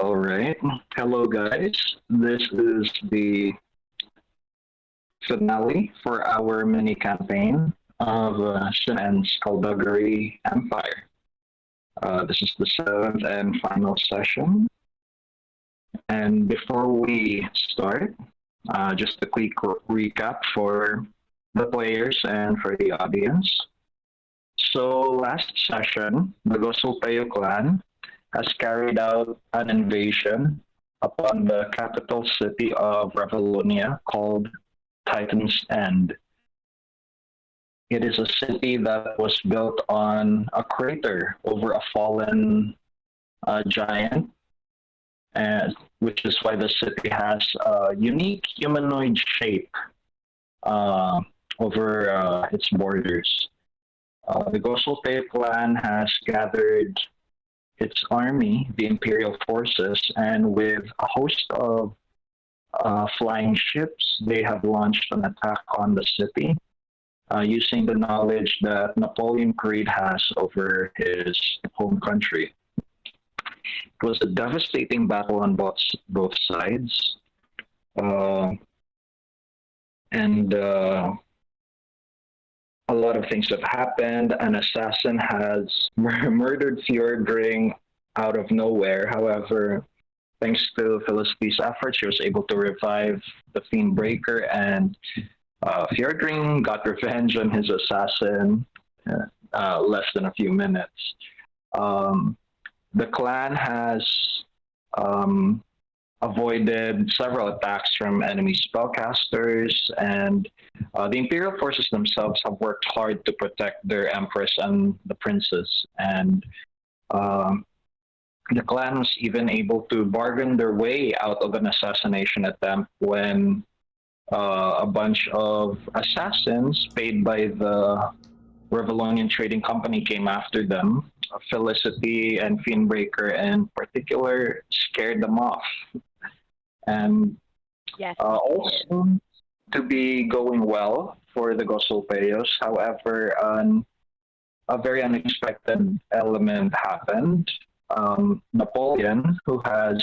All right. Hello, guys. This is the finale for our mini campaign of Shenan's Skullduggery Empire. This is the seventh and final session. And before we start, just a quick recap for the players and for the audience. So last session, the Gosulpeo clan has carried out an invasion upon the capital city of Babylonia called Titan's End. It is a city that was built on a crater over a fallen giant, and which is why the city has a unique humanoid shape over its borders. The Gosulpeo clan has gathered its army, the Imperial forces, and with a host of flying ships, they have launched an attack on the city using the knowledge that Napoleon Creed has over his home country. It was a devastating battle on both sides, and a lot of things have happened. An assassin has murdered Fjordring out of nowhere. However, thanks to Felicity's efforts, she was able to revive the Fiend Breaker, and Fjordring got revenge on his assassin less than a few minutes. The clan has avoided several attacks from enemy spellcasters, and the Imperial forces themselves have worked hard to protect their empress and the princess. And the clan was even able to bargain their way out of an assassination attempt when a bunch of assassins paid by the Revellonian Trading Company came after them. Felicity and Fiendbreaker in particular scared them off. And Yes. Also to be going well for the Gosulpeos. However, a very unexpected element happened. Napoleon, who has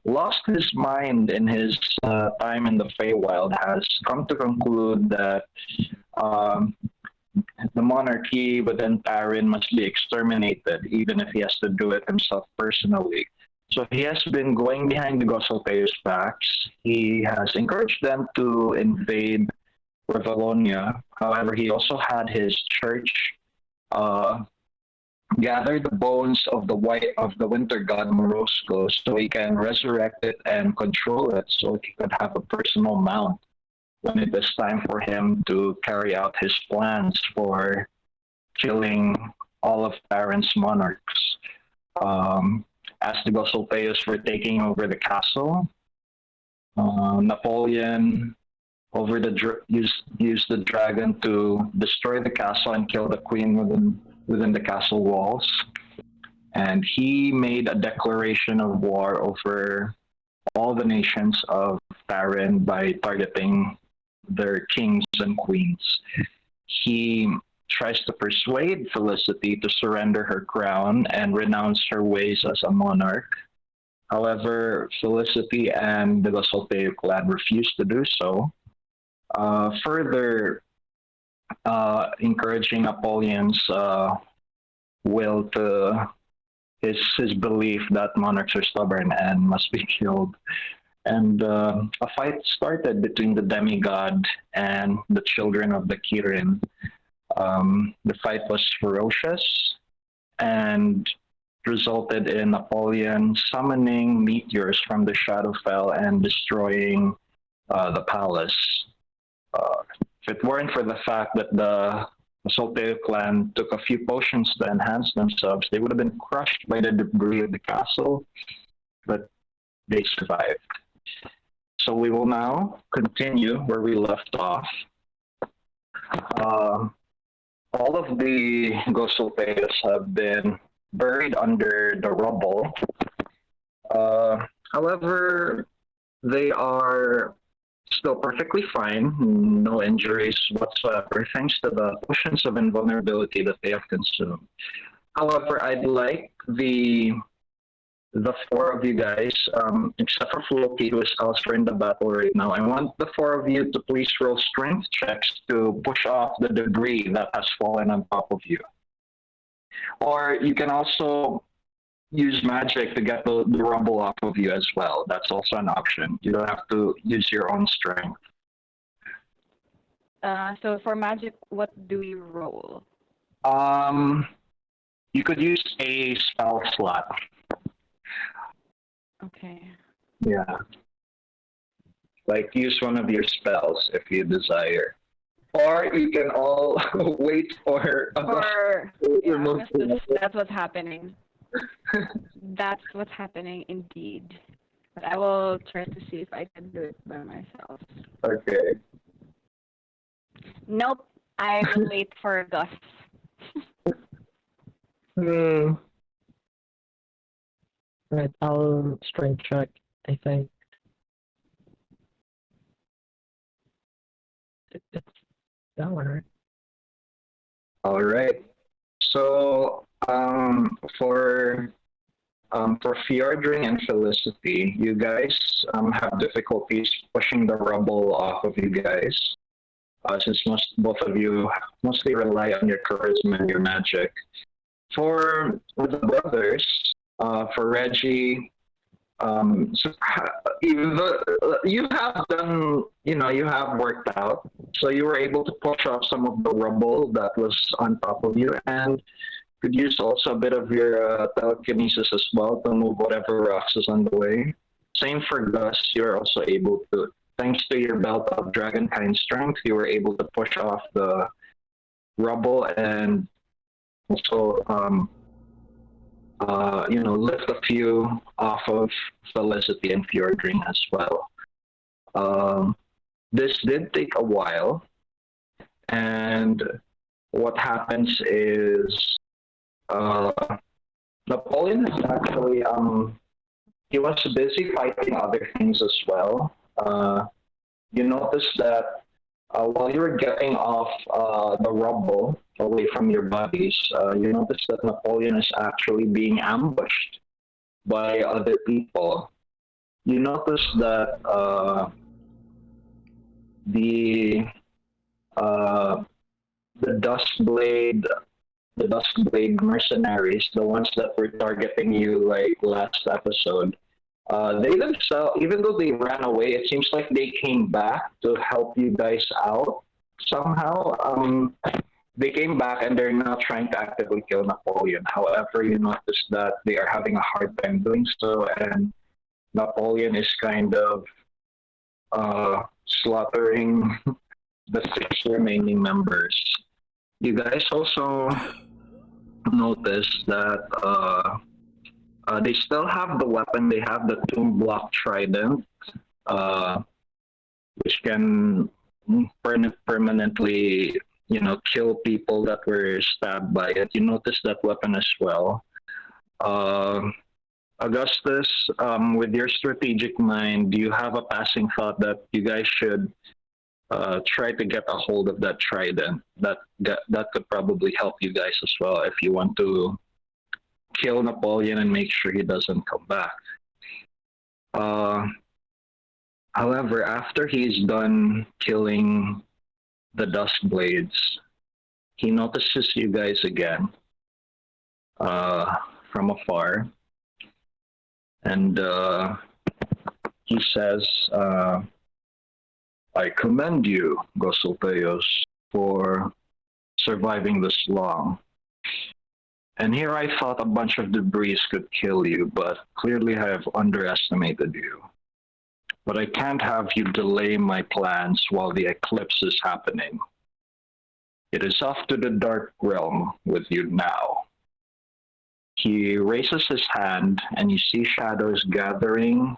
lost his mind in his time in the Feywild, has come to conclude that the monarchy within Tarin must be exterminated, even if he has to do it himself personally. So he has been going behind the Gosulpeos' backs. He has encouraged them to invade Revelonia. However, he also had his church gather the bones of the winter god Morosco so he can resurrect it and control it, so he could have a personal mount when it is time for him to carry out his plans for killing all of Tarin's monarchs. As the Gosulpeos were taking over the castle, Napoleon used the dragon to destroy the castle and kill the queen within the castle walls. And he made a declaration of war over all the nations of Tarin by targeting their kings and queens. He tries to persuade Felicity to surrender her crown and renounce her ways as a monarch. However, Felicity and the Gosulpeo clan refuse to do so, further encouraging Napoleon's will to his belief that monarchs are stubborn and must be killed. And a fight started between the demigod and the children of the Kirin. The fight was ferocious and resulted in Napoleon summoning meteors from the Shadowfell and destroying the palace. If it weren't for the fact that the Gosulpeo clan took a few potions to enhance themselves, they would have been crushed by the debris of the castle, but they survived. So we will now continue where we left off. All of the Gosulpeos have been buried under the rubble. However, they are still perfectly fine, no injuries whatsoever, thanks to the potions of invulnerability that they have consumed. However, I'd like the the four of you guys, except for Floki, who is elsewhere in the battle right now, I want the four of you to please roll strength checks to push off the debris that has fallen on top of you. Or you can also use magic to get the rubble off of you as well. That's also an option. You don't have to use your own strength. So for magic, what do we roll? You could use a spell slot. Okay. Yeah. Like use one of your spells if you desire. Or you can all wait for Augustus, that's what's happening. That's what's happening indeed. But I will try to see if I can do it by myself. Okay. Nope. I will wait for Gus. Right, I'll strength check, I think. It's that one, right? All right. So for Fjordring and Felicity, you guys have difficulties pushing the rubble off of you guys, since both of you mostly rely on your charisma and your magic. For the brothers, for Reggie, so even though you have done, you have worked out, so you were able to push off some of the rubble that was on top of you, and could use also a bit of your telekinesis as well to move whatever rocks is on the way. Same for Gus, you're also able to, thanks to your belt of dragonkind strength, you were able to push off the rubble and also lift a few off of Felicity and Fjordring as well. This did take a while, and what happens is Napoleon is actually he was busy fighting other things as well. You notice that while you were getting off the rubble away from your bodies, you notice that Napoleon is actually being ambushed by other people. You notice that the Duskblade mercenaries, the ones that were targeting you like last episode, they themselves, even though they ran away, it seems like they came back to help you guys out somehow. They came back and they're now trying to actively kill Napoleon. However, you notice that they are having a hard time doing so, and Napoleon is kind of slaughtering the 6 remaining members. You guys also notice that they still have the weapon. They have the tomb block trident, which can permanently, kill people that were stabbed by it. You notice that weapon as well. Augustus, with your strategic mind, do you have a passing thought that you guys should try to get a hold of that trident? That could probably help you guys as well if you want to kill Napoleon and make sure he doesn't come back. However, after he's done killing the Duskblades, he notices you guys again from afar, and he says, I commend you, Gosulteos, for surviving this long. And here I thought a bunch of debris could kill you, but clearly I have underestimated you. But I can't have you delay my plans while the eclipse is happening. It is off to the dark realm with you now. He raises his hand, and you see shadows gathering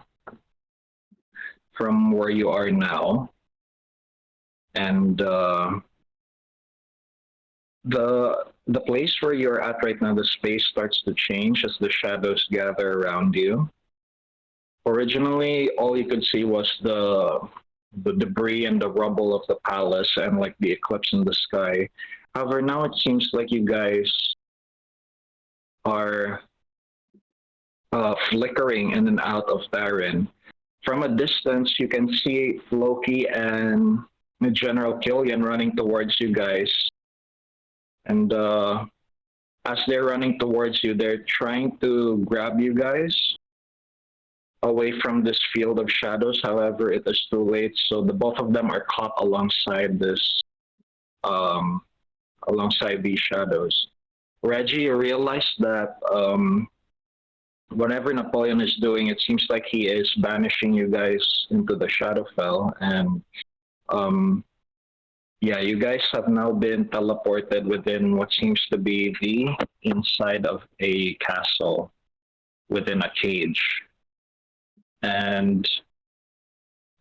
from where you are now. And the place where you're at right now, the space starts to change as the shadows gather around you. Originally, all you could see was the debris and the rubble of the palace and like the eclipse in the sky. However, now it seems like you guys are flickering in and out of Theron. From a distance, you can see Floki and General Killian running towards you guys. And as they're running towards you, they're trying to grab you guys away from this field of shadows. However, it is too late, so the both of them are caught alongside this, alongside these shadows. Reggie, you realize that whatever Napoleon is doing, it seems like he is banishing you guys into the Shadowfell, and yeah, you guys have now been teleported within what seems to be the inside of a castle within a cage. And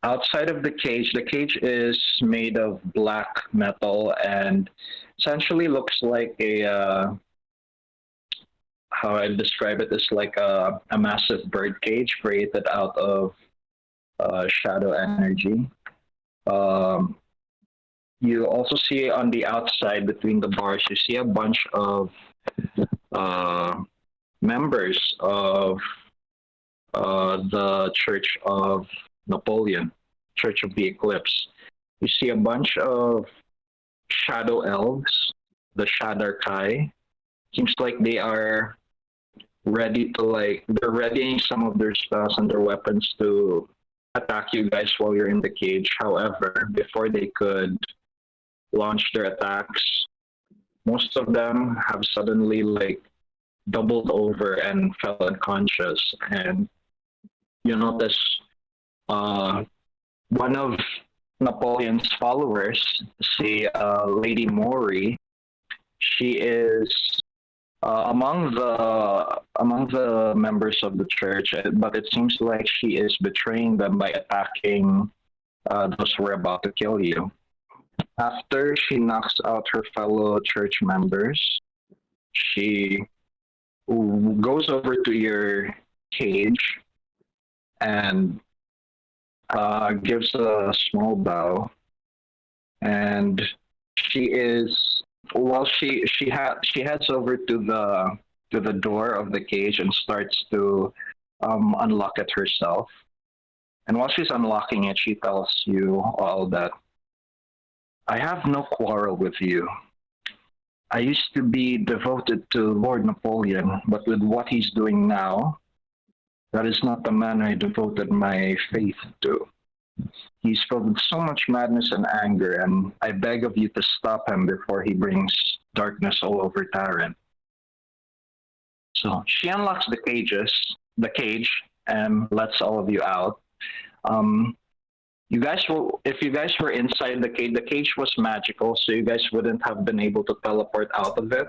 outside of the cage is made of black metal and essentially looks like a, how I describe it is like a massive bird cage created out of shadow energy. You also see on the outside between the bars, you see a bunch of members of the Church of Napoleon, Church of the Eclipse. You see a bunch of shadow elves, the Shadarkai. Seems like they are ready to they're readying some of their spells and their weapons to attack you guys while you're in the cage. However, before they could launch their attacks, most of them have suddenly doubled over and fell unconscious. And you notice one of Napoleon's followers, see Lady Mori, she is among the members of the church, but it seems like she is betraying them by attacking those who are about to kill you. After she knocks out her fellow church members, she goes over to your cage and gives a small bow, and she heads over to the door of the cage and starts to unlock it herself. And while she's unlocking it, she tells you all that I have no quarrel with you. I used to be devoted to Lord Napoleon, but with what he's doing now, that is not the man I devoted my faith to. He's filled with so much madness and anger, and I beg of you to stop him before he brings darkness all over Taran. So she unlocks the cage, and lets all of you out. If you guys were inside the cage was magical, so you guys wouldn't have been able to teleport out of it.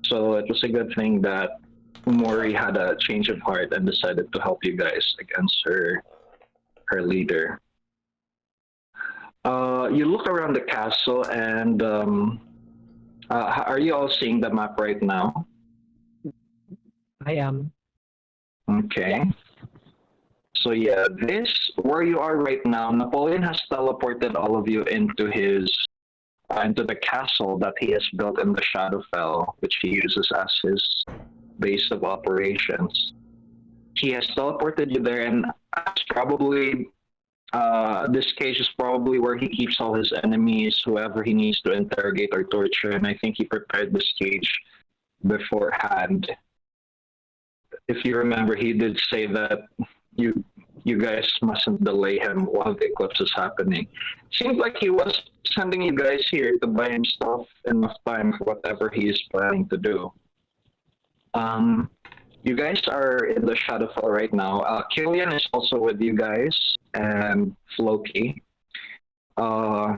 So it was a good thing that Mori had a change of heart and decided to help you guys against her leader. You look around the castle, and are you all seeing the map right now? I am. Okay. So yeah, where you are right now, Napoleon has teleported all of you into into the castle that he has built in the Shadowfell, which he uses as his base of operations. He has teleported you there, and probably this cage is probably where he keeps all his enemies, whoever he needs to interrogate or torture, and I think he prepared this cage beforehand. If you remember, he did say that you guys mustn't delay him while the eclipse is happening. Seems like he was sending you guys here to buy himself enough time for whatever he is planning to do. You guys are in the Shadowfell right now. Killian is also with you guys, and Floki. Do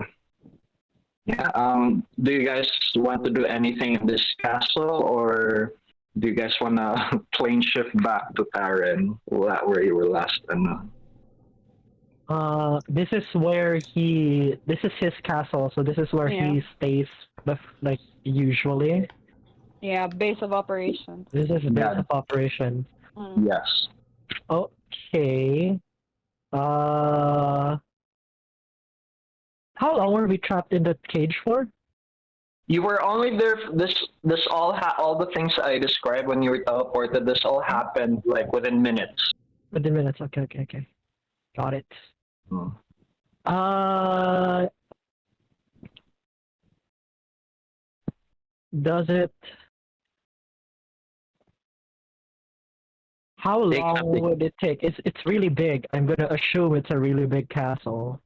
you guys want to do anything in this castle, or do you guys want to plane shift back to Taran, where you were last? This is his castle, so this is where he stays, usually. Yeah, base of operations. This is base of operations. Yes. Okay. How long were we trapped in the cage for? You were only there. This all the things I described when you were teleported. This all happened like within minutes. Within minutes. Okay. Got it. Hmm. Does it? How Take long something. would it take? It's really big. I'm gonna assume it's a really big castle.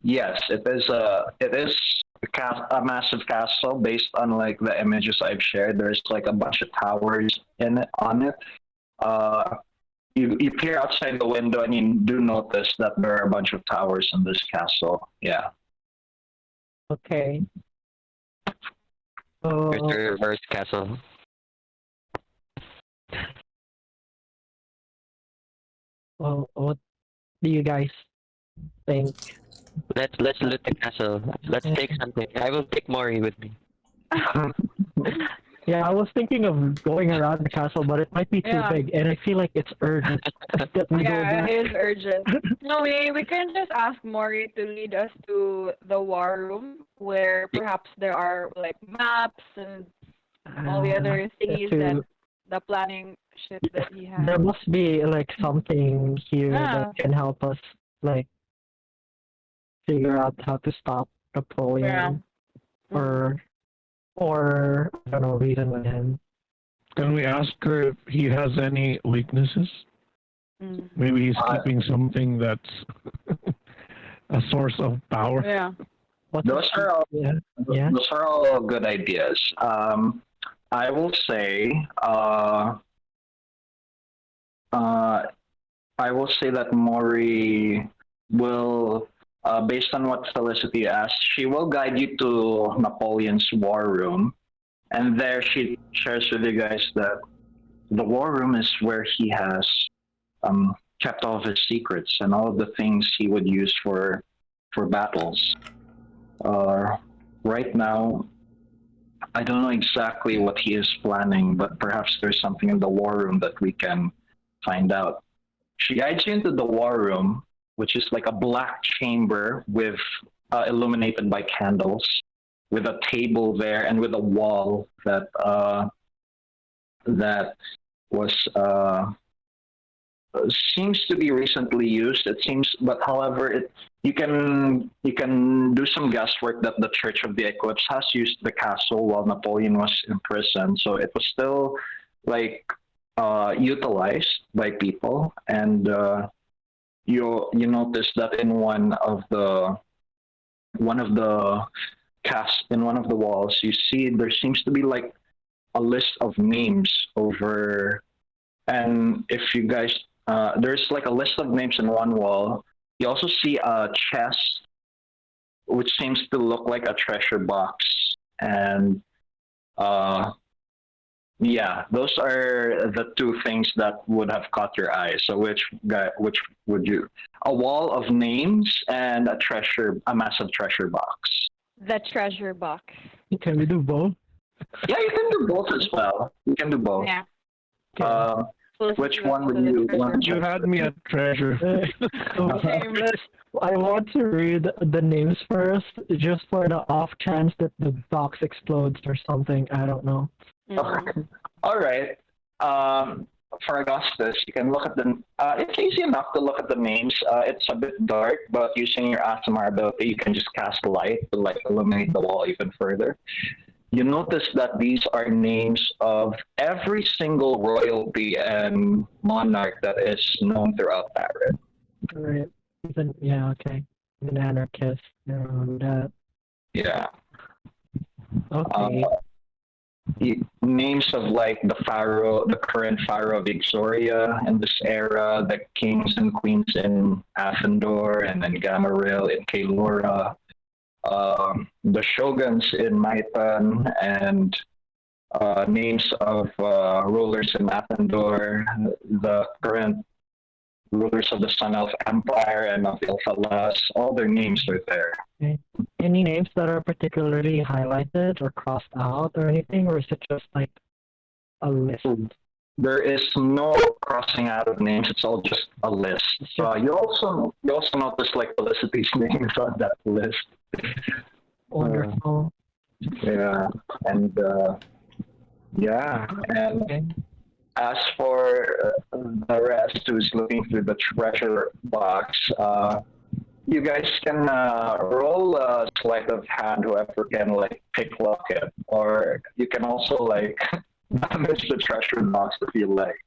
Yes, it is a massive castle based on like the images I've shared. There's like a bunch of towers on it. You peer outside the window and you do notice that there are a bunch of towers in this castle. Yeah. Okay. Where's So, the reverse castle? well, what do you guys think? Let's loot the castle. Let's take something. I will take Mori with me. Yeah, I was thinking of going around the castle, but it might be too Yeah. big, and I feel like it's urgent that we go Yeah, back. it is urgent. No, we can just ask Mori to lead us to the war room where perhaps there are like maps and all the other thingies that the planning shit that he has. There must be like something here Yeah. that can help us like figure out how to stop Napoleon or I don't know, reason with him. Can we ask her if he has any weaknesses? Mm. Maybe he's keeping something that's a source of power. Yeah. Those are all Yeah. those are all good ideas. I will say that Mori will, based on what Felicity asked, she will guide you to Napoleon's war room, and there she shares with you guys that the war room is where he has kept all of his secrets and all of the things he would use for battles. Right now, I don't know exactly what he is planning, but perhaps there's something in the war room that we can find out. She guides you into the war room, which is like a black chamber with illuminated by candles, with a table there and with a wall that was seems to be recently used. It seems, but however, you can do some guesswork that the Church of the Eclipse has used the castle while Napoleon was in prison, so it was still like utilized by people, and you notice that in one of the walls, you see there seems to be like a list of names over, and if you guys there's like a list of names in one wall. You also see a chest which seems to look like a treasure box, and yeah, those are the two things that would have caught your eye. So which would you? A wall of names and a massive treasure box. The treasure box. Can we do both? Yeah, you can do both as well. You can do both. Yeah. Which one would you want? You had me at treasure. Okay. I want to read the names first, just for the off chance that the box explodes or something. I don't know. Mm-hmm. All right. For Augustus, you can look at the. It's easy enough to look at the names. It's a bit dark, but using your ASMR ability, you can just cast light to like illuminate the wall even further. You notice that these are names of every single royalty and monarch that is known throughout Paris. Right. Even, yeah, okay. Even anarchist. That. Yeah. Okay. Names of like the current pharaoh of Victoria in this era, the kings and queens in Athendor and then Gamaril in Kaelora, the shoguns in Maitan, and names of rulers in Athendor, the current rulers of the Sun Elf Empire and of Ilfalas. All their names are there. Okay. Any names that are particularly highlighted or crossed out or anything, or is it just like a list? There is no crossing out of names. It's all just a list. You also notice like Felicity's name is on that list. Wonderful. Yeah, and yeah, and Okay. as for the rest who's looking through the treasure box, you guys can roll a sleight of hand, whoever can like pick lock it, or you can also like damage the treasure box if you like.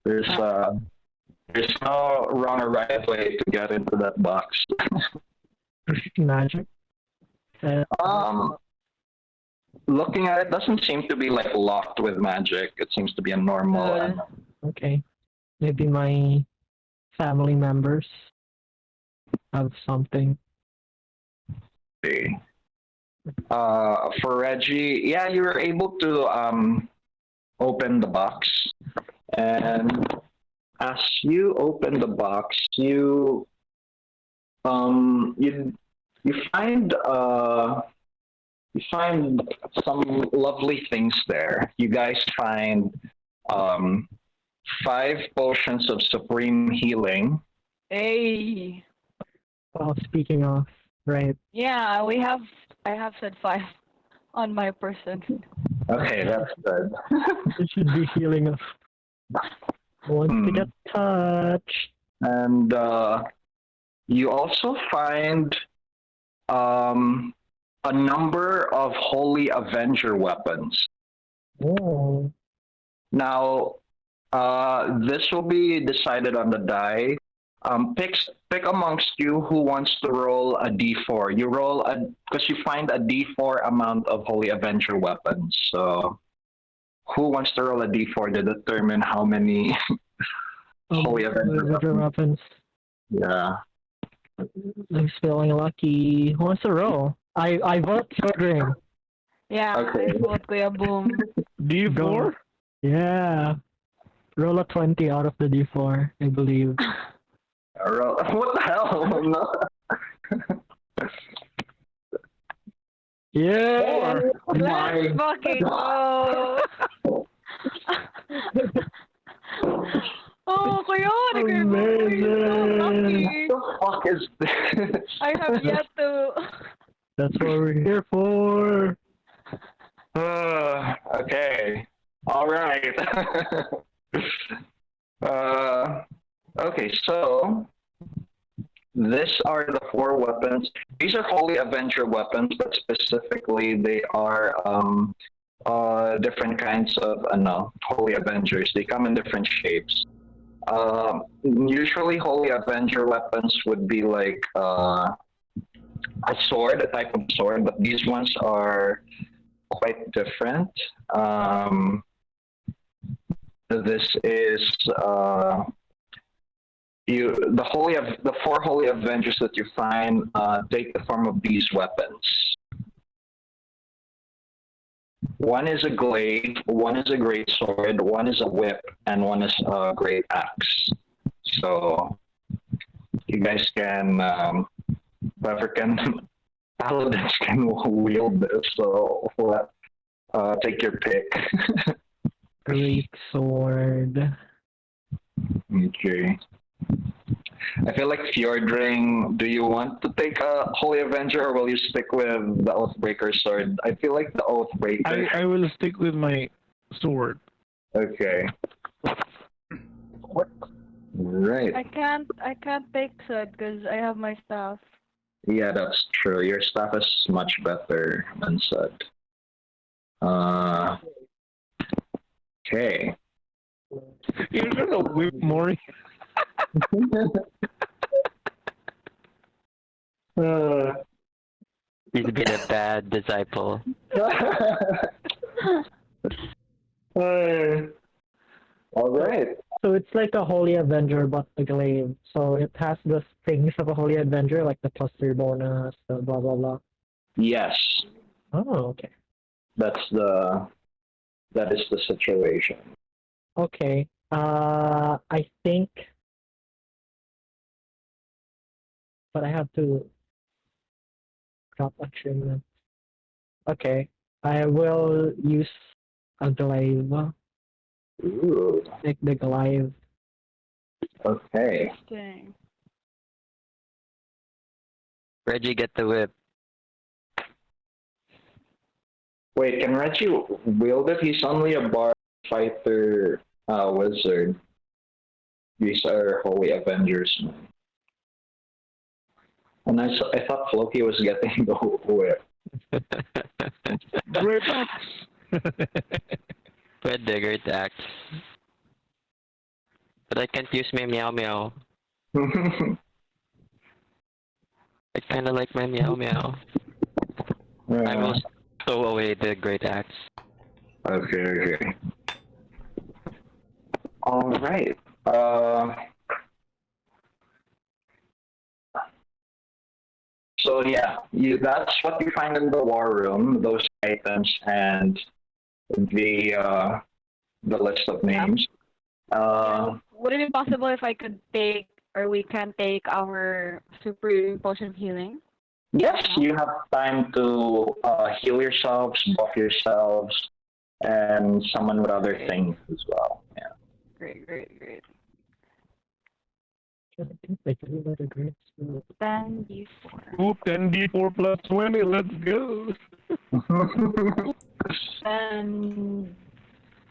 There's uh, there's no wrong or right way to get into that box. Magic. Um, looking at it, doesn't seem to be like locked with magic. It seems to be a normal. Okay. Maybe my family members have something. For Reggie, yeah, you were able to open the box, and as you open the box, you you find some lovely things there. You guys find um, 5 potions of supreme healing. Hey. Well, speaking of, right? Yeah, I have said 5 on my person. Okay, that's good. It should be healing us. Wants to get touched. And you also find a number of Holy Avenger weapons. Oh. Now, this will be decided on the die. Pick amongst you who wants to roll a d4. You roll because you find a d4 amount of Holy Avenger weapons. So, who wants to roll a d4 to determine how many Holy Avenger weapons? Yeah. I'm feeling lucky. Who wants to roll? I vote Fjordring. Yeah, Okay. I vote Kuya Boom. D4? Yeah. Roll a 20 out of the D4, I believe. What the hell? No. Yeah. Let's fucking go. Oh, Kuya, Amazing. What the fuck is this? I have yet to. That's what we're here for. Okay. All right. Okay, so these are the 4 weapons. These are Holy Avenger weapons, but specifically they are different kinds of Holy Avengers. They come in different shapes. Usually, Holy Avenger weapons would be like a sword, a type of sword, but these ones are quite different. This is the 4 Holy Avengers that you find take the form of these weapons. One is a glaive, one is a great sword, one is a whip, and one is a great axe. So you guys can, whoever can, paladins can wield this. So take your pick. Great sword. Okay. I feel like Fjordring, do you want to take a Holy Avenger or will you stick with the Oathbreaker sword? I feel like the Oathbreaker. I will stick with my sword. Okay. Right. I can't take Sud because I have my staff. Yeah, that's true. Your staff is much better than Sud. Okay. You're gonna whip Mori. He's been a bad disciple. All right. So it's like a Holy Avenger, but a glaive. So it has the things of a Holy Avenger, like the cluster bonus, the blah blah blah. Yes, Oh, okay. that is the situation. Okay. I think, but I have to drop action. Okay. I will use a glaive. Ooh. Take the glaive. Okay. Dang. Reggie, get the whip. Wait, can Reggie wield it? He's only a bard fighter wizard. These are holy avengers. And I thought Floki was getting the whip. Great axe. Great axe. But I can't use my meow meow. I kinda like my meow meow. I will stow away the great axe. Okay. All right. So yeah, that's what you find in the war room. Those items and the list of names. Would it be possible if I could take, or we can take our super potion healing? Yes, you have time to heal yourselves, buff yourselves, and summon with other things as well. Yeah. Great. I think they can let a great skill. 10d4. Ooh, 10d4 plus 20, let's go. And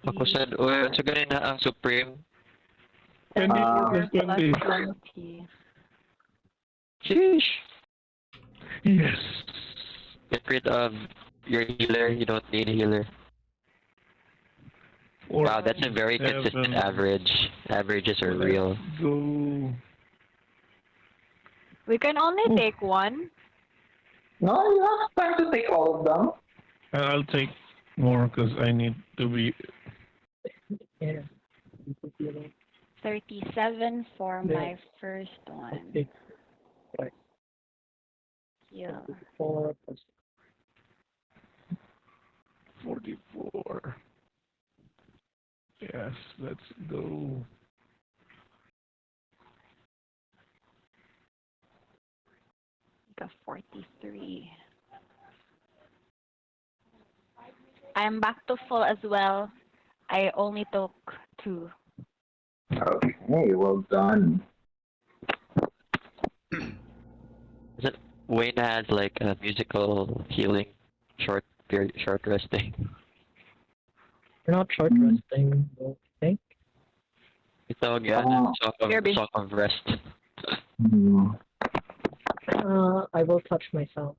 Ako said, so ganun na ang Supreme. 10d4 plus 20. 20. Sheesh. Yes. Get rid of your healer, you don't need a healer. Wow, that's a very consistent average. Averages are real. Go. We can only take one. No, you have time to take all of them. I'll take more because I need to be. Yeah. 37 for my first one. Okay. Right. Yeah. 4 plus 44. Yes, let's go. The 43. I'm back to full as well. I only took 2. Okay, well done. Wayne has like a musical healing, short resting. We're not short resting, I think. Ito yan, song of rest. I will touch myself.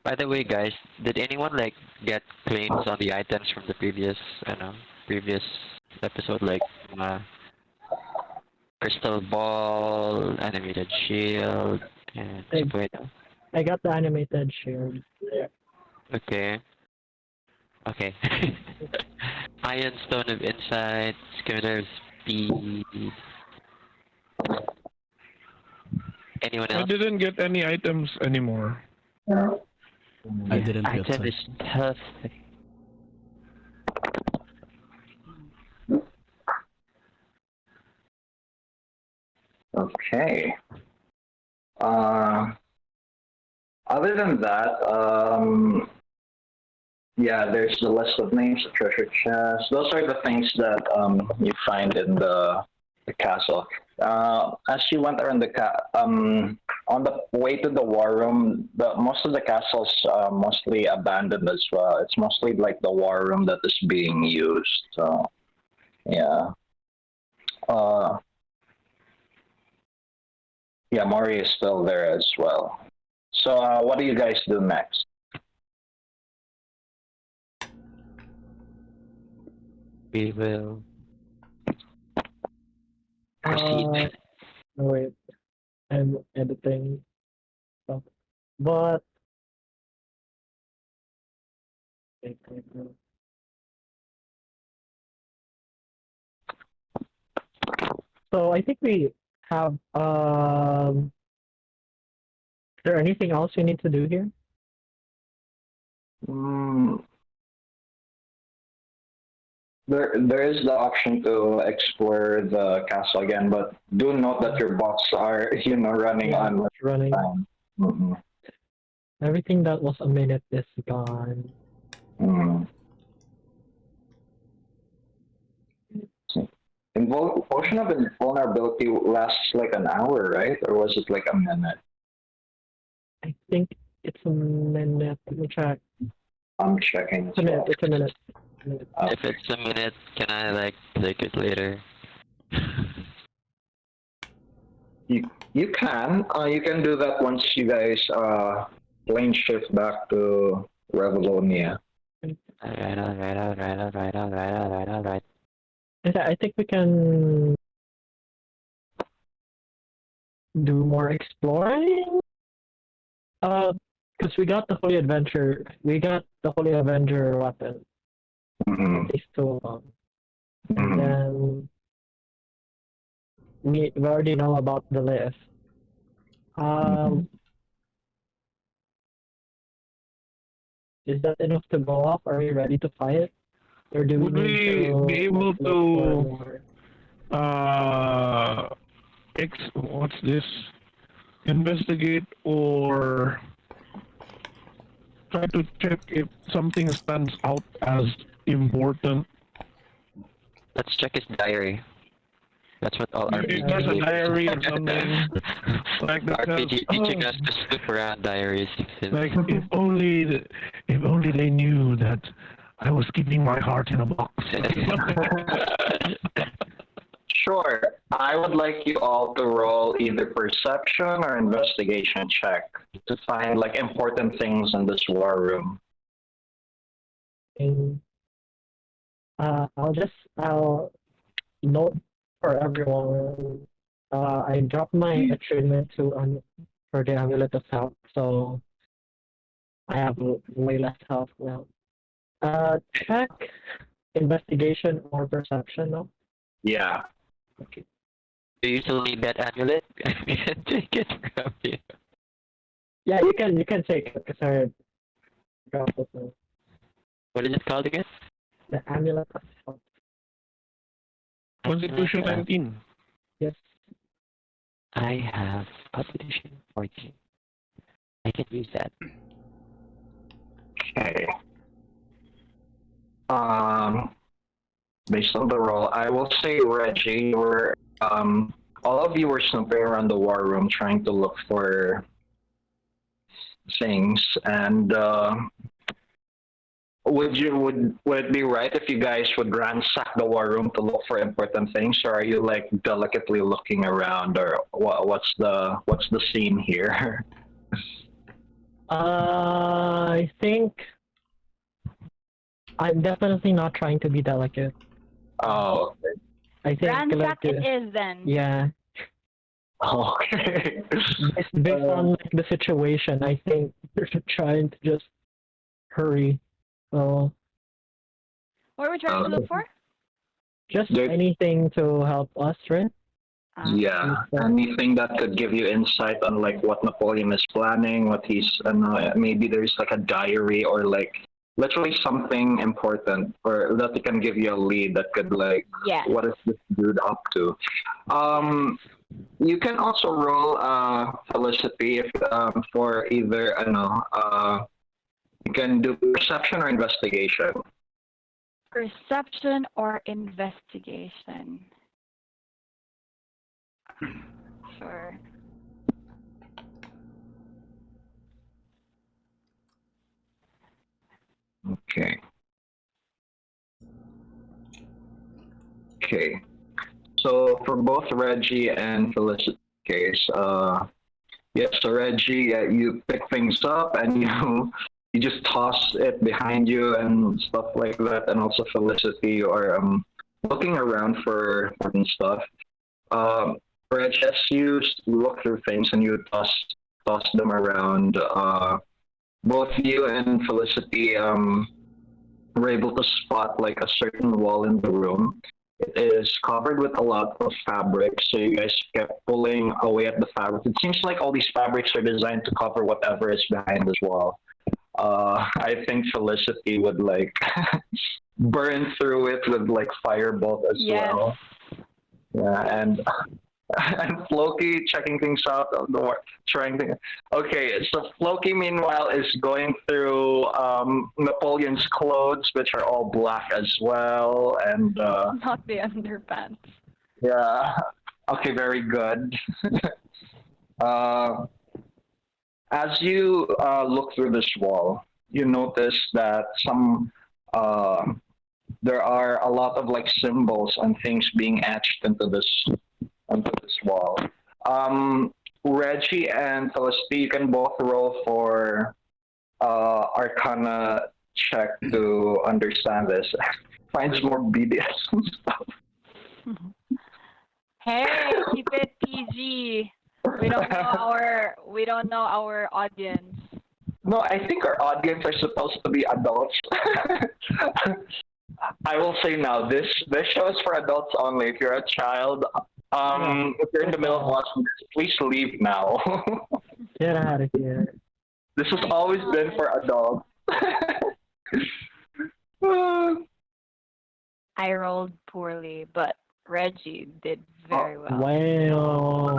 By the way, guys, did anyone like get claims on the items from the previous episode, like crystal ball, animated shield, and I got the animated shield. Okay. Iron Stone of Insight, Skinner's Speed. Anyone else? I didn't get any items anymore. I didn't get Item some. is tough. Okay. Other than that, yeah, there's the list of names, the treasure chest. Those are the things that you find in the castle. As you went around on the way to the war room, most of the castle's mostly abandoned as well. It's mostly like the war room that is being used. So, yeah. Yeah, Mori is still there as well. So, what do you guys do next? We will proceed. No, wait. I'm editing stuff. But so I think we have is there anything else we need to do here? There is the option to explore the castle again, but do note that your bots are, running on Running. time. Everything that was a minute is gone. Potion of invulnerability lasts like an hour, right? Or was it like a minute? I think it's a minute. Let me check. I'm checking. It's a minute. It's a minute. If it's a minute, can I like take it later? You can. You can do that once you guys plane shift back to Revelonia. Alright. I think we can do more exploring. Because we got the Holy Avenger weapon. Mm-hmm. At least two of them. And Mm-hmm. then we already know about the list. Is that enough to go off? Are we ready to fight? Or do we Would need we to be able look for to more? what's this? Investigate or try to check if something stands out as important. Let's check his diary. That's what all If RPG there's a is. diary or something like that RPG says, teaching us to snoop around diaries. like if only they knew that I was keeping my heart in a box. Sure. I would like you all to roll either perception or investigation check to find like important things in this war room. I'll note for everyone. I dropped my attunement to for the amulet of health, so I have way less health now. Check investigation or perception, no? Yeah. Okay. Do you still need that amulet? Take it from you. Yeah, you can take it because I dropped it now. What is it called again? The amulet of health. Constitution 19. Yes. I have Constitution 14. I can use that. Okay. Based on the roll, I will say Reggie, all of you were snooping around the war room trying to look for things, and would it be right if you guys would ransack the war room to look for important things, or are you like delicately looking around, or what's the scene here? I think I'm definitely not trying to be delicate. Oh, okay. I think Ransack like, it is then. yeah. Okay. Based on like, the situation, I think we're trying to just hurry. So What are we trying to look for? just There- anything to help us, right? Yeah, anything that could give you insight on like what Napoleon is planning, what he's maybe there's like a diary or like literally something important or that can give you a lead that could like Yes. what is this dude up to. You can also roll Felicity if for either you can do perception or investigation. Perception or investigation? Sure. Okay. Okay. So for both Reggie and Felicity's case, yes, so Reggie, you pick things up and you just toss it behind you and stuff like that, and also Felicity, you are looking around for important stuff. Reggie, as you look through things and you toss them around, both you and Felicity were able to spot like a certain wall in the room. It is covered with a lot of fabric, so you guys kept pulling away at the fabric. It seems like all these fabrics are designed to cover whatever is behind this wall. I think Felicity would like burn through it with like firebolt as well. Yeah, and Floki checking things out on the trying to. Okay, so Floki meanwhile is going through Napoleon's clothes, which are all black as well, and Not the underpants. Yeah. Okay, very good. uh, as you look through this wall, you notice that uh, there are a lot of like symbols and things being etched into this wall. Um, Reggie and Felicity, you can both roll for Arcana check to understand this. Finds more BDS stuff. Hey, keep it PG. We don't know our audience. No, I think our audience are supposed to be adults. I will say now, this show is for adults only. If you're a child, if you're in the middle of watching this, please leave now. Get out of here. This has always been for adults. I rolled poorly, but Reggie did very well. Wow.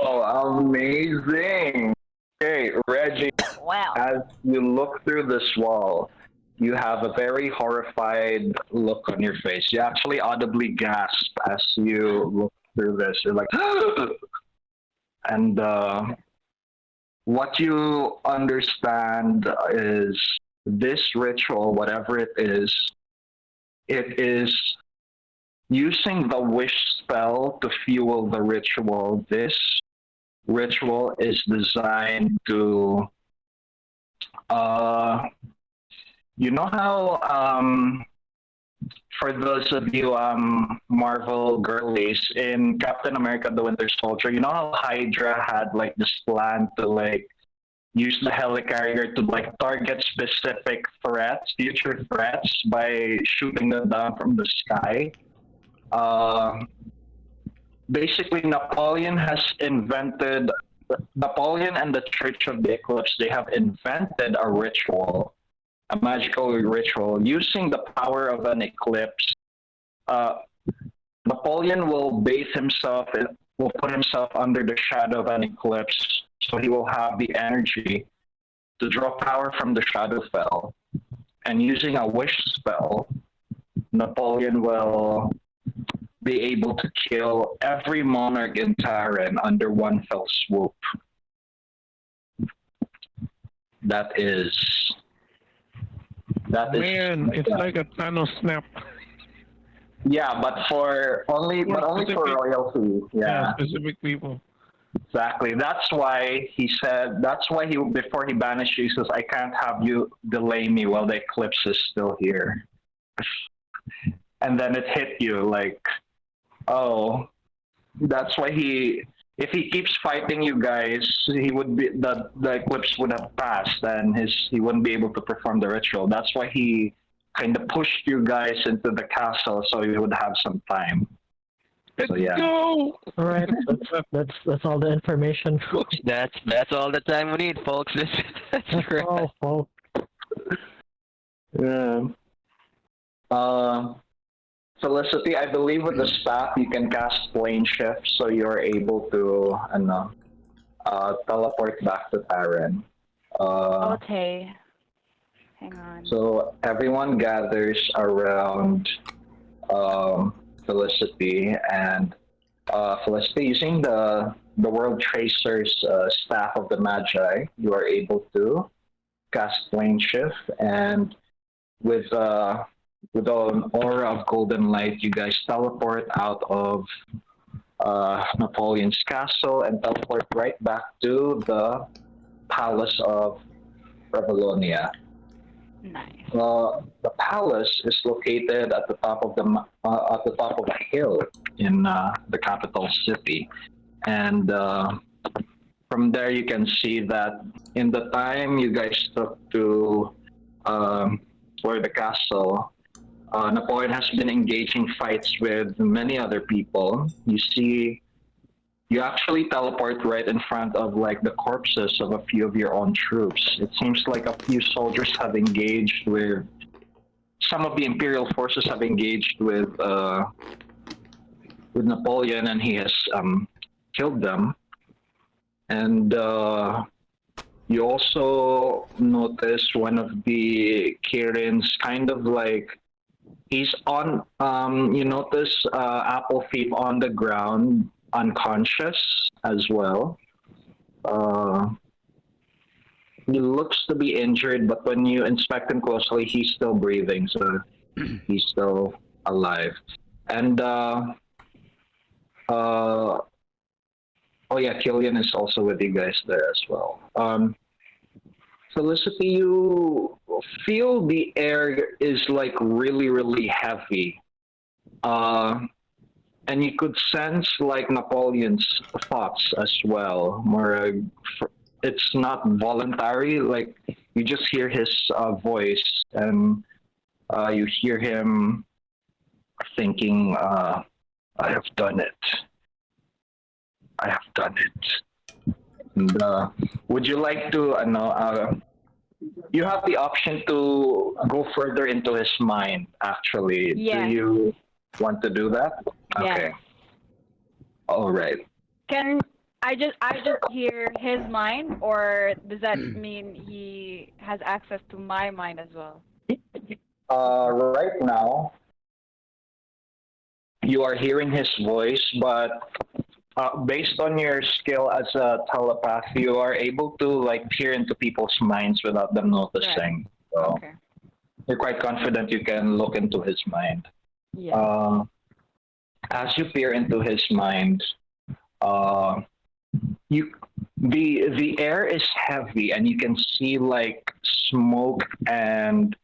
Wow, amazing. Okay, Reggie, Wow. as you look through this wall, you have a very horrified look on your face. You actually audibly gasp as you look through this. You're like, and what you understand is this ritual, whatever it is using the wish spell to fuel the ritual. This ritual is designed to, you know how, for those of you Marvel girlies, in Captain America the Winter Soldier, you know how Hydra had like this plan to like use the helicarrier to like target specific threats, future threats, by shooting them down from the sky. Basically, Napoleon and the Church of the Eclipse, they have invented a ritual, a magical ritual, using the power of an eclipse. Napoleon will will put himself under the shadow of an eclipse, so he will have the energy to draw power from the Shadowfell. And using a wish spell, Napoleon will be able to kill every monarch in Taran under one fell swoop. That is. Man, it's like a Thanos snap. Yeah, but only for royalty. Yeah, specific people. Exactly. That's why he before he banished you, he says, I can't have you delay me while the eclipse is still here. And then it hit you like, oh, that's why if he keeps fighting you guys, the eclipse would have passed and he wouldn't be able to perform the ritual. That's why he kind of pushed you guys into the castle so you would have some time. Let's So yeah. go! All right, that's all the information. That's all the time we need, folks. That's great. Oh, folks. Yeah. Felicity, I believe with the staff you can cast plane shift, so you're able to teleport back to Taran. Okay. Hang on. So everyone gathers around Felicity, and Felicity, using the World Tracer's Staff of the Magi, you are able to cast plane shift, and with an aura of golden light, you guys teleport out of Napoleon's castle and teleport right back to the Palace of Babylonia. Nice. The palace is located at the top of a hill in the capital city, and from there you can see that in the time you guys took to for the castle, Napoleon has been engaging fights with many other people. You actually teleport right in front of like the corpses of a few of your own troops. It seems like a few soldiers have engaged with, some of the imperial forces have engaged with Napoleon, and he has killed them. And you also notice one of the Kirins kind of like He's on. You notice Apple Thief on the ground, unconscious as well. He looks to be injured, but when you inspect him closely, he's still breathing, so he's still alive. And oh yeah, Killian is also with you guys there as well. Felicity, you feel the air is like really, really heavy. And you could sense like Napoleon's thoughts as well. More, it's not voluntary. Like you just hear his voice, and you hear him thinking, "I have done it. I have done it." And, would you like to? You have the option to go further into his mind. Actually, Yes. do you want to do that? Yes. Okay. All right. Can I just hear his mind, or does that mean he has access to my mind as well? Right now, you are hearing his voice, but based on your skill as a telepath, you are able to like peer into people's minds without them noticing. So Okay. you're quite confident you can look into his mind. Yeah. As you peer into his mind, the air is heavy, and you can see like smoke and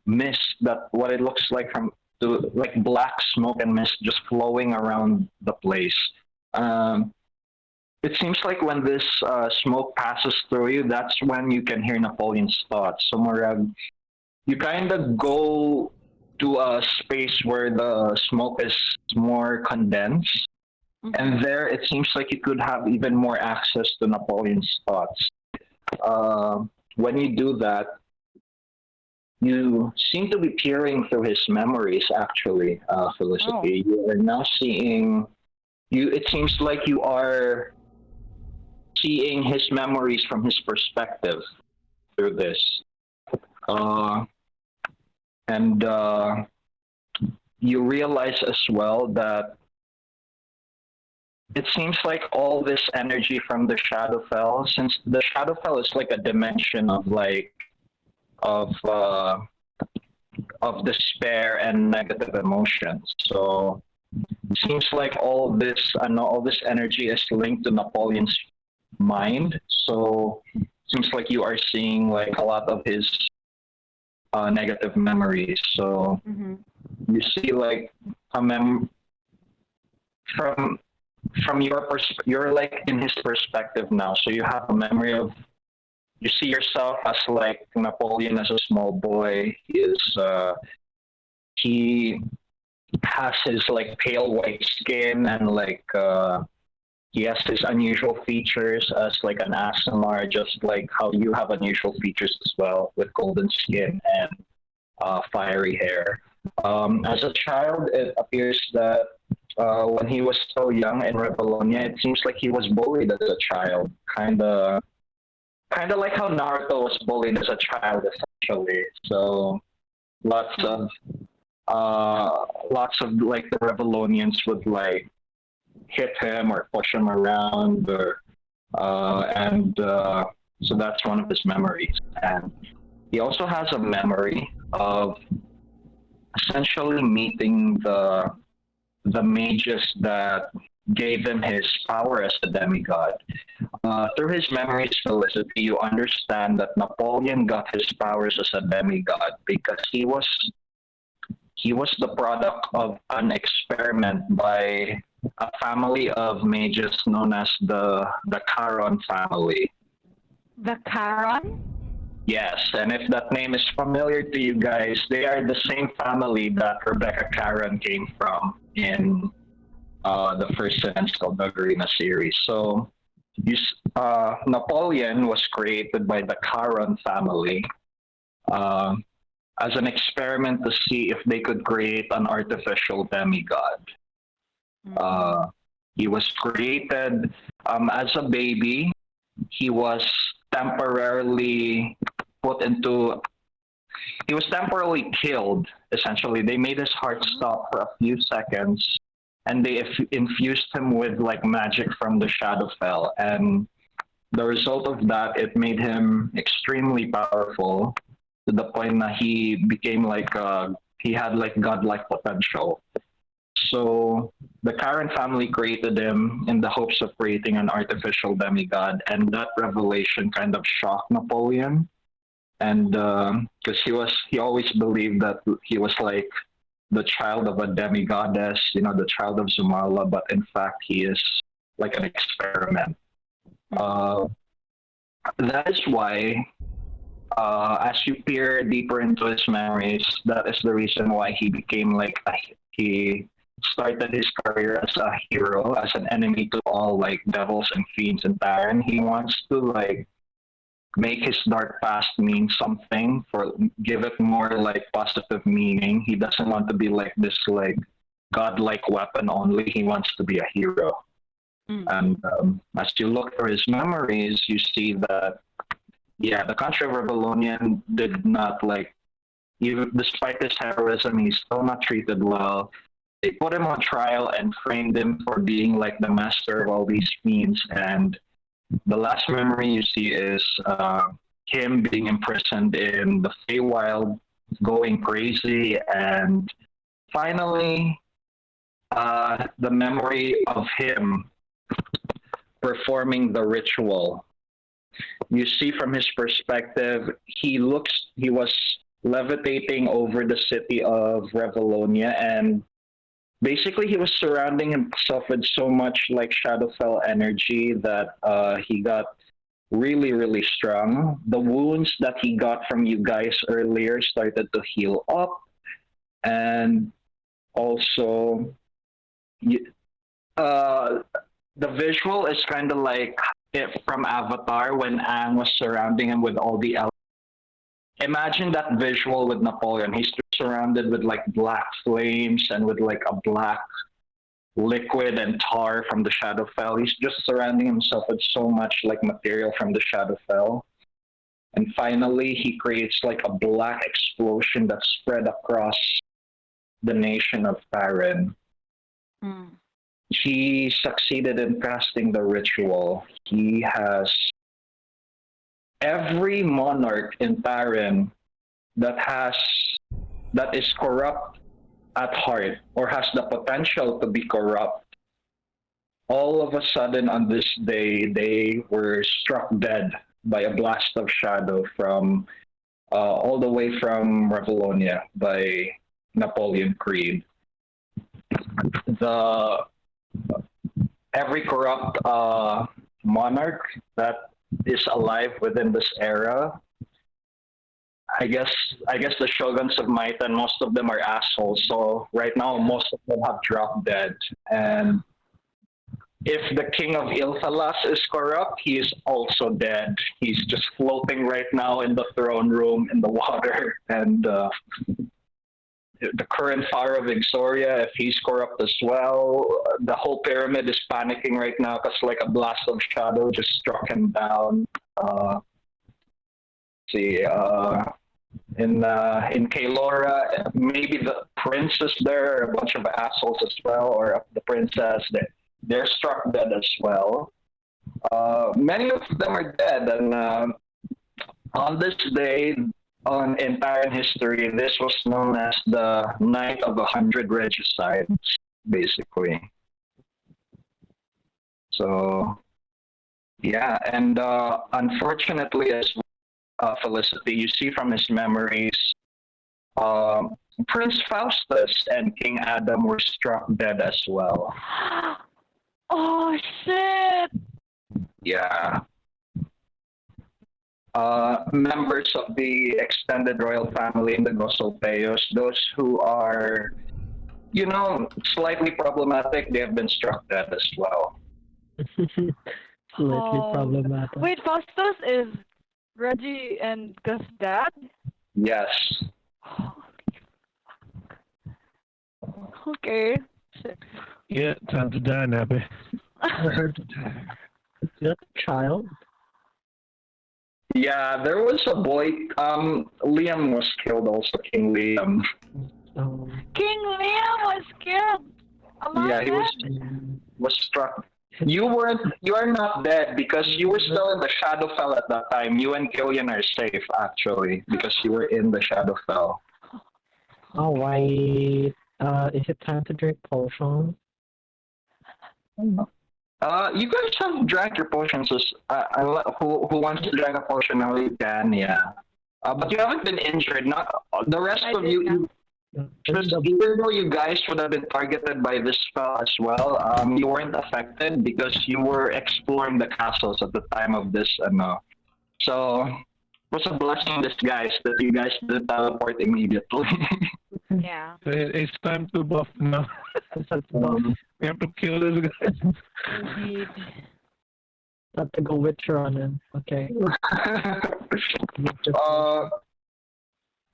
mist, that what it looks like from like black smoke and mist just flowing around the place. It seems like when this smoke passes through you, that's when you can hear Napoleon's thoughts. So Morag, you kind of go to a space where the smoke is more condensed, and there it seems like you could have even more access to Napoleon's thoughts. When you do that, you seem to be peering through his memories, actually, Felicity. You are now seeing, it seems like you are seeing his memories from his perspective through this. And you realize as well that it seems like all this energy from the Shadowfell, since the Shadowfell is like a dimension of like of despair and negative emotions. So it seems like all this energy is linked to Napoleon's mind. So it seems like you are seeing like a lot of his negative memories. So you see like a from your you're like in his perspective now. So you have a memory of, you see yourself as like Napoleon as a small boy. He has his like pale white skin, and like he has his unusual features as like an Asimar, just like how you have unusual features as well, with golden skin and fiery hair. As a child, it appears that when he was so young in Revelonia, it seems like he was bullied as a child, kind of like how Naruto was bullied as a child, essentially. So lots of like the Revelonians would like hit him or push him around, or so that's one of his memories. And he also has a memory of essentially meeting the mages that gave him his power as a demigod. Through his memories, Felicity, you understand that Napoleon got his powers as a demigod because he was the product of an experiment by a family of mages known as the Caron family. The Caron? Yes, and if that name is familiar to you guys, they are the same family that Rebecca Caron came from in the first SNS Arena series. So Napoleon was created by the Caron family as an experiment to see if they could create an artificial demigod. He was created as a baby. He was temporarily put into he was temporarily killed. Essentially, they made his heart stop for a few seconds, and they infused him with like magic from the Shadowfell. And the result of that, it made him extremely powerful to the point that he became like he had like godlike potential. So the Karen family created him in the hopes of creating an artificial demigod, and that revelation kind of shocked Napoleon. And because he always believed that he was like the child of a demigoddess, you know, the child of Zumala, but in fact he is like an experiment. That is why, as you peer deeper into his memories, that is the reason why he became like he started his career as a hero, as an enemy to all like devils and fiends in Taran. He wants to like make his dark past mean something, for give it more like positive meaning. He doesn't want to be like this like godlike weapon only. He wants to be a hero. And as you look through his memories, you see that yeah, the country of Babylonian did not like, even despite his heroism, he's still not treated well. They put him on trial and framed him for being like the master of all these fiends. And the last memory you see is him being imprisoned in the Feywild, going crazy, and finally the memory of him performing the ritual. You see from his perspective, he was levitating over the city of Revelonia, and basically he was surrounding himself with so much like Shadowfell energy that he got really, really strong. The wounds that he got from you guys earlier started to heal up, and also the visual is kind of like it from Avatar when Aang was surrounding him with all the elements. Imagine that visual with Napoleon. He's surrounded with like black flames and with like a black liquid and tar from the Shadowfell. He's just surrounding himself with so much like material from the Shadowfell. And finally, he creates like a black explosion that spread across the nation of Taran. He succeeded in casting the ritual. He has every monarch in Taran that is corrupt at heart or has the potential to be corrupt. All of a sudden on this day, they were struck dead by a blast of shadow from all the way from Revelonia by Napoleon Creed. Every corrupt monarch that is alive within this era, I guess the shoguns of Mica, and most of them are assholes. So right now, most of them have dropped dead. And if the king of Ilthalas is corrupt, he is also dead. He's just floating right now in the throne room in the water. And the current Pharaoh of Exoria, if he's corrupt as well, the whole pyramid is panicking right now because like a blast of shadow just struck him down. In Kaelora, maybe the prince is there, a bunch of assholes as well, or the princess, they're struck dead as well. Many of them are dead, and on this day, in Taran history, this was known as the Night of 100 Regicides, basically. So, yeah, and unfortunately, as Felicity, you see from his memories, Prince Faustus and King Adam were struck dead as well. Oh, shit! Yeah. Members of the extended royal family in the Gosolpeos, those who are, you know, slightly problematic, they have been struck dead as well. Slightly problematic. Wait, Faustus is Reggie and Gus' dad? Yes. Okay. Shit. Yeah, time to die, Nappy. Is that a child? Yeah, there was a boy. Liam was killed also. King Liam. King Liam was killed. Yeah, he was struck. You weren't. You are not dead because you were still in the Shadowfell at that time. You and Killian are safe actually because you were in the Shadowfell. Oh, wait. Is it time to drink potion? You guys have drank your potions. Who wants to drink a potion now? You can, yeah. But you haven't been injured. Not the rest of you. Just even though you guys would have been targeted by this spell as well, you weren't affected because you were exploring the castles at the time of this. So it was a blessing in disguise that you guys didn't teleport immediately. Yeah. It's time to buff now. We have to kill this guy. Indeed. Have to go Witcher on him. Okay.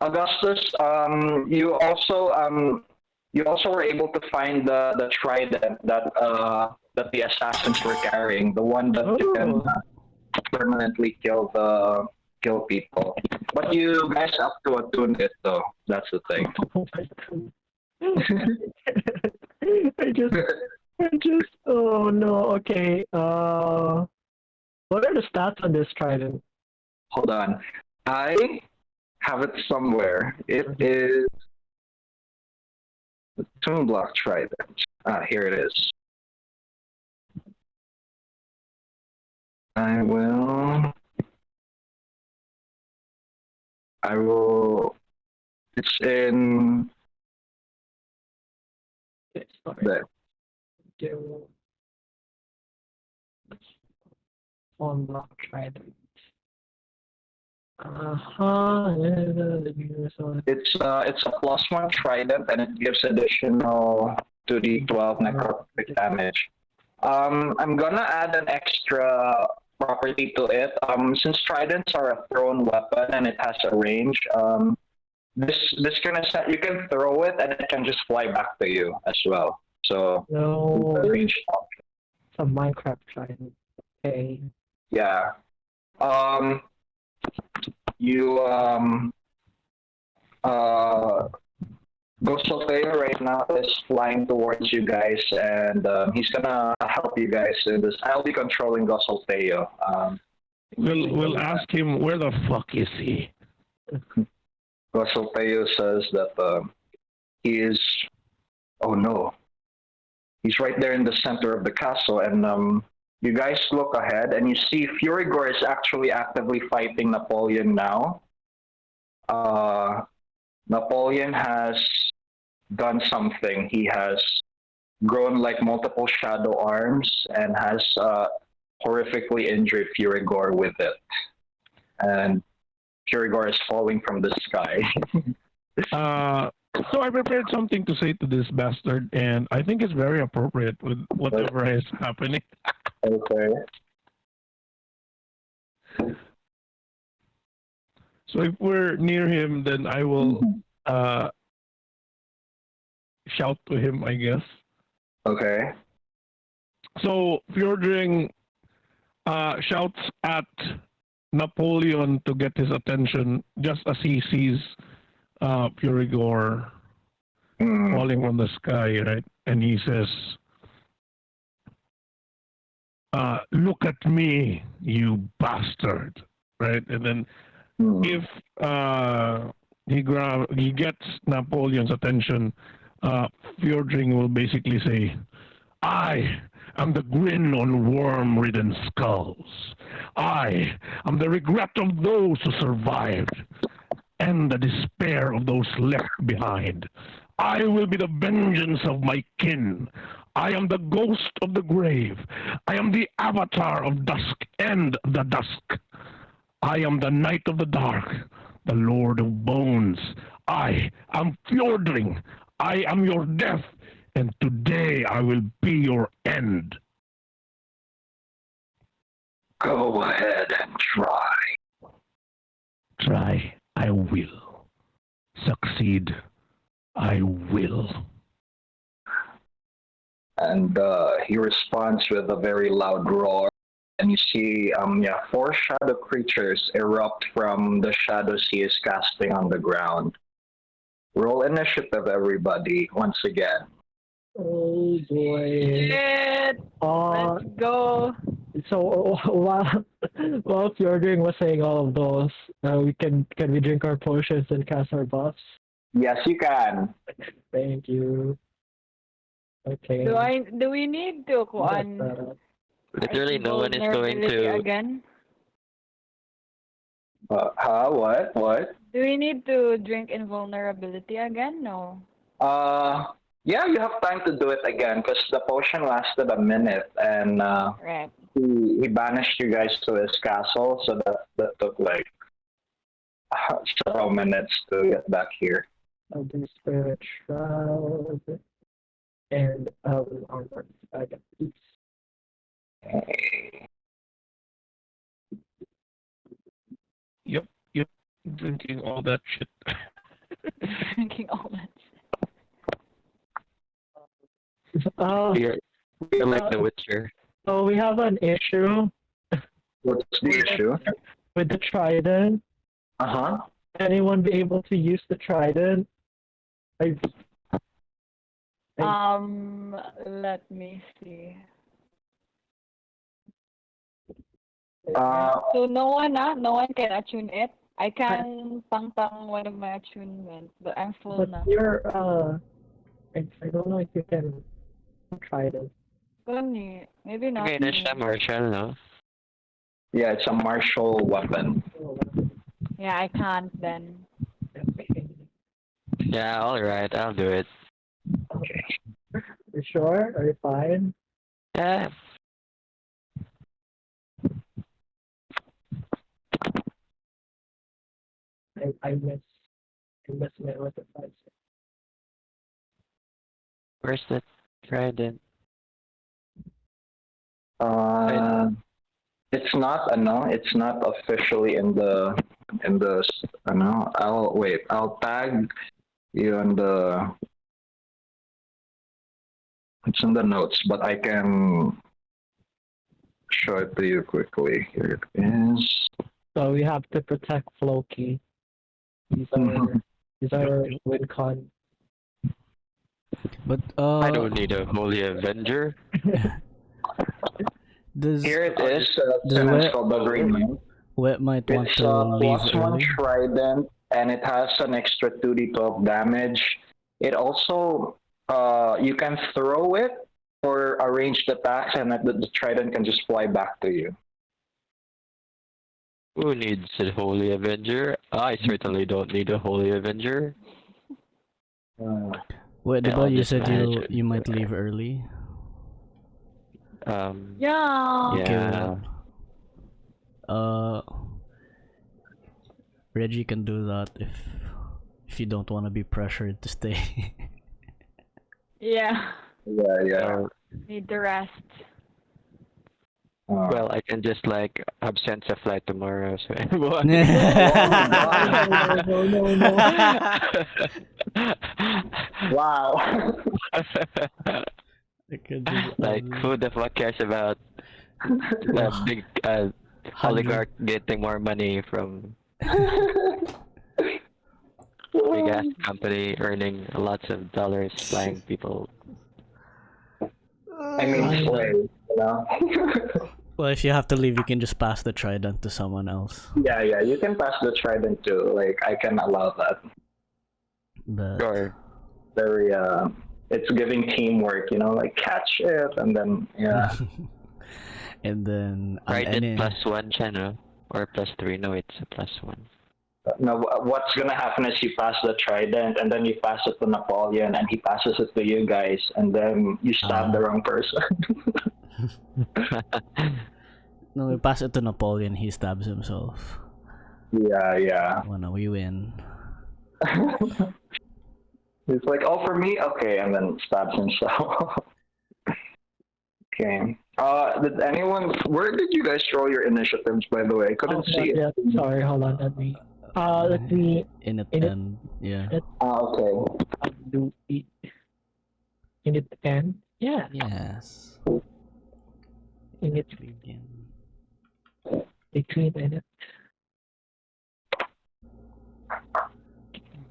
Augustus, you also were able to find the trident that the assassins were carrying, the one that can permanently kill people. But you guys have to attune it though. That's the thing. I just oh no, okay. What are the stats on this trident? Hold on. I have it somewhere. It is the Toon Block Trident. Here it is. I will. It's in. There. On block trident. It's a +1 trident and it gives additional 2d12 necrotic damage. I'm gonna add an extra property to it. Since tridents are a thrown weapon and it has a range, this can you can throw it and it can just fly back to you as well. So no, range option. It's a Minecraft trident. Okay. Yeah. Gosofeo right now is flying towards you guys, and he's gonna help you guys in this. I'll be controlling Gosofeo. We'll ask him where the fuck is he. Gosofeo says that he is. Oh no, he's right there in the center of the castle, and you guys look ahead, and you see Fjordring is actually actively fighting Napoleon now. Napoleon has done something. He has grown like multiple shadow arms and has horrifically injured Fjordring with it. And Fjordring is falling from the sky. So I prepared something to say to this bastard, and I think it's very appropriate with whatever is happening. Okay. So if we're near him, then I will shout to him, I guess. Okay. So Fjordring shouts at Napoleon to get his attention just as he sees Fjordring falling from the sky, right? And he says, look at me, you bastard, right? And then if he gets Napoleon's attention, Fjordring will basically say, I am the grin on worm-ridden skulls. I am the regret of those who survived and the despair of those left behind. I will be the vengeance of my kin. I am the ghost of the grave. I am the avatar of dusk and the dusk. I am the knight of the dark, the lord of bones. I am Fjordring. I am your death, and today I will be your end. Go ahead and try. Try, I will. Succeed, I will. And he responds with a very loud roar. and you see, four shadow creatures erupt from the shadows he is casting on the ground. Roll initiative, everybody, once again. Oh boy. Shit! Let's go. So while Fjordring was saying all of those, can we drink our potions and cast our buffs? Yes, you can. Thank you. Okay. Do we need to go on Literally, no one is going to. again? What? Do we need to drink invulnerability again? No. Yeah, you have time to do it again because the potion lasted a minute, and Right. he banished you guys to his castle, so that took like several minutes to get back here. I'll do spirit shroud and armor. I got these. Okay. Yep. Drinking all that shit. Drinking all that. You're like the Witcher. So we have an issue What's the issue? with the trident. Anyone be able to use the trident? Let me see. So no one can attune it. I can pang one of my attunements, but I'm full But now. you're I don't know if you can try this. Maybe not. Okay, that's a martial, no? Yeah, it's a martial weapon. Yeah, I can't then. Yeah, alright, I'll do it. Okay. You sure? Are you fine? Yeah. I miss my artifact. Where's the trident? It's not it's not officially in the I'll tag you in the it's in the notes, but I can show it to you quickly. Here it is. So we have to protect Floki. These are WinCon. But I don't need a holy avenger. Here it is. does Wet might want It's to leave plus one early? trident, and it has an extra 2d12 damage. It also you can throw it or arrange the attacks, and the trident can just fly back to you. Who needs a holy avenger? I certainly don't need a holy avenger. Wait, Yeah, diba I'll you just said manage it. you might leave early? Yeah. Yeah. Reggie can do that if you don't want to be pressured to stay. Yeah. Yeah. Need the rest. Well, I can just like absent a flight tomorrow, so everyone. No. Wow. Like, who the fuck cares about a big oligarch getting more money from big ass company earning lots of dollars flying people? I mean, slave, you know? Well, if you have to leave, you can just pass the trident to someone else. Yeah, you can pass the trident too. Like, I can allow that. But Sure. Very, it's giving teamwork, you know, like catch it, and then, yeah. and then Trident +1 channel or +3. No, it's a +1. Now, what's gonna happen is you pass the trident, and then you pass it to Napoleon, and he passes it to you guys, and then you stab the wrong person. no, we pass it to Napoleon. He stabs himself. Yeah. Well, no, we win. It's like, oh, for me? Okay, and then stabs himself. Okay. Where did you guys roll your initiatives, by the way? I couldn't see it. Yeah, sorry, hold on. Let me. Yeah. Okay. Do it. In it end? Yeah. Yes. In it. Begin. between in it.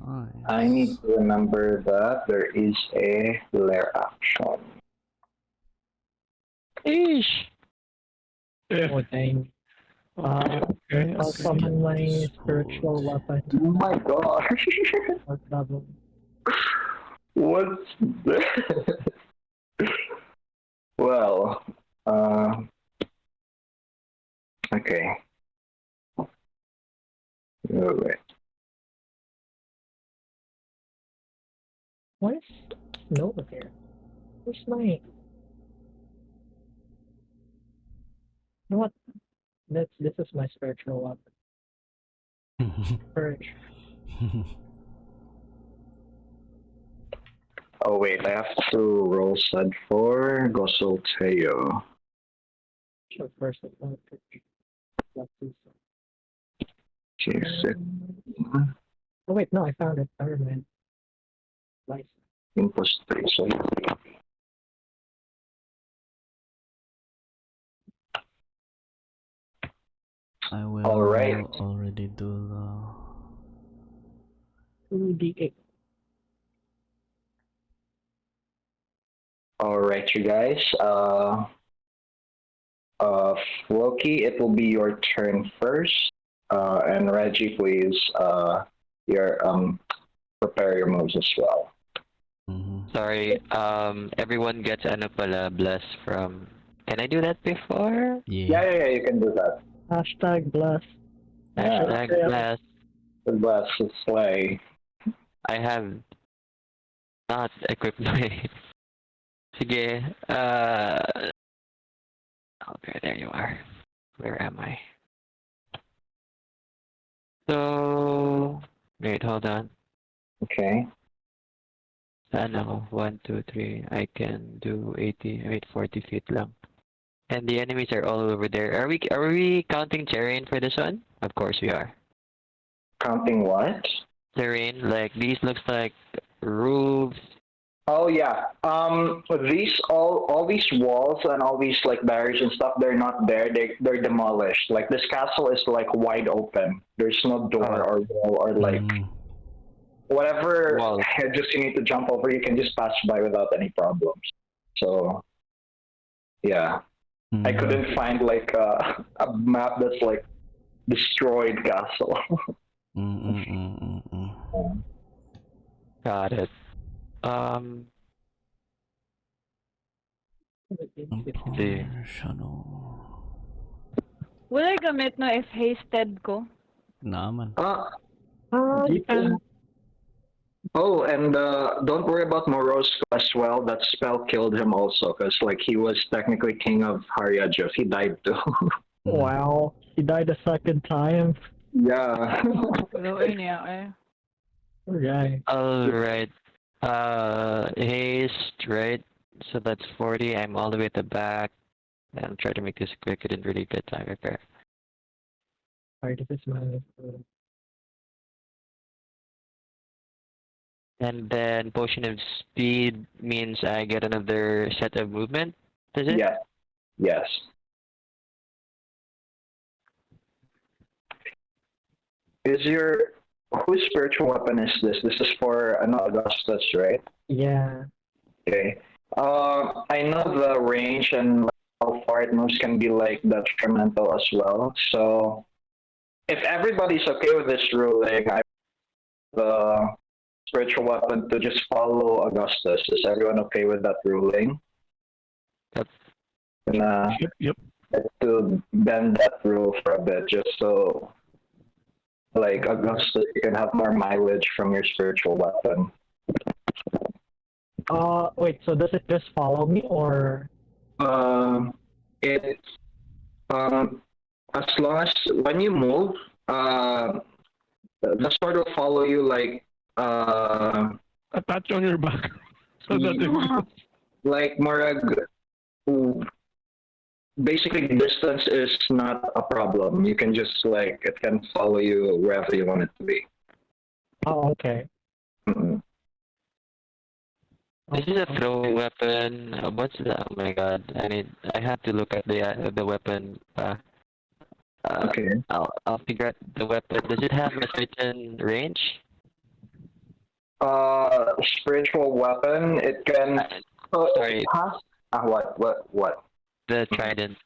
Nice. I need to remember that there is a lair action. Eesh. If, Oh dang. okay, I'll okay. summon my This spiritual wood. weapon. Oh my gosh. Or double. What's this? Well, okay. Alright. Why is Nova here? Where's my... You know what? This is my spiritual weapon. Courage. Oh wait, I have to roll said for Gosolteo. So first advantage. Let's do so. Okay, six. Oh wait, no, I found it. Never mind. Nice. Plus 3, so I will Alright. already do 2d8. alright, you guys. Floki, it will be your turn first. And Reggie, please, prepare your moves as well. Sorry, everyone gets ano pala, bless from... Can I do that before? Yeah, you can do that. Hashtag bless. Hashtag Yeah. bless. The bless is slay. I have not equipped my... Sige, okay, there you are. Where am I? So... Wait, hold on. Okay. Ano, 1, 2, 3. I can do 40 feet lang. And the enemies are all over there. Are we counting terrain for this one? Of course we are. Counting what? Terrain, like these looks like roofs. Oh yeah. These all these walls and all these like barriers and stuff, they're not there. They're demolished. Like this castle is like wide open. There's no door or wall or like whatever Wall. hedges you need to jump over. You can just pass by without any problems. So yeah, I couldn't find like a map that's like destroyed castle. Got it. See. Will I gamit no if hasted ko? Naman. You can. Oh, and don't worry about Morosco as well. That spell killed him also, because like he was technically king of Hariajo. He died too. Wow, he died a second time. Yeah. Luoy niya eh. Poor guy. Alright. Haste, right? So that's 40. I'm all the way at the back. I'm trying to make this quick. I didn't really get time repair. Alright, this is my. And then potion of speed means I get another set of movement. Does it? Yeah. Yes. Whose spiritual weapon is this? This is for Augustus, right? Yeah. Okay. I know the range and how far it moves can be like detrimental as well. So if everybody's okay with this ruling, I the spiritual weapon to just follow Augustus. Is everyone okay with that ruling? Yep. And, Yep. to bend that rule for a bit, just so like Augustus, you can have more mileage from your spiritual weapon. Wait, so does it just follow me or? It's as long as when you move, the sword will follow you like Attach on your back. So that it, like Morag. Basically, distance is not a problem. You can just like it can follow you wherever you want it to be. Oh, okay. Mhm. This is a throwing weapon. What's that? Oh my god! I have to look at the weapon. Okay. I'll figure out the weapon. Does it have a certain range? Spiritual weapon. It can. Sorry. It has, what? The trident.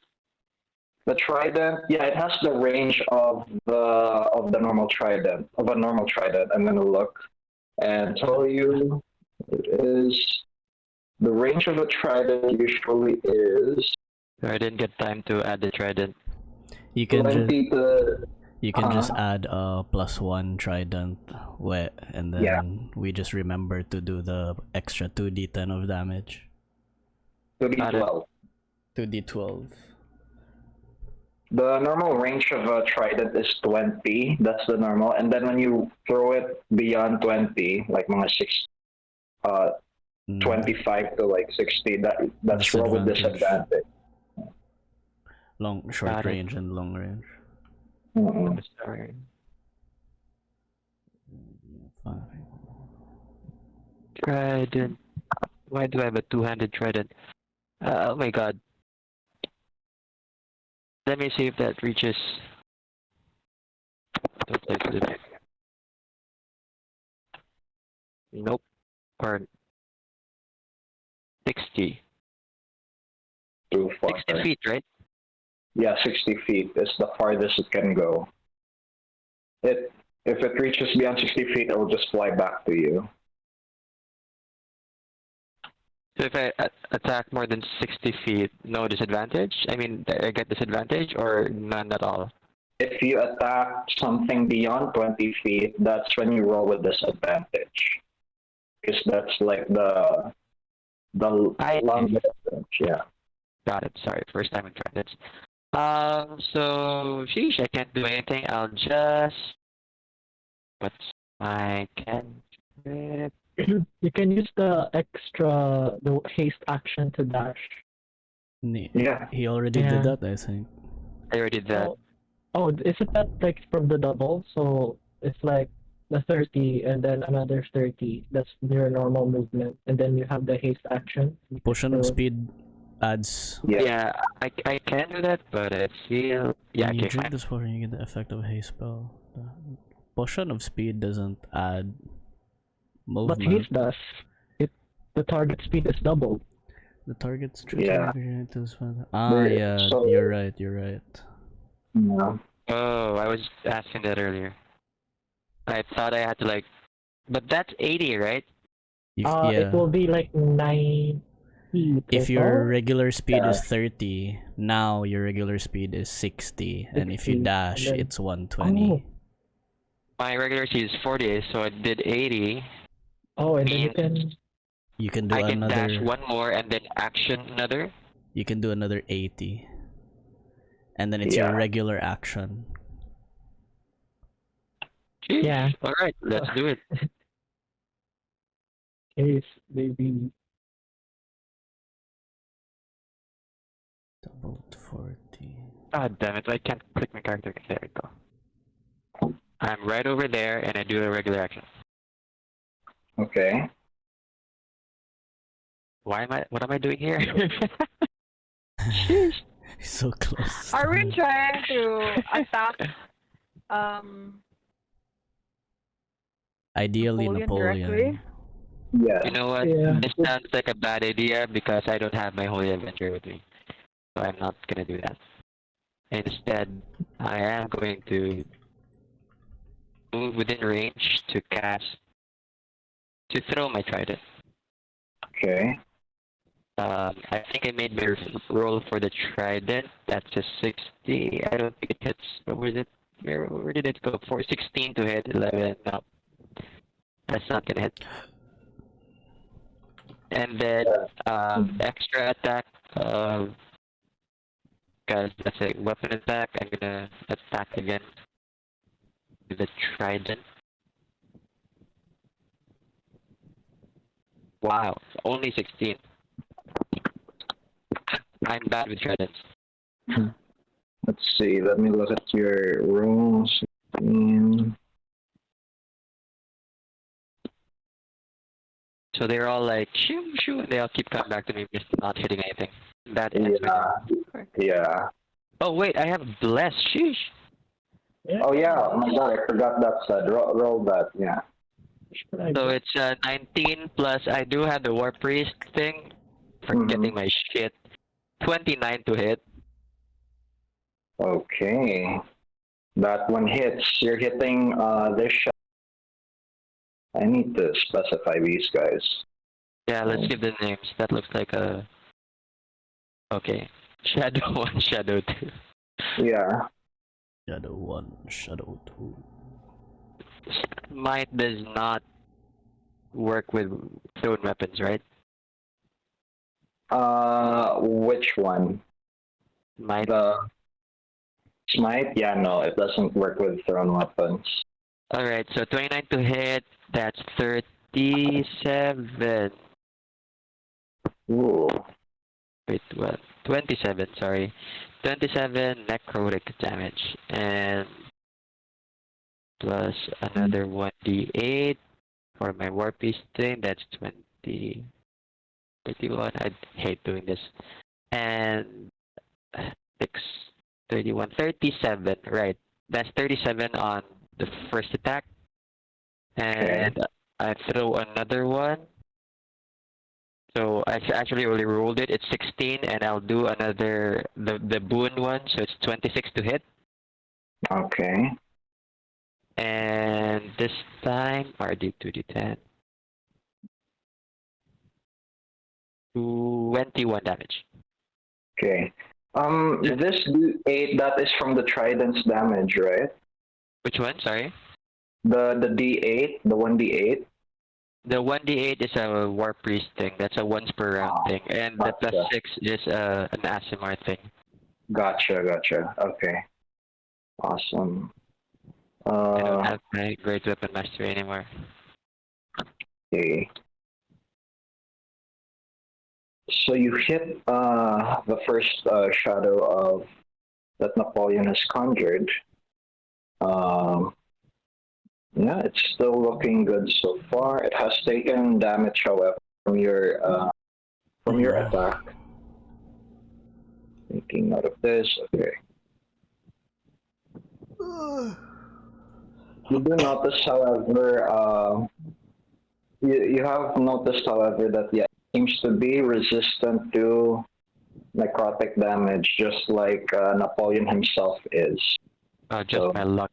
The trident. Yeah, it has the range of the normal trident of a normal trident. I'm gonna look and tell you. It is the range of a trident usually is. I didn't get time to add the trident. You can just 20 to. you can just add a +1 trident, and then Yeah. we just remember to do the extra 2d10 of damage. 12. 2d12. The normal range of a trident is 20. That's the normal. And then when you throw it beyond 20, like mga 25 to like 60, that's roll with disadvantage. Short Got it. range and long range. Mm-mm. Sorry. Fine. Trident. Why do I have a two-handed trident? Oh my god. Let me see if that reaches. Don't play for the Nope. Or 60. Too far. 60 feet, right? Yeah, 60 feet is the farthest it can go. If it reaches beyond 60 feet, it will just fly back to you. So if I attack more than 60 feet, no disadvantage? I mean, I get disadvantage or none at all? If you attack something beyond 20 feet, that's when you roll with disadvantage. Because that's like the long distance, yeah. Got it. Sorry, first time in tridents. So, sheesh, I can't do anything. I'll just... What's my cantrip? You can use the haste action to dash. Yeah. He already Yeah. did that, I think. I already did that. Oh, isn't that like from the double? So it's like the 30 and then another 30. That's your normal movement. And then you have the haste action. Potion of So- speed adds. Yeah, I can do that, but I feel... Yeah, When you okay, drink fine. this potion, you get the effect of a haste spell. The potion of speed doesn't add But movement. haste does. The target speed is doubled. The target's Yeah. yeah, So- you're right. Yeah. Oh, I was asking that earlier. I thought I had to like... But that's 80, right? Yeah. It will be like 90. If your total. regular speed Yeah. is 30, now your regular speed is 60, and if you 60, dash, and then- it's 120. My regular speed is 40, so I did 80. Oh, and then you means can. You can do I can dash another. one more and then action another. You can do another 80, and then it's Yeah. your regular action. Jeez. Yeah. Alright, let's do it. Haste, baby. Doubled 40. God damn it, I can't click my character. There we go. I'm right over there and I do a regular action. Okay. What am I doing here? So close. Are we trying to attack Ideally, Napoleon Napoleon. directly? Yeah. You know what? Yeah. This sounds like a bad idea because I don't have my Holy Adventure with me. So I'm not gonna do that. Instead, I am going to move within range to throw my trident. Okay. I think I made my roll for the trident. That's a 60. I don't think it hits. What was it? Where did it go? 16 to hit, 11. No. That's not gonna hit. And then, extra attack, because that's a weapon attack, I'm gonna attack again with the trident. Wow, only 16. I'm bad with tridents. Let's see. Let me look at your rules. So they're all like, shoo, shoo, and they all keep coming back to me, just not hitting anything. That ends my turn. Yeah. Oh wait, I have bless. Sheesh. Oh yeah, oh my god, I forgot that said. Roll that, yeah. So it's 19 plus. I do have the war priest thing. Forgetting my shit. 29 to hit. Okay. That one hits. You're hitting this shot. I need to specify these guys. Yeah, let's give the names. That looks like a. Okay. Shadow 1, Shadow 2. Yeah. Shadow 1, Shadow 2. Might does not work with thrown weapons, right? Which one? Might. The smite? Yeah, no, it doesn't work with thrown weapons. Alright, so 29 to hit. That's 37. Ooh. Wait, what? 27, sorry. 27 necrotic damage. And plus another 1d8 for my war piece thing. That's 20. 31. I hate doing this. And 6, 31, 37. Right. That's 37 on the first attack. And I throw another one. So I actually only rolled it. It's 16, and I'll do another the boon one. So it's 26 to hit. Okay. And this time RD2d10. 21 damage. Okay. This D8, that is from the Trident's damage, right? Which one? Sorry. The D8, the 1D8. The 1d8 is a war priest thing. That's a once per round thing, and the plus 6 is an Asimar thing. Gotcha. Okay. Awesome. I don't have my great weapon mastery anymore. Okay. So you hit the first shadow of that Napoleon has conjured. Yeah, it's still looking good so far. It has taken damage, however, from your attack. Making note of this. Okay. You do notice, however, you have noticed, however, that yeah, it seems to be resistant to necrotic damage, just like Napoleon himself is. Just my luck.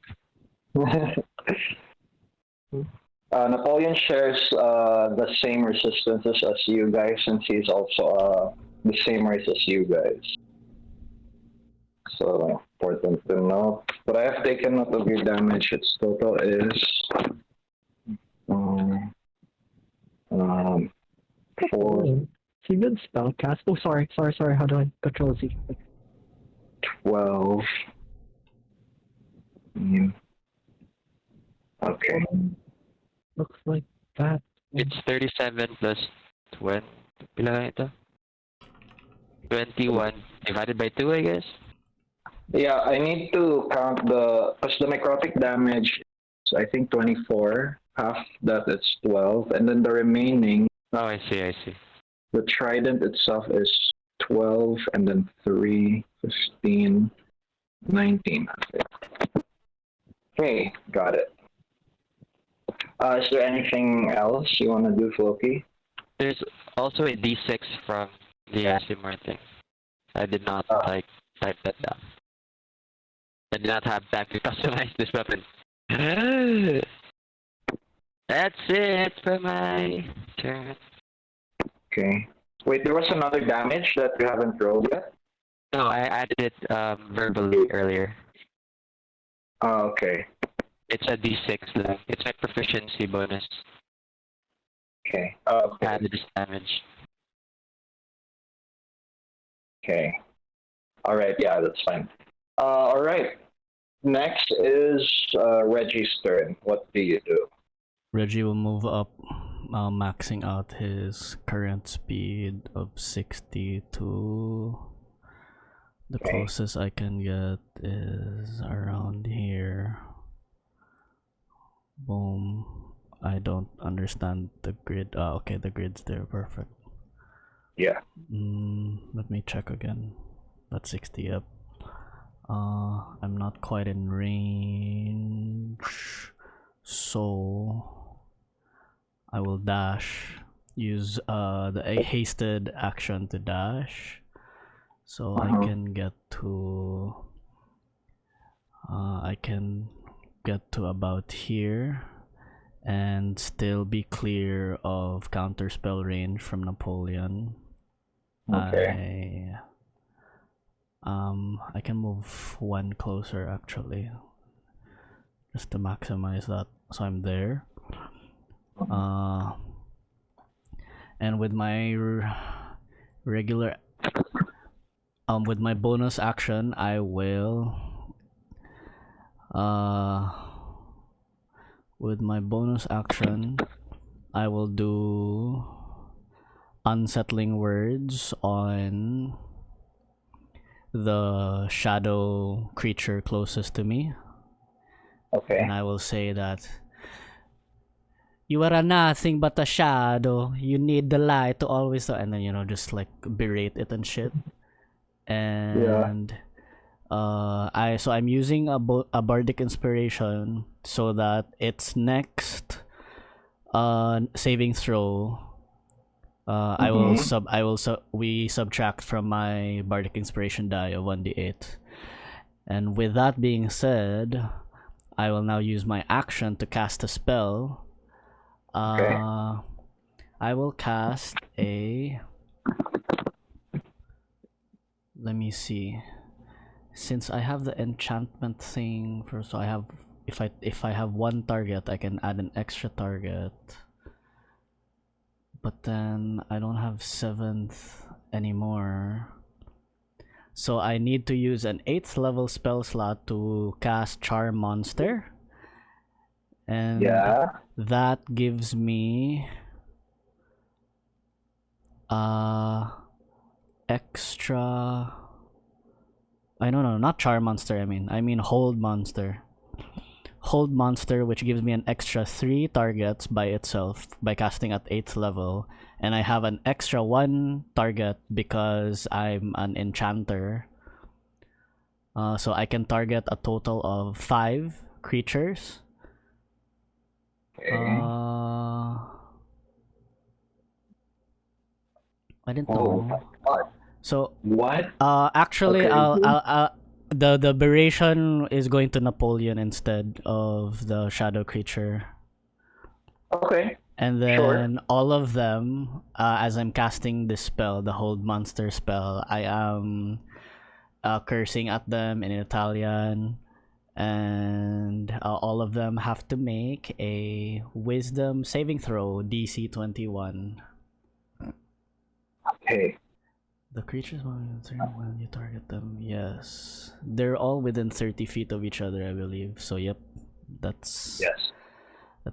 Napoleon shares the same resistances as you guys, since he's also the same race as you guys. So important to note. But I have taken note of your damage. Its total is 4. It's a good spell cast. Oh, sorry. How do I control Z? 12. Okay. Looks like that. It's 37 plus 20. Bilang ito? 21 divided by 2, I guess. Yeah, I need to count because the necrotic damage is, I think, 24. Half that it's 12, and then the remaining. Oh, I see. The trident itself is 12, and then 3, 15, 19. Okay, got it. Is there anything else you want to do, Floki? There's also a d6 from the Asimar thing. I did not type that down. I did not have time to customize this weapon. That's it for my turn. Okay. Wait, there was another damage that you haven't rolled yet? No, I added it verbally earlier. Oh, okay. It's a d6 lang. It's my proficiency bonus. Okay. Added this damage. Okay. All right. Yeah, that's fine. All right. Next is Reggie's turn. What do you do? Reggie will move up, maxing out his current speed of 60 to the closest I can get is around here. Boom. I don't understand the grid. Okay, the grid's there. Perfect. Yeah. Let me check again. That's 60 up. I'm not quite in range, so I will dash. Use the hasted action to dash, so I can get to. I can get to about here, and still be clear of counterspell range from Napoleon. Okay. I can move one closer actually, just to maximize that. So I'm there. And with my regular, with my bonus action, I will. With my bonus action, I will do unsettling words on the shadow creature closest to me. Okay. And I will say that you are nothing but a shadow. You need the light to always, and then just like berate it and shit. And I'm using a bardic inspiration so that its next saving throw, we subtract from my bardic inspiration die of 1d8. And with that being said, I will now use my action to cast a spell. I will cast a. Let me see. Since I have the enchantment thing, so I have. If I have one target, I can add an extra target. But then I don't have 7th anymore. So I need to use an 8th level spell slot to cast Charm Monster. And that gives me extra. No, not Charm Monster. I mean Hold Monster. Hold Monster, which gives me an extra 3 targets by itself by casting at 8th level, and I have an extra 1 target because I'm an enchanter. So I can target a total of 5 creatures. I didn't know. So what? Actually, I'll the aberration is going to Napoleon instead of the shadow creature. Okay. And then all of them, as I'm casting this spell, the Hold Monster spell, I am cursing at them in Italian, and all of them have to make a Wisdom saving throw, DC 21. Okay. The creatures when you target them, yes. They're all within 30 feet of each other, I believe. So yep, that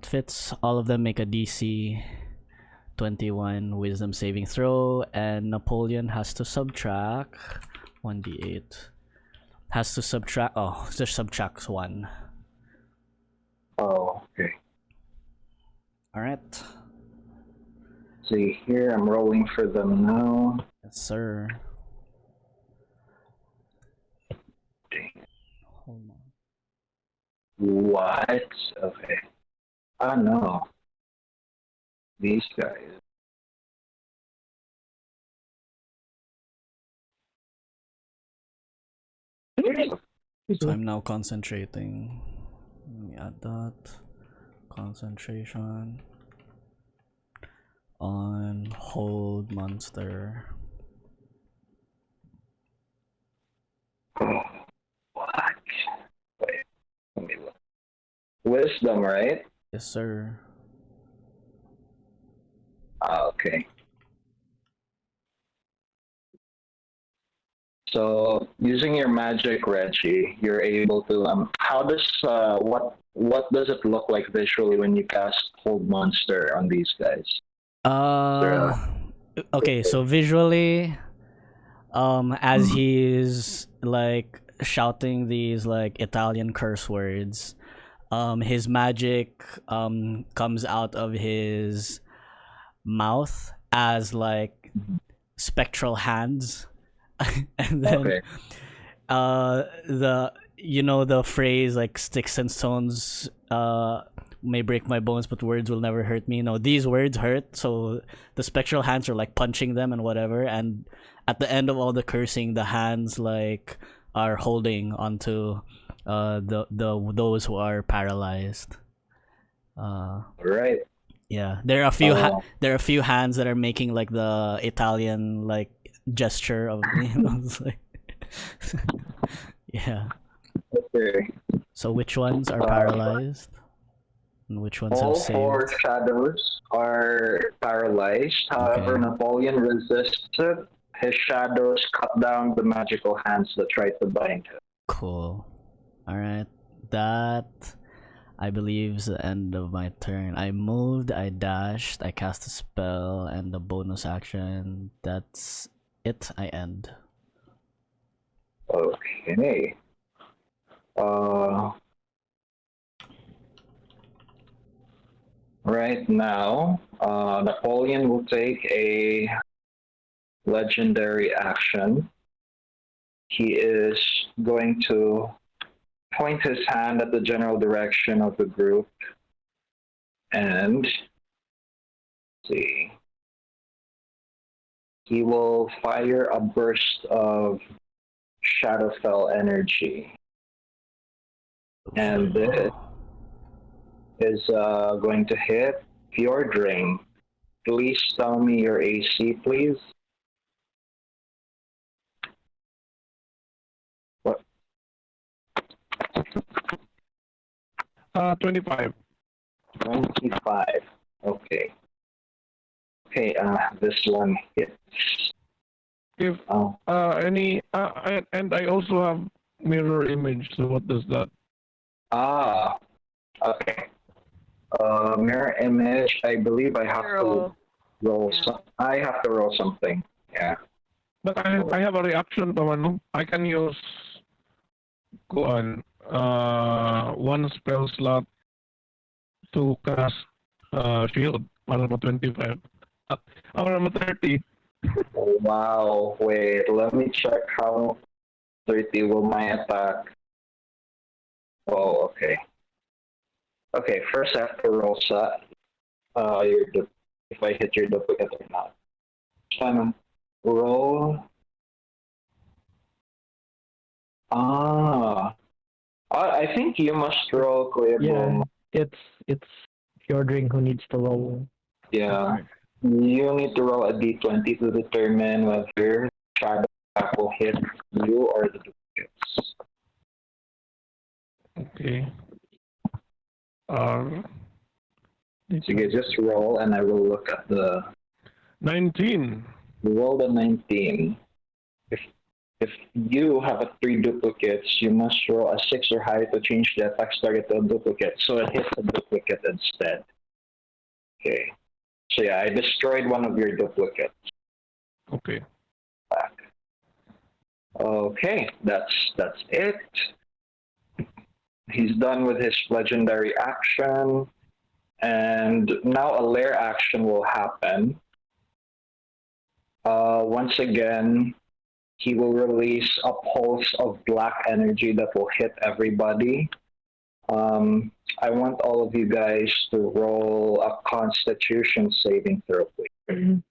fits. All of them make a DC 21 Wisdom saving throw, and Napoleon has to subtract 1d8. Just subtracts 1. Oh, okay. Alright. See here, I'm rolling for them now. Yes, sir. Hold on. What? Okay. No. These guys. So I'm now concentrating. Let me add that. Concentration on Hold Monster. What? Wait. Let me look. Wisdom, right? Yes, sir. Okay. So using your magic, Reggie, you're able to how does what does it look like visually when you cast Hold Monster on these guys? Okay, so visually, as he's like shouting these like Italian curse words, his magic comes out of his mouth as like spectral hands. And then the phrase like sticks and stones may break my bones, but words will never hurt me. No, these words hurt. So the spectral hands are like punching them and whatever. And at the end of all the cursing, the hands like are holding onto the those who are paralyzed. Right. Yeah, there are a few there are a few hands that are making like the Italian like gesture of it's like yeah. Okay. So which ones are paralyzed? And which ones All have saved? 4 shadows are paralyzed. However, Okay. Napoleon resisted. His shadows cut down the magical hands that tried to bind him. Cool. Alright. That I believe is the end of my turn. I moved, I dashed, I cast a spell, and the bonus action. That's it. I end. Okay. Right now, Napoleon will take a legendary action. He is going to point his hand at the general direction of the group and see. He will fire a burst of Shadowfell energy. And this is going to hit Fjordring. Please tell me your AC, please. What? 25. 25. Okay. Okay, this one hits. If any and I also have mirror image. So what does that? Okay. Mirror image. I believe I have to roll. I have to roll something. Yeah. But I have a reaction to I can use one spell slot to cast shield para 25. Para 30. Wow. Wait. Let me check how 30 will my attack. Oh, okay. Okay. First, I have to roll if I hit your duplicate or not. Roll. I think you must roll, Kuya Boom. Yeah, it's Fjordring who needs to roll. Yeah. You need to roll a d20 to determine whether shadow attack will hit you or the duplicates. Okay. So you just roll, and I will look at the 19. roll the 19. If you have 3 duplicates, you must roll a 6 or higher to change the attack target to a duplicate. So it hits a duplicate instead. Okay. So yeah, I destroyed one of your duplicates. Okay. Okay, that's it. He's done with his legendary action, and now a lair action will happen. Once again, he will release a pulse of black energy that will hit everybody. I want all of you guys to roll a Constitution saving throw, please.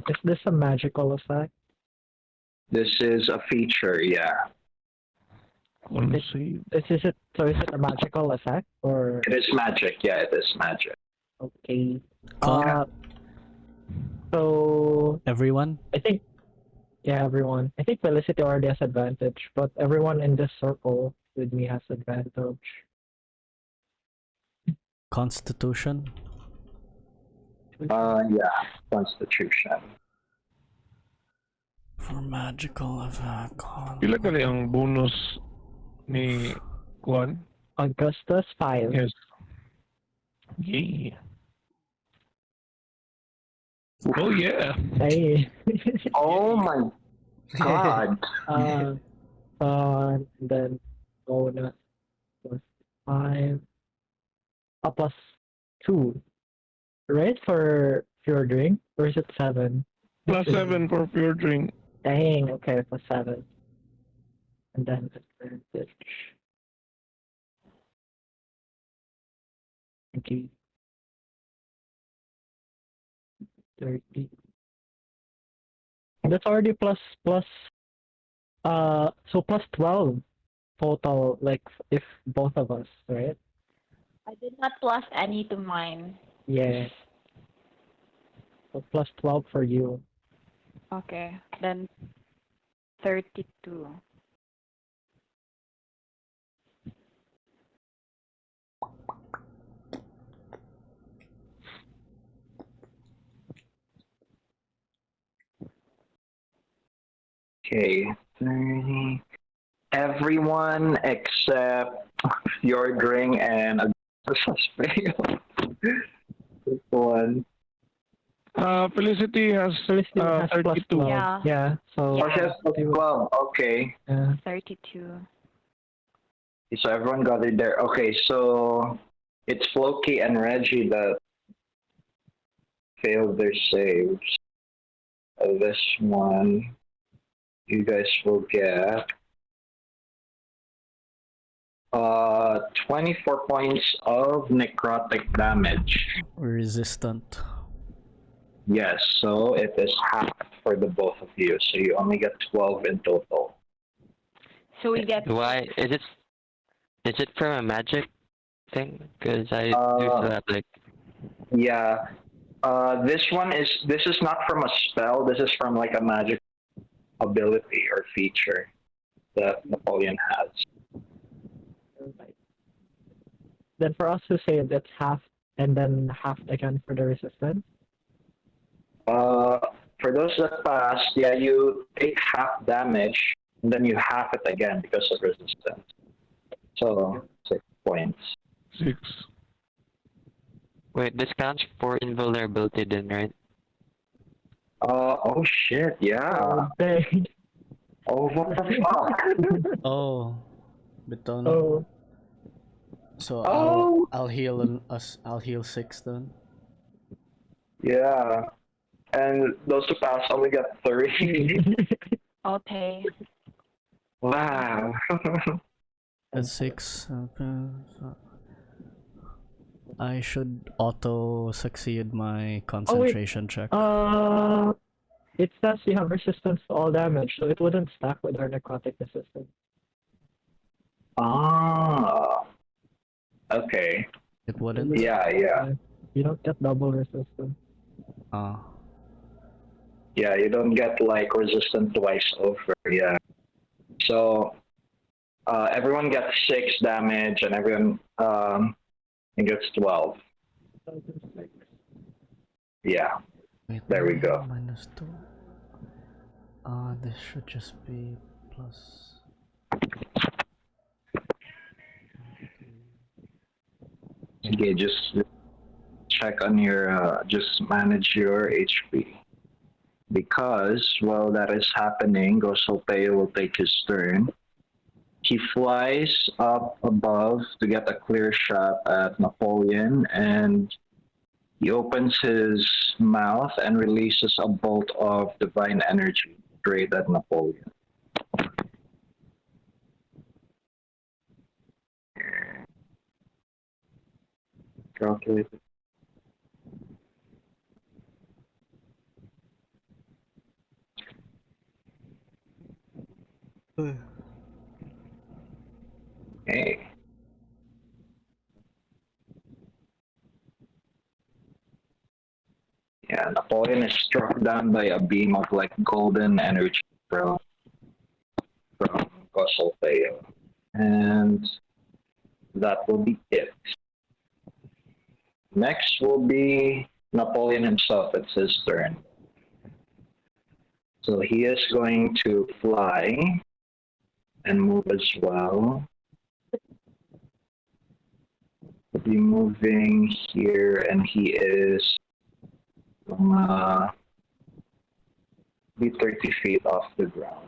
Is this a magical effect? This is a feature, yeah. Let's see. Is it a magical effect or? It is magic, yeah, it is magic. Okay. Cool. So Everyone? I think, yeah, everyone. I think Felicity already has advantage, but everyone in this circle with me has advantage. Constitution? Yeah, Constitution. For magical effect. Pila kali ang bonus ni Juan? Augustus 5. Yes. Yeah. Oh yeah. Hey. Oh my god. Then bonus plus 5. Plus 2. Right for Fjordring? Or is it 7? +7 for Fjordring. Dang, okay, plus 7. and then advantage. Okay. 30. That's already plus so plus 12 total, like if both of us, right? I did not plus any to mine. Yeah. So plus 12 for you. Okay, then 32. Okay, 30. Everyone except Fjordring and Augustus failed. This one. Felicity has Felicity has plus 32. 12. Yeah. Yeah, so Oh, she has plus 12. Okay. 32. So everyone got it there. Okay, so it's Floki and Reggie that failed their saves. This one, you guys will get 24 points of necrotic damage. Resistant. Yes, so it is half for the both of you. So you only get 12 in total. So we get Why is it from a magic thing? Because I do still have like. Yeah. This is not from a spell. This is from like a magic ability or feature that Napoleon has. then for us to say that's half and then half again for the resistance. For those that pass, yeah, you take half damage and then you half it again because of resistance. So 6 points. 6. Wait, this counts for invulnerability then, right? Oh shit, yeah. Dang. Oh, what the fuck? Oh, Bitono. Oh, So Oh. I'll heal us. I'll heal 6 then. Yeah. And those who pass only got 3. okay. Wow. That's 6. I should auto succeed my concentration check. it says you have resistance to all damage, so it wouldn't stack with our necrotic resistance. Ah. Okay. It wouldn't. Yeah. You don't get double resistance. Ah. Yeah, you don't get like resistant twice over. Yeah. So everyone gets 6 damage and everyone gets 12. Yeah. Wait, There we go. -2. This should just be plus. Okay, just check on your just manage your HP. Because while that is happening, Gosolpeo will take his turn. He flies up above to get a clear shot at Napoleon, and he opens his mouth and releases a bolt of divine energy straight at Napoleon. Calculate. Hey. Yeah, Napoleon is struck down by a beam of like golden energy from Gosolpeo. And that will be it. Next will be Napoleon himself. It's his turn. So he is going to fly and move as well. He'll be moving here, and he is be 30 feet off the ground.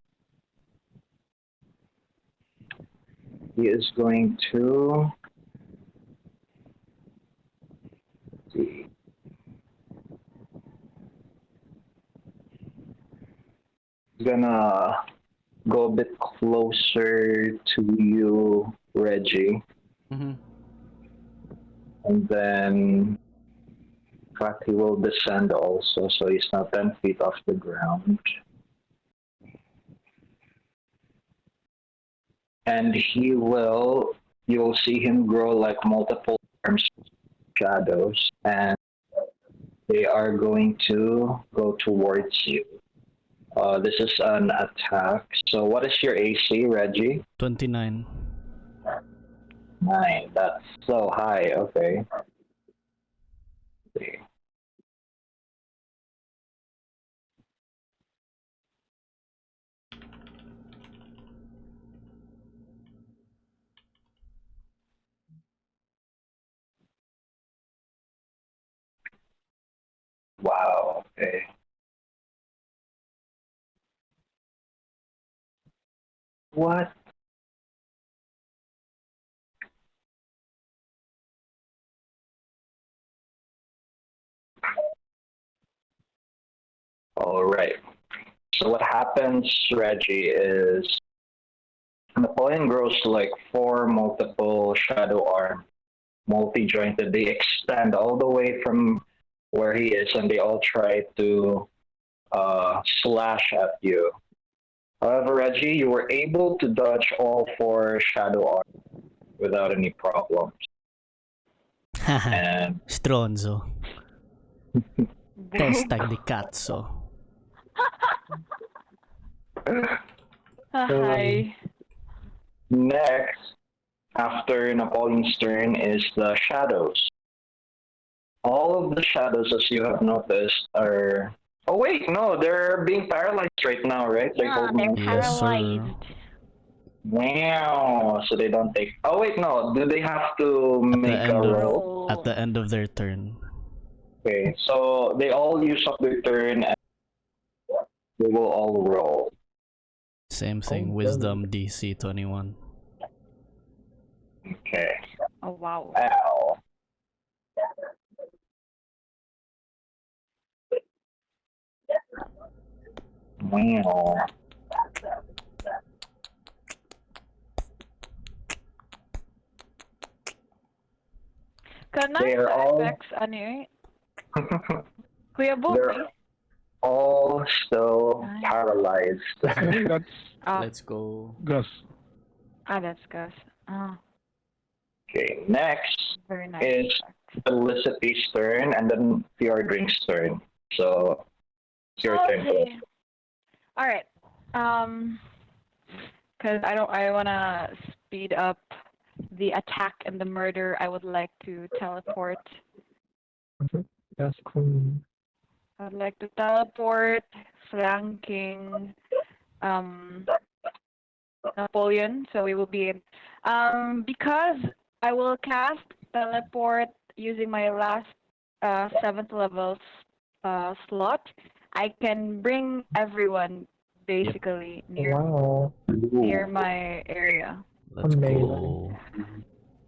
He is going to see. He's gonna go a bit closer to you, Reggie, Mm-hmm. and then in fact he will descend also, so he's now 10 feet off the ground. And you'll see him grow like multiple arms, shadows, and they are going to go towards you. This is an attack. So what is your AC, Reggie? 29. 9. That's so high. Okay. Wow. Okay. What? All right. So what happens, Reggie, is Napoleon grows like 4 multiple shadow arms, multi-jointed. They extend all the way from where he is, and they all try to slash at you. However, Reggie, you were able to dodge all 4 shadow arms without any problems. And Stronzo. Testa di cazzo. Hi. next, after Napoleon's turn, is the shadows. All of the shadows, as you have noticed, are... Oh wait, no, they're being paralyzed right now, right? They Yeah, hold they're no- Yes, sir. paralyzed. Wow, so they don't take... Oh wait, no, do they have to make a end of- roll? At the end of their turn. Okay, so they all use up their turn and they will all roll. Same thing. Wisdom DC 21. Okay. Oh wow. Wow. Wow. Can I They're all- effects ano eh? Kuya Bo, They're please. all still Nice. paralyzed. I think that's Let's go. Gus. That's Gus. Okay, next Very nice. is Felicity's turn and then Fjordring's turn. So it's your turn. Okay. All right. Because I wanna speed up the attack and the murder. I would like to teleport. That's cool. I'd like to teleport, flanking, Napoleon. So we will be because I will cast teleport using my last 7th level slot. I can bring everyone basically Wow. near my area, Let's Amazing. go.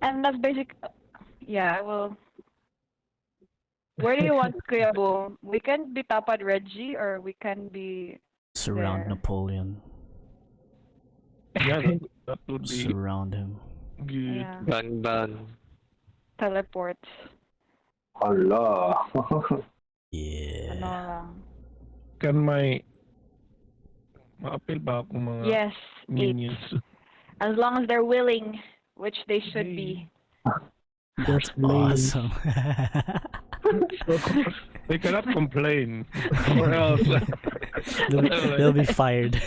and that's basic. Yeah, I will. Where do you want Kuya Bo? We can be top at Reggie, or we can be Surround there. Napoleon. Yeah, that would be Surround him. good. Yeah, Bang bang. teleport. Allah. Ano Yeah. lang. Can ma-appeal ba ako mga Yes, 8. minions? As long as they're willing, which they should be. There's blaze. Awesome. They cannot complain. Or else. They'll be fired.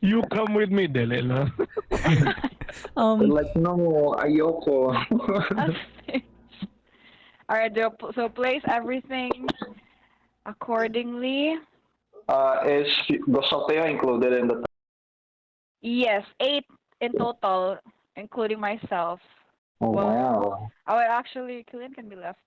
You come with me, Dele, na? They're like, no, ayoko. Alright, so place everything accordingly. Is Gosoteo included in the... Yes, 8 in total, including myself. Oh, wow. Oh, actually, Killian can be left.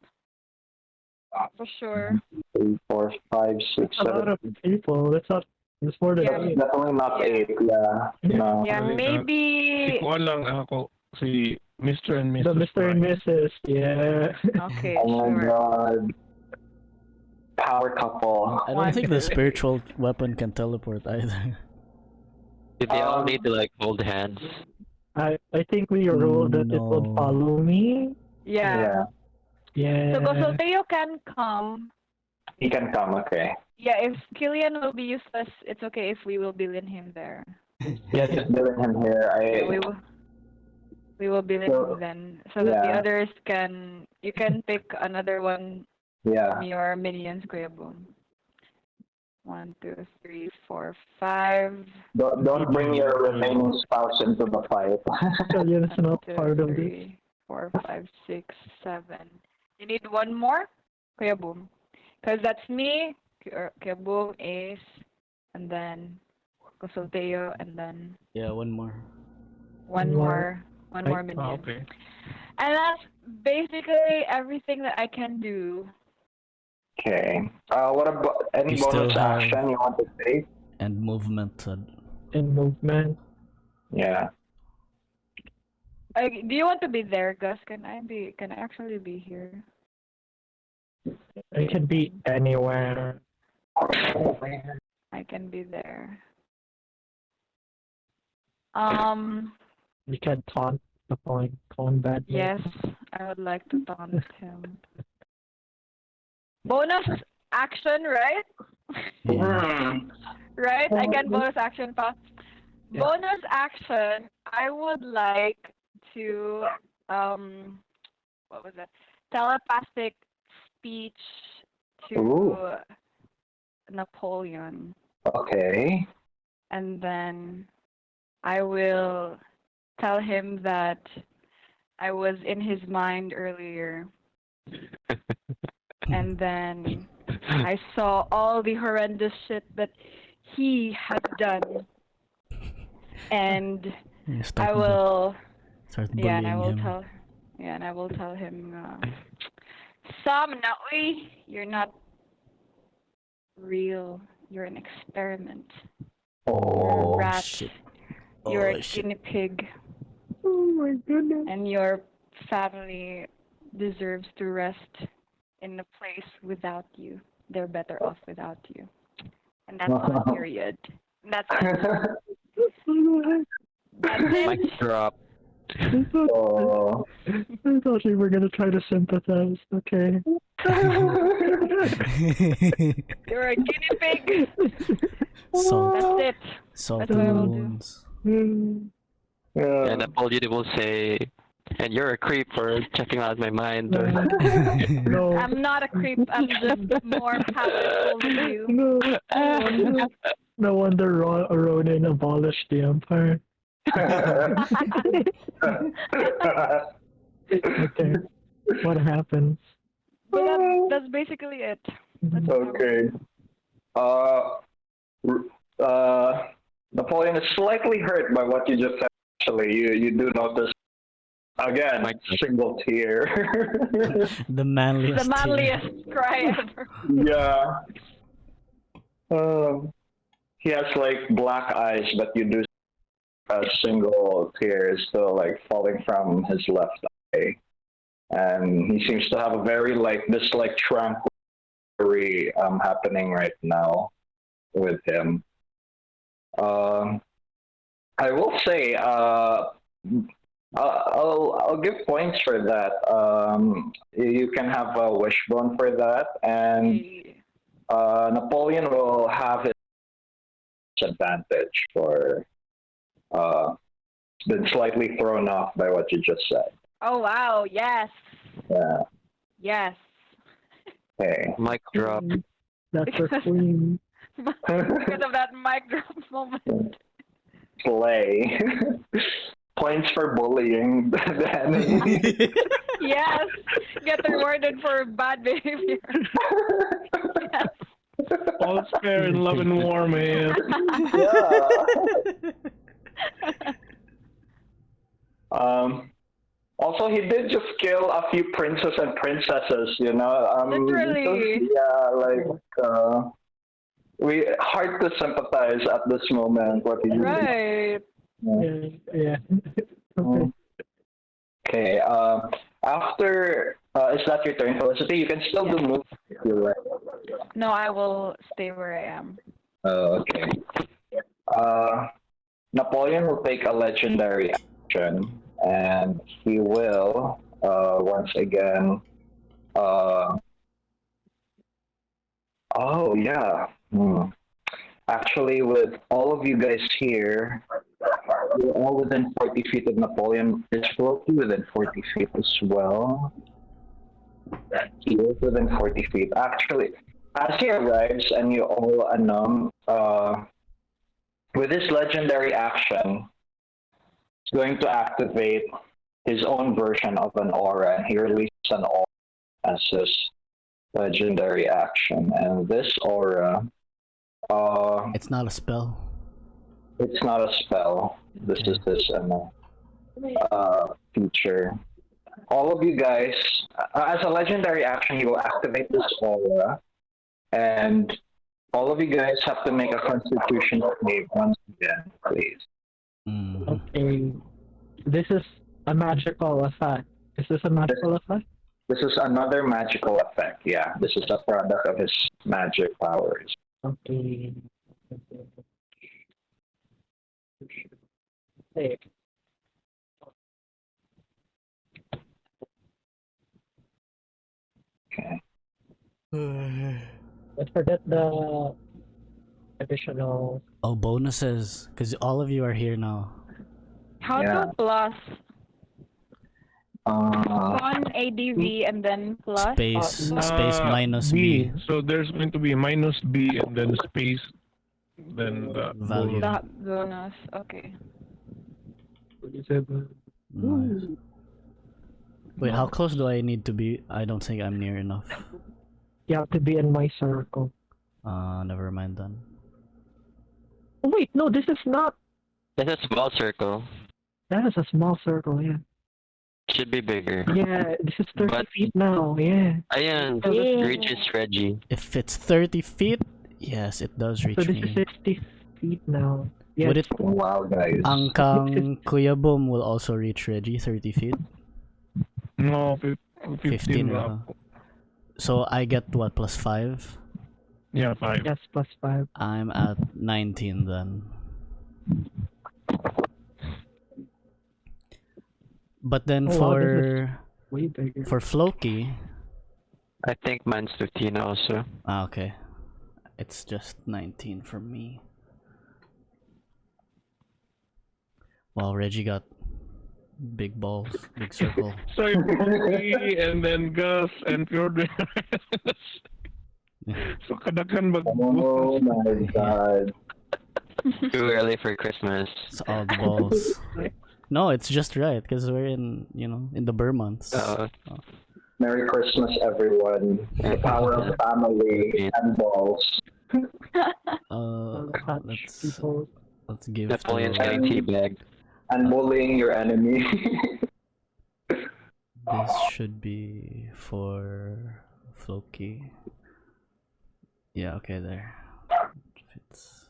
For sure. 3, 4, 5, 6, A lot 7. of people. That's more than Yeah. 8. Definitely not Yeah. 8. Yeah. No. Yeah, maybe. Ikuan lang ako, si Mr. and Mrs. The Mr. and Mrs. Yeah. Okay, Oh my sure. god. power couple. I don't think the spiritual weapon can teleport either. They all need to like hold hands. I think we ruled that it would No. follow me. Yeah. Yeah. So Gosolteo can come. He can come, okay. Yeah, if Killian will be useless, it's okay if we will billion him there. Yeah, just doing him here. We will billion So, him then, so that the yeah. others can. You can pick another one Yeah. from your minions, Kuya Boom. 1, 2, 3, 4, 5. Don't bring your remaining spouse into the fight. Killian is 1, not 2, part of this. 3, 4, 5, 6, 7. You need one more, Kuya Boom, because that's me, Kuya Boom, Ace, and then Gosolteo, and then Yeah, one more. one more minion. Okay. And that's basically everything that I can do. Okay. What about any You still bonus have- action you want to take? And movement. In movement. Yeah. Do you want to be there, Gus? Can I actually be here? It can be anywhere. I can be there. You can taunt the point combat. Yes, I would like to taunt him. Bonus action, right? Yeah. Right? I can bonus action pa. Bonus action, I would like to what was that? Telepathic speech to Ooh. Napoleon. Okay. And then I will tell him that I was in his mind earlier. And then I saw all the horrendous shit that he has done. And You I start will start yeah, and bullying I will him. tell him Sam Naui, you're not real. You're an experiment. You're a Oh. rat. shit. You're Oh, a shit. guinea pig. Oh my goodness. And your family deserves to rest in a place without you. They're better off without you. And that's on a period. That's it. That's Mic it. drop. Oh. I thought you were gonna try to sympathize. Okay. You're a guinea pig. Salt, That's it. salt That's what I will do. wounds. Yeah. And Napoleon will say, and you're a creep for checking out my mind. Or... No. I'm not a creep. I'm just more powerful than you. No wonder Ronin abolished the empire. Okay. What happens? But that's basically it. That's what I will Okay. Napoleon is slightly hurt by what you just said. Actually, you do notice again single tear. The manliest. The manliest cry ever. Yeah. He has like black eyes, but you do a single tear is still like falling from his left eye, and he seems to have a very like this like tranquility happening right now with him. I will say I'll give points for that. You can have a wishbone for that, and Napoleon will have his advantage for been slightly thrown off by what you just said. Oh wow! Yes. Yeah. Yes. Okay. Mic drop. That's her queen. Because of that mic drop moment. Play. Points for bullying the enemy. Yes. Get rewarded for bad behavior. Yes. All's fair in love and war, man. Yeah. Also, he did just kill a few princes and princesses, you know. Literally. Yeah, like we hard to sympathize at this moment. What he did. Right. Yeah. Okay. Okay. After is that your turn, Felicity? You can still do move if you like. No, I will stay where I am. Okay. Napoleon will take a legendary action, and he will once again. Oh yeah. Actually, with all of you guys here, you're all within 40 feet of Napoleon. Is Floki within 40 feet as well? He is within 40 feet. Actually, as he arrives and you all with this legendary action, he's going to activate his own version of an aura, and he releases an aura as his legendary action. And this aura, It's not a spell. it's not a spell. This is this feature. All of you guys, as a legendary action, you will activate this aura, and all of you guys have to make a Constitution save once again, please. Okay. This is a magical effect. Is this a magical effect? This is another magical effect. Yeah, this is a product of his magic powers. Okay. Save. Okay. Let's forget the additional. Oh, bonuses, because all of you are here now. How Yeah. to plus Uh, one ADV and then plus? Space minus B. So there's going to be minus B and then space, then the Value. The bonus. Okay. Nice. Wait, how close do I need to be? I don't think I'm near enough. You have to be in my circle. Never mind then. Oh, wait, no, this is not. It's a small circle. That is a small circle, yeah. Should be bigger. Yeah, this is 30 But- feet now, yeah. Ayan, Yeah. reaches Reggie. If it's 30 feet, yes, it does reach So this me. is 60 feet now. Yeah. Would it? wow, guys. Ang kang Kuya Boom will also reach Reggie 30 feet. No, 15 15 na. lang. So I get what, plus 5? Yeah, 5. Yes, plus 5. I'm at 19 then. But then Oh, wow, this for Way bigger. for Floki, I think mine's 15 also. okay, it's just 19 for me. Wow, Reggie got big balls, big circle. So if Floki and then Gus and Fjordring. So kadaghan Oh my god. Too early for Christmas. It's all the balls. No, it's just right because we're in, in the Burr months. Merry Christmas, everyone. The power of family and balls. Let's give Napoleon's to, getting teabagged. And bullying your enemy. this should be for Floki. Yeah, okay, there. Fits.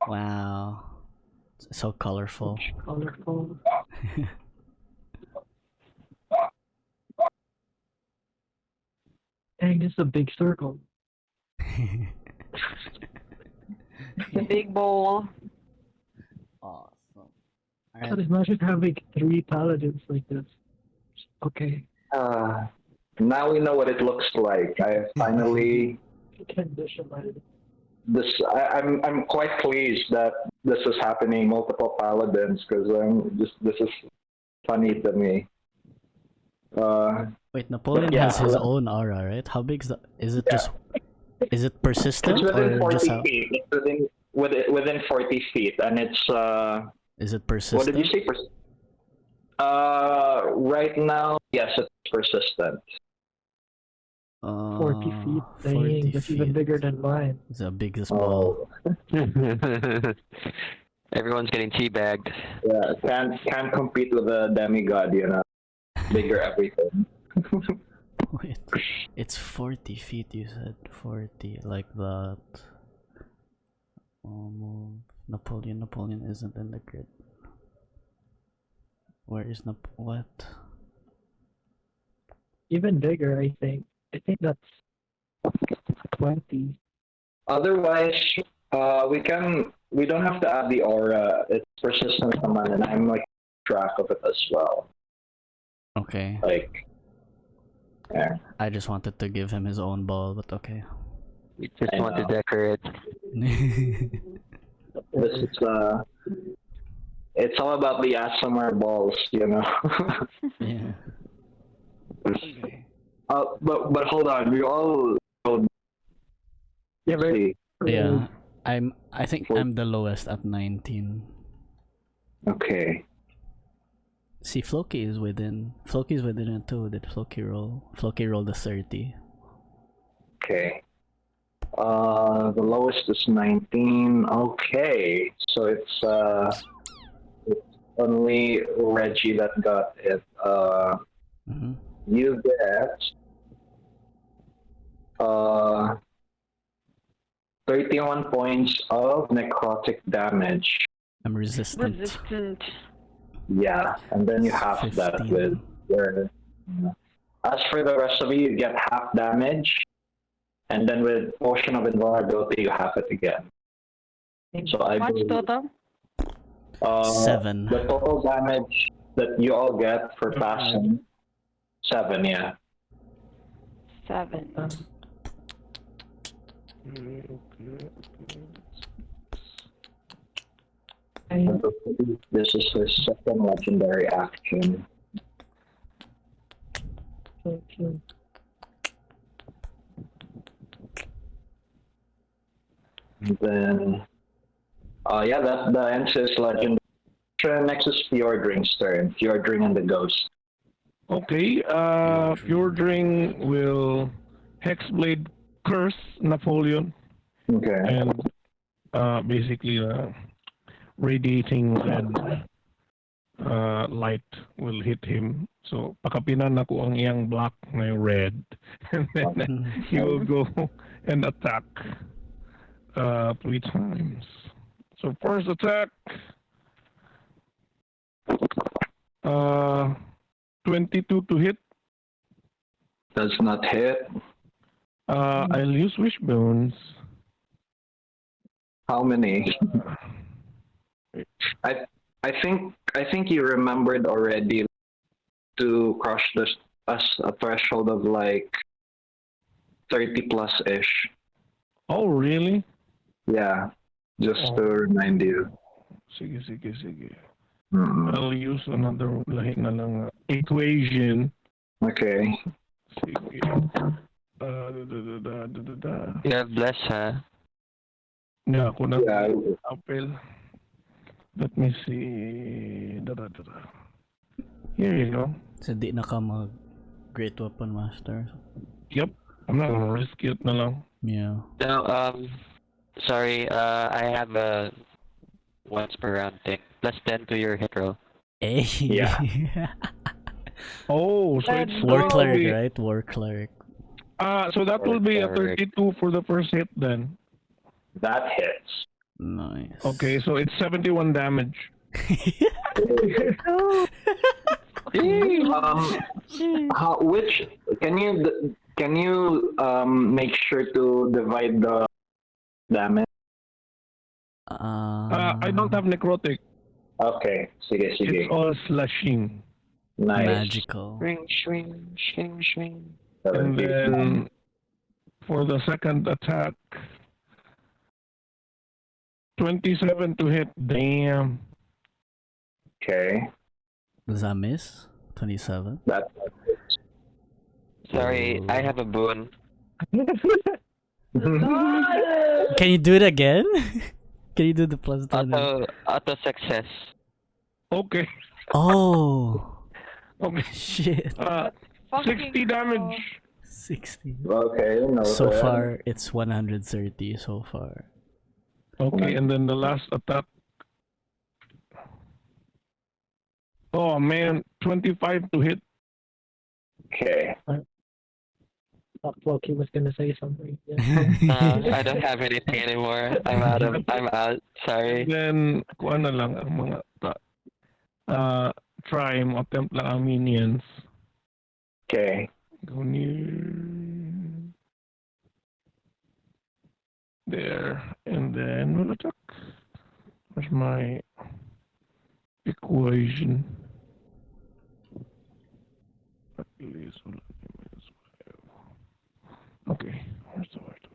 Wow. It's so colorful. Colorful. Dang, this is a big circle. The big bowl. Awesome. But imagine having 3 paladins like this. Okay. Now we know what it looks like. I finally I'm quite pleased that this is happening, multiple paladins, because this is funny to me. Wait, Napoleon yeah, has his well- own aura, right? How big is that? Is it just? Is it persistent It's within or 40 just how? feet. It's within 40 feet, and it's Is it what persistent? did you say? Right now, yes, it's persistent. 40 feet. 40 Dang, that's even feet. bigger than mine. It's the biggest ball. Oh, Everyone's getting teabagged. yeah, can't compete with a demigod, bigger everything. Wait, it's 40 feet. You said 40, like that. Napoleon isn't in the grid. Where is what? Even bigger, I think. I think that's 20. Otherwise, we don't have to add the aura. It's persistent naman, and I'm like track of it as well. Okay. Like, yeah. I just wanted to give him his own ball, but okay. We just I want to know. decorate. This is it's all about the ASMR balls, you know. Yeah. Okay. But hold on, we all Yeah, but see. Yeah. I think I'm the lowest at 19. Okay. See, Floki is within it too. Did Floki roll? Floki rolled a 30. Okay. The lowest is 19. Okay. So it's only Reggie that got it. Mm-hmm. You get 31 points of necrotic damage. I'm resistant. Resistant. Yeah, and then you have that 15. with your. As for the rest of you, you get half damage, and then with potion of invulnerability, you have it again. So I Much believe, total? 7. The total damage that you all get for passing 7. Yeah. 7. This is his second legendary action. And then, yeah, that ends his legend. Next is Fjordring's turn. Fjordring and the ghost. Okay, Fjordring will Hexblade curse Napoleon Okay. and basically radiating red light will hit him. So pakapinan ako ang iyang black na red, and then he will go and attack 3 times. So first attack, 22 to hit. Does not hit. I'll use Wishbones. How many? I think you remembered already to crush this as a threshold of like 30 plus ish. Oh, really? Yeah, just to remind you. Sige. Mm. I'll use another lahi na lang equation. Okay. Sige. You have bless, huh? Yeah, ako na Yeah. apel. Let me see. Here you go. So di na ka mag Great Weapon Master. Yep. I'm not gonna risk it na lang. Yeah. No, sorry, I have a once per round thing. Plus 10 to your hit roll. Hey. Yeah. Oh, so Let's it's War going to Cleric, be, right? War Cleric. so that will be a Cleric. 32 for the first hit then. That hits. Nice. Okay, so it's 71 damage. Which can you make sure to divide the damage? I don't have necrotic. Okay, sige. It's all slashing. Nice. magical. Swing. And then for the second attack, 27 to hit. Damn. Okay. Does that miss? 27. That Sorry, I have a boon. Can you do it again? Can you do the plus 10? Auto success. Okay. Oh. Okay. Shit. 60 damage. 60. okay. No, So far, it's 130 so far. Okay, and then the last attack. Oh man, 25 to hit. Okay. Floki was gonna say something. Yeah. I don't have anything anymore. I'm out. Sorry. Then, kuha na lang ang mga try mo attempt lang ang minions. Okay. Go near. there, and then we'll attack. Where's my equation? At least okay, where's the word?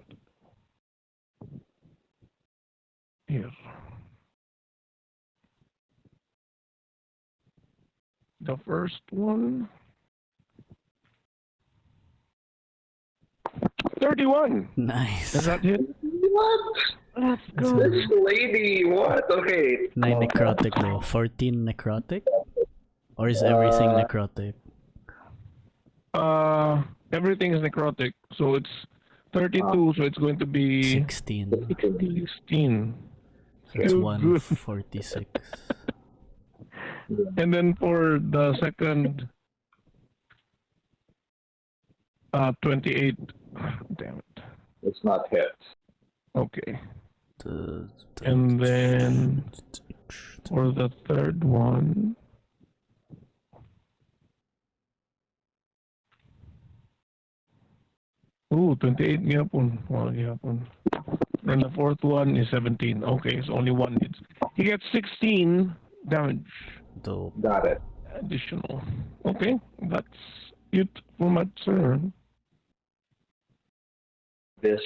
Here. The first one. 31. Nice. Does that hit? What? Let's go. This lady, what? Okay. 9 necrotic though. 14 necrotic? Or is everything necrotic? Everything is necrotic, so it's 32, so it's going to be 16. 16. So it's Good. 146. And then for the second, 28. Damn it. It's not hit. Okay. And then for the third one, ooh, 28 gyapon. Wow, gyapon. And the fourth one is 17. Okay, so only one hits. He gets 16 damage Dope. Got it. additional. Okay, that's it for my turn. This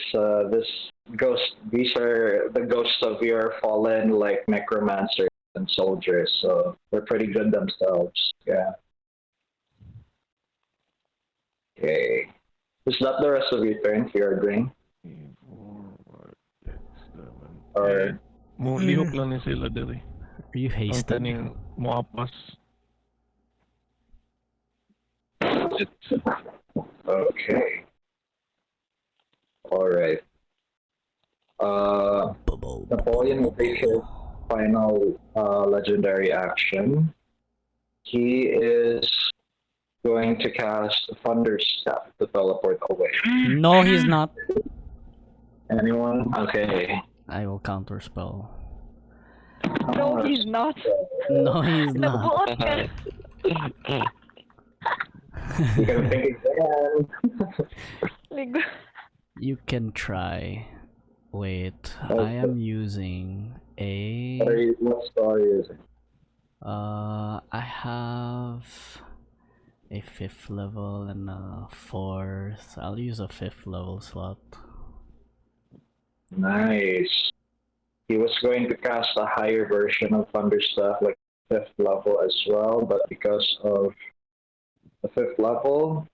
ghost. These are the ghosts of your fallen like necromancers and soldiers. So they're pretty good themselves. Yeah. Okay. Is that the rest of your turn, Fjordring? 4, 5, 6, 7, Or lihok lang ni sila diri. Are you Ang hasted? kaning moapas. That's it. okay. All right. Napoleon will take his final legendary action. He is going to cast Thunderstep to teleport away. No, he's not. Anyone? Okay. I will counterspell. No, he's not. No, he's not. Nabuot ka. You can think again. Like, You can try. Wait, I am using a. What story is it? I have a 5th level and a 4th. I'll use a 5th level slot. Nice. He was going to cast a higher version of Thunderstep, like 5th level as well, but because of the 5th level,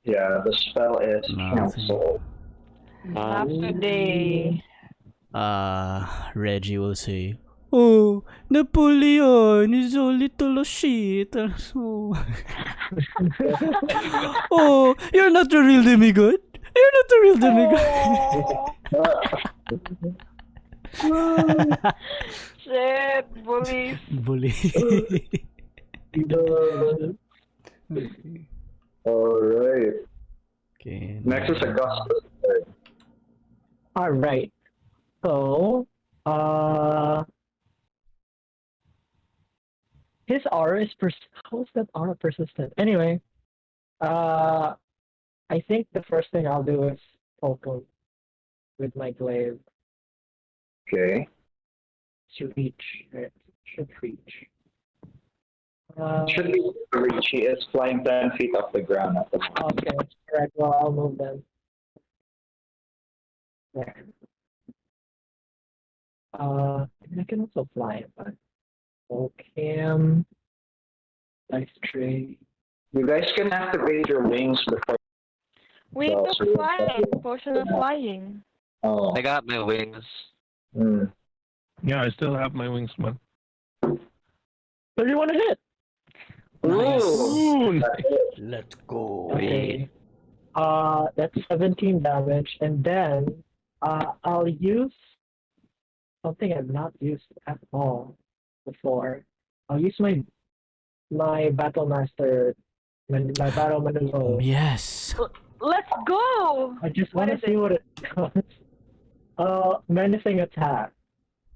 yeah, the spell is Nothing. cancelled. not today. Reggie will say, "Oh, Napoleon is a little shit." So, oh, you're not a real demigod. You're not a real demigod. Shit, bullies. Bully. Alright. Okay. Next is Augustus. Alright. So, his aura is how is that aura persistent? Anyway, I think the first thing I'll do is focus with my glaive Okay. to reach. Right? Should reach. Should be reach. He is flying 10 feet off the ground at the moment. Okay, alright, well, I'll move then. There. I can also fly, but cam, nice tree. You guys can activate your wings before. We Well, took so- flying. Potion of flying. Oh. I got my wings. Hmm. Yeah, I still have my wings, man. 31 to hit! Nice. Ooh, Let's go. Okay. That's 17 damage, and then I'll use something I've not used at all before. I'll use my battle master, my battle maneuver. Yes. Let's go! I just What want is to see what it does. Menacing attack.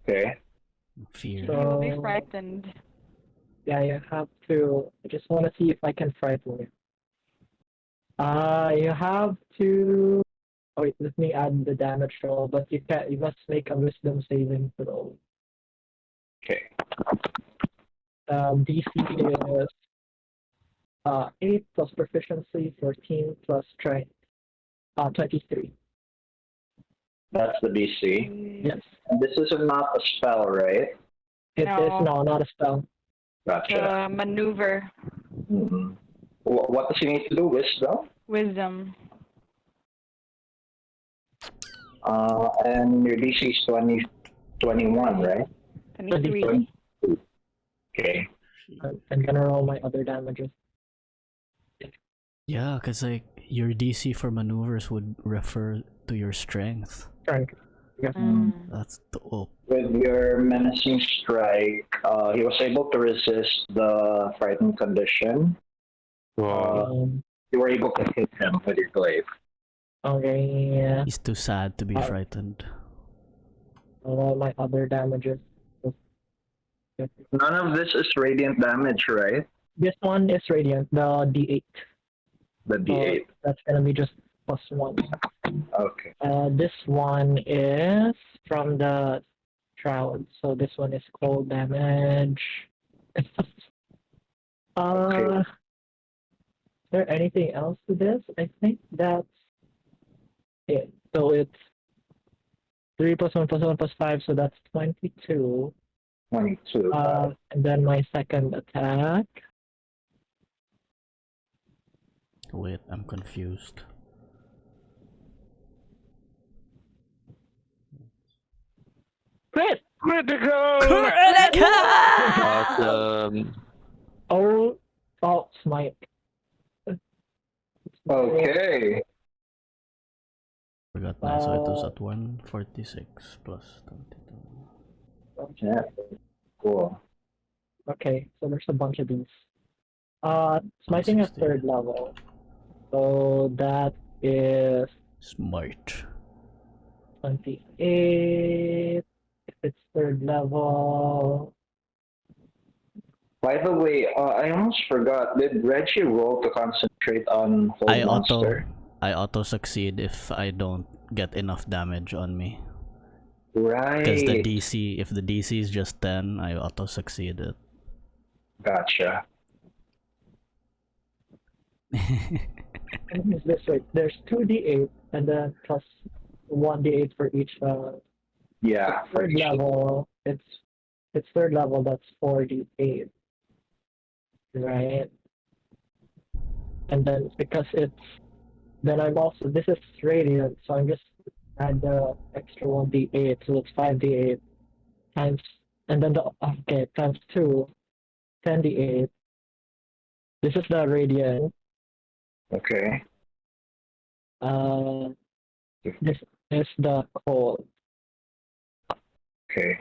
Okay. Fear. You will be So- frightened. Yeah, you have to. I just want to see if I can frighten you. You have to Oh wait, let me add the damage roll, but you must make a wisdom saving throw. Okay. DC is 8 plus proficiency, 14 plus strength, 23. That's the DC. Yes. And this is not a spell, right? It is not a spell. Gotcha. Maneuver. Mm-hmm. What does he need to do? Wisdom? Wisdom. And your DC is 21, right? 23. Okay. I'm gonna roll my other damages. Yeah, because like your DC for maneuvers would refer to your strength. Strength. Yes. That's dope. With your menacing strike, he was able to resist the frightened condition. You were able to hit him with your glaive. Okay, yeah. He's too sad to be frightened. All my other damages. None of this is radiant damage, right? This one is radiant, the D8. The D8. That's gonna be just +1. Okay. This one is from the shroud, so this one is cold damage. Okay. Is there anything else to this? I think that's it. So it's 3 + 1 + 1 + 5, so that's 22. 22. And then my second attack. Wait, I'm confused. Critical! Awesome. Oh, smite. Okay. Forgot my so it was at 146 plus 22. Yeah. Cool. Okay, so there's a bunch of these. Smiting at 3rd level. So that is Smite. 28. If it's 3rd level. By the way, I almost forgot. Did Reggie roll to concentrate on Hold Monster? I auto succeed if I don't get enough damage on me. Right. Because the DC, if the DC is just 10, I auto succeed it. Gotcha. And this way, there's 2d8 and then plus 1d8 for each. Yeah. Third level, it's 3rd level. That's 4d8, right? And then because then I'm also this is radiant, so I'm just add the extra 1d8, so it's 5d8 times, and then times 2, 10d8. This is the radiant. Okay. This is the cold. Okay.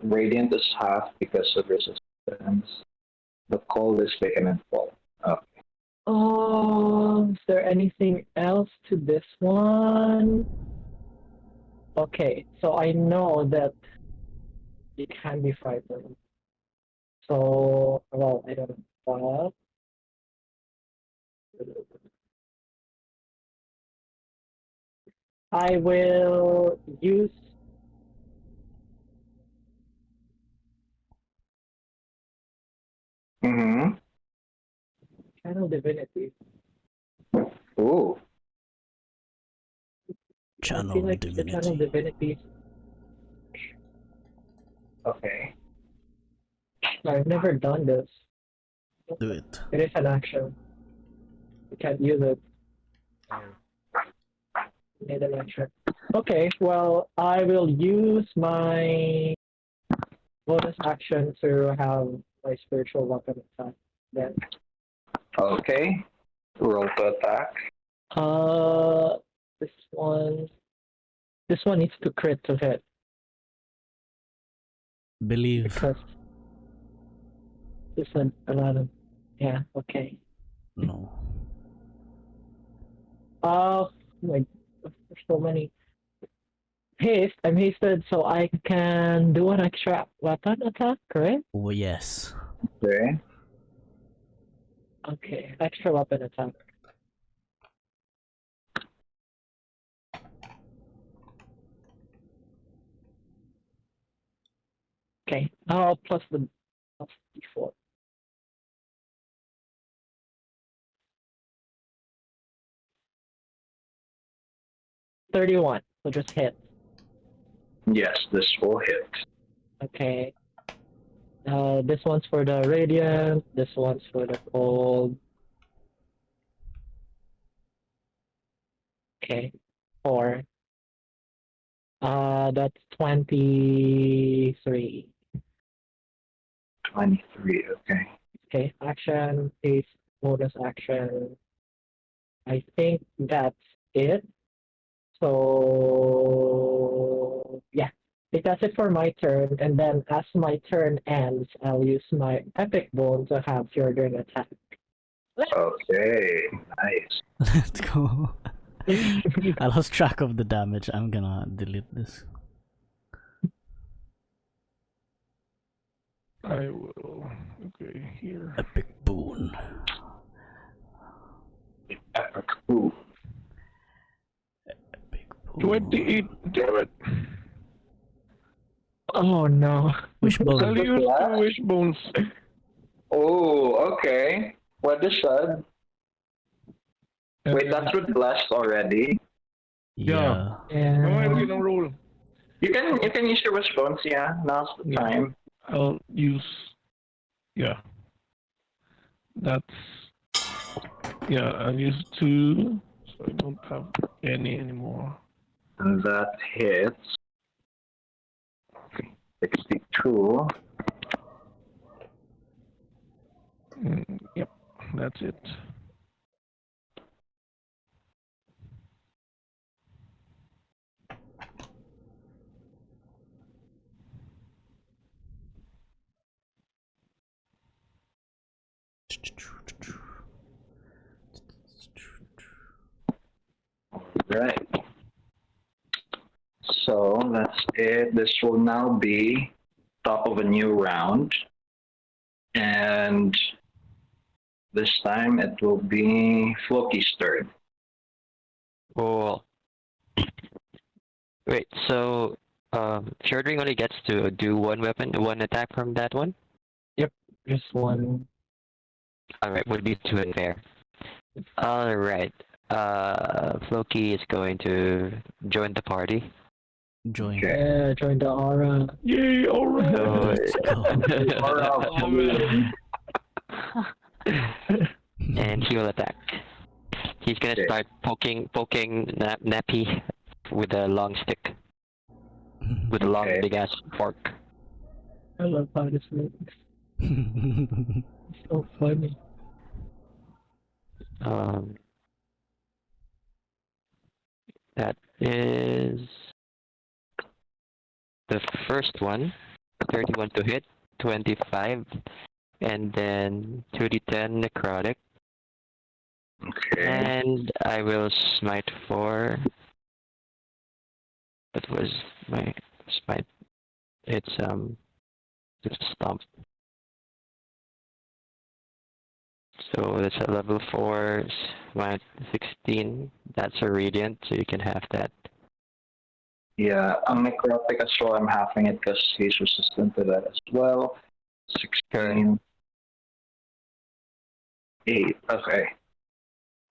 Radiant is half because of resistance. The cold is taken in full. Okay. Is there anything else to this one? Okay, so I know that it can be frightened. So, well, I don't know what. I will use Channel Divinity. Ooh. I feel like the Channel Divinity. Okay. I've never done this. Do it. It is an action. You can't use it. Need an action. Okay, well, I will use my bonus action to have my spiritual weapon attack then. Okay. Roll to attack. This one needs to crit to hit. Believe. Because this one, 11. Yeah, okay. No. There's so many. Haste, I'm hasted, so I can do an extra weapon attack, correct? Oh, yes. Okay. Okay, extra weapon attack. Okay. Plus the plus d4. $31. So just hit. Yes, this will hit. Okay. This one's for the radiant. This one's for the cold. Okay. 4. That's 23. 23, okay. Okay. Action, pace, bonus action. I think that's it. So yeah, I think that's it for my turn. And then as my turn ends, I'll use my epic bone to have Fjordring attack. Okay, nice. Let's go. I lost track of the damage. I'm gonna delete this. I will. Okay, here. Epic boon. Epic. Ooh. Epic boon. 28. Damn it. Oh no. Wishbone. I'll use 2 wishbones. Oh, okay. What is that? Wait, that's with blast already. Yeah. Go ahead, you know, roll. You can use your wishbones, yeah. Now's the Yeah. time. I'll use. Yeah. That's. Yeah, I'll use 2. So I don't have any anymore. And that hits. 62. Yep, that's it. Right. So that's it. This will now be top of a new round. And this time it will be Floki's turn. Cool. Wait, so Fjordring only gets to do one attack from that one? Just one. Alright, would be too unfair. Alright. Floki is going to join the party. Join. Okay. Yeah, join the aura. Yay, alright. So, and he will attack. He's gonna Okay. start poking Nappy with a long stick. With a long Okay. big ass fork. I love how this looks. It's so funny. That is the first one. 31 to hit, 25, and then 2d10 necrotic. Okay. And I will smite for. What was my smite? It's stomp. So that's a level 4 smite 16. That's a radiant, so you can have that. Yeah, I'm necrotic as well. I'm having it because he's resistant to that as well. 16. 8. Okay.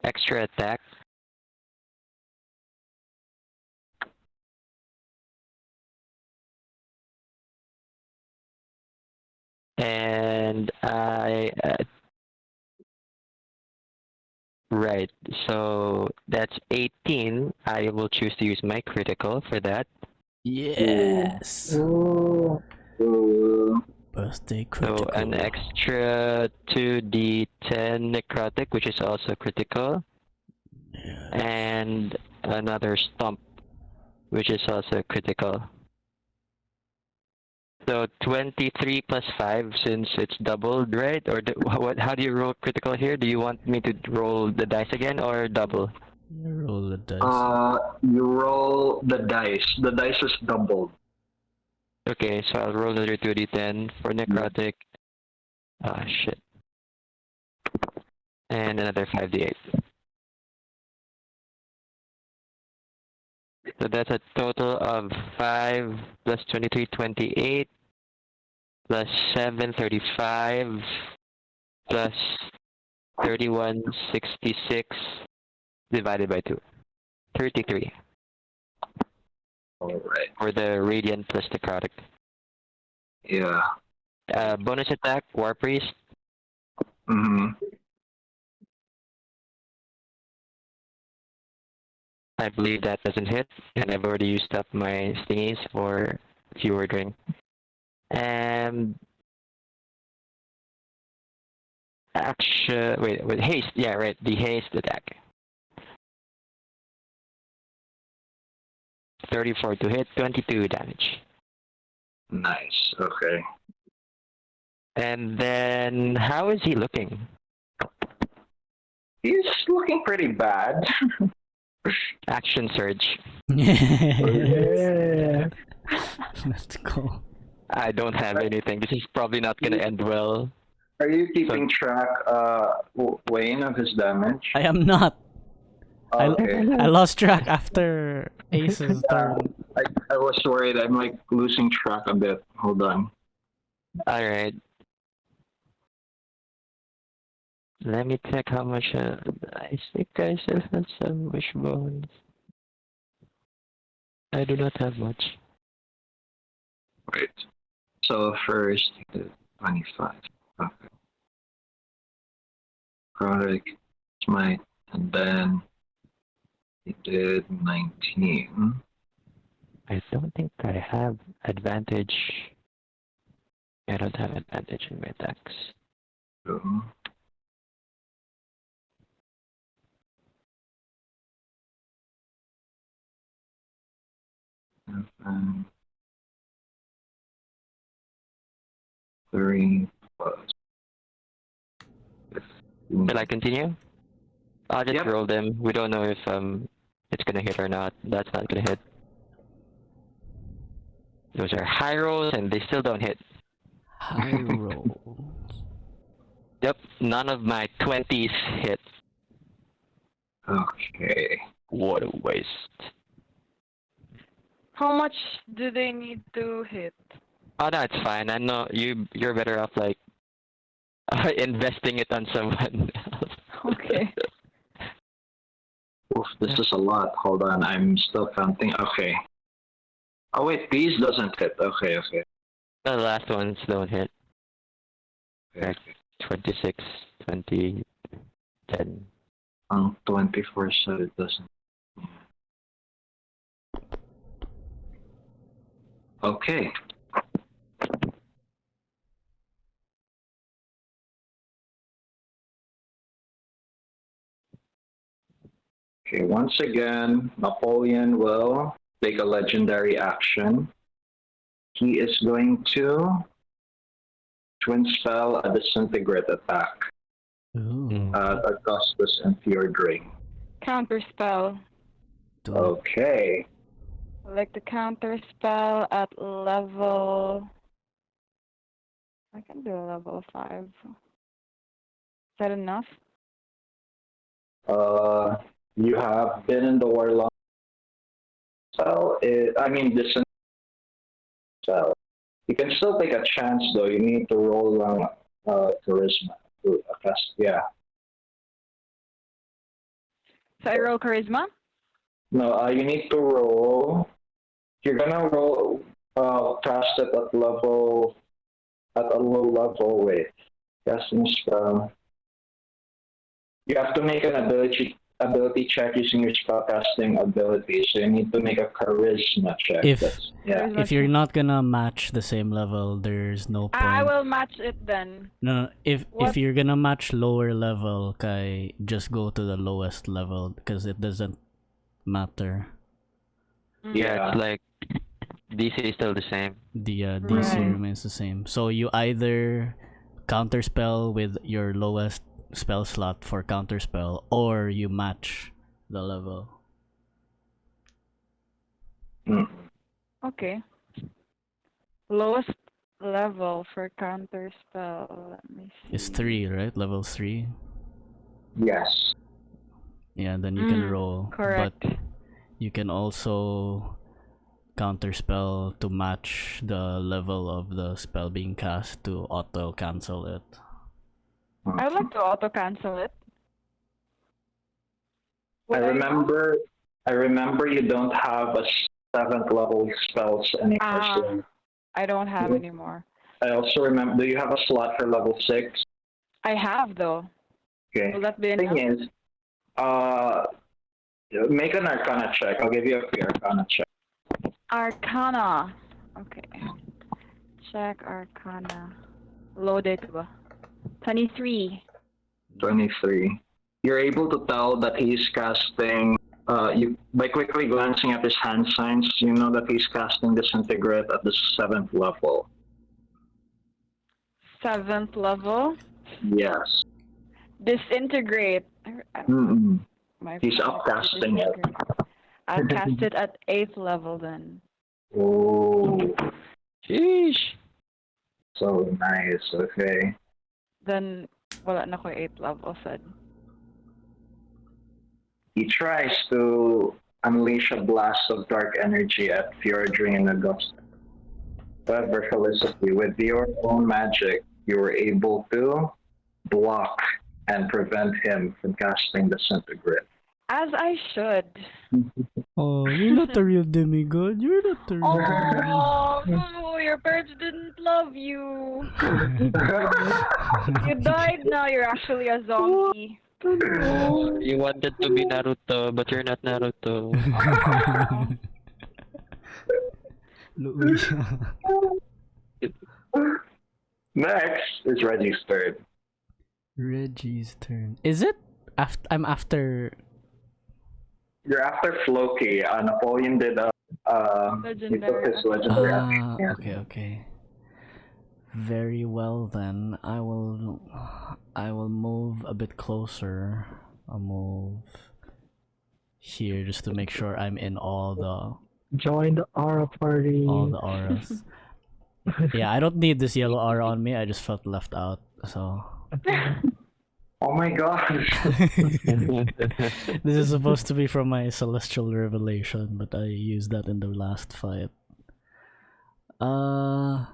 Extra attack. And right, so that's 18. I will choose to use my critical for that. Yes. Ooh. Birthday So critical. an extra 2d10 necrotic, which is also critical. Yeah. And another stomp, which is also critical. So 23 plus 5 since it's doubled, right? Or how do you roll critical here? Do you want me to roll the dice again or double? You roll the dice. You roll the dice. The dice is doubled. Okay, so I'll roll another 2d10 for necrotic. Ah, shit. And another 5d8. So that's a total of 5 plus 23, 28. plus 735 plus 3166 divided by 2. 33 All right. for the radiant plus necrotic. Yeah. Bonus attack, War Priest. Mm-hmm. I believe that doesn't hit, and I've already used up my stingies for Fjordring. And action. Wait, haste. Yeah, right. The haste attack. 34 to hit, 22 damage. Nice. Okay. And then, how is he looking? He's looking pretty bad. Action surge. Yeah. Let's go. I don't have anything. This is probably not gonna end well. Are you keeping track, Wayne, of his damage? I am not. Okay. I lost track after Ace's turn. I was worried. I'm like losing track a bit. Hold on. Alright. Let me check how much. I think I still have some wishbones. I do not have much. Right. So first, 25. Okay. Product, smite, and then he did 19. I don't think I have advantage. I don't have advantage in my attacks. Two. And 3 plus 15. Shall I continue? I'll just Yep. roll them. We don't know if it's gonna hit or not. That's not gonna hit. Those are high rolls and they still don't hit. High roll. Yep, none of my 20s hit. Okay. What a waste. How much do they need to hit? Oh, no, it's fine. I know you're better off like investing it on someone else. Okay. Oof, this is a lot. Hold on, I'm still counting. Okay. Oh wait, these doesn't hit. Okay. The last ones don't hit. Okay. 26, 20, 10. 24, so it doesn't. Okay. Okay, once again, Napoleon will take a legendary action. He is going to twin spell a disintegrate attack Ooh. at Augustus and Fjordring. Counter spell. Do it. Okay. I like the counter spell at level. I can do a level 5. Is that enough? You have been in the warlock spell. Disintegrate spell. You can still take a chance though. You need to roll on charisma to cast. Yeah. So I roll charisma? No, you need to roll. You're gonna roll. Cast it at a low level. Wait. Casting spell. You have to make an ability check using your spellcasting ability. So you need to make a charisma check. If Charisma if you're check. not gonna match the same level, there's no point. I will match it then. No, if What? you're gonna match lower level, Kai, just go to the lowest level because it doesn't matter. Yeah, it's like DC is still the same. The DC Right. remains the same. So you either counterspell with your lowest spell slot for counterspell, or you match the level. Okay. Lowest level for counter spell. Let me see. It's 3, right? Level 3. Yes. Yeah, then you can Mm, roll. correct. But you can also counterspell to match the level of the spell being cast to auto cancel it. I would like to auto cancel it. I remember you don't have a 7th level spells anymore. So I don't have anymore. I also remember. Do you have a slot for level 6? I have though. Okay. Will that be The enough? thing is, make an Arcana check. I'll give you a free Arcana check. Arcana. Okay. Check Arcana. Loaded ba? 23. 23. You're able to tell that he's casting. By quickly glancing at his hand signs, you know that he's casting Disintegrate at the 7th level. 7th level. Yes. Disintegrate. He's upcasting it. I'll cast it at 8th level then. Oh, Sheesh. so nice. Okay. Then, wala na ko 8th level said. He tries to unleash a blast of dark energy at Fjordring and Augustus. However, Felicity, with your own magic, you were able to block and prevent him from casting Disintegrate. As I should. Oh, you're not a real demigod. You're not a real demigod. Oh, no, your parents didn't love you. You died now. You're actually a zombie. You wanted to be Naruto, but you're not Naruto. Next is Reggie's turn. Reggie's turn. Is it? I'm after. You're after Floki. Napoleon did he took his legendary action. Okay. Very well then. I will move a bit closer. I'll move here just to make sure I'm in all the Join the aura party. all the auras. Yeah, I don't need this yellow aura on me. I just felt left out. So Oh my gosh. this is supposed to be from my celestial revelation, but I used that in the last fight. I'm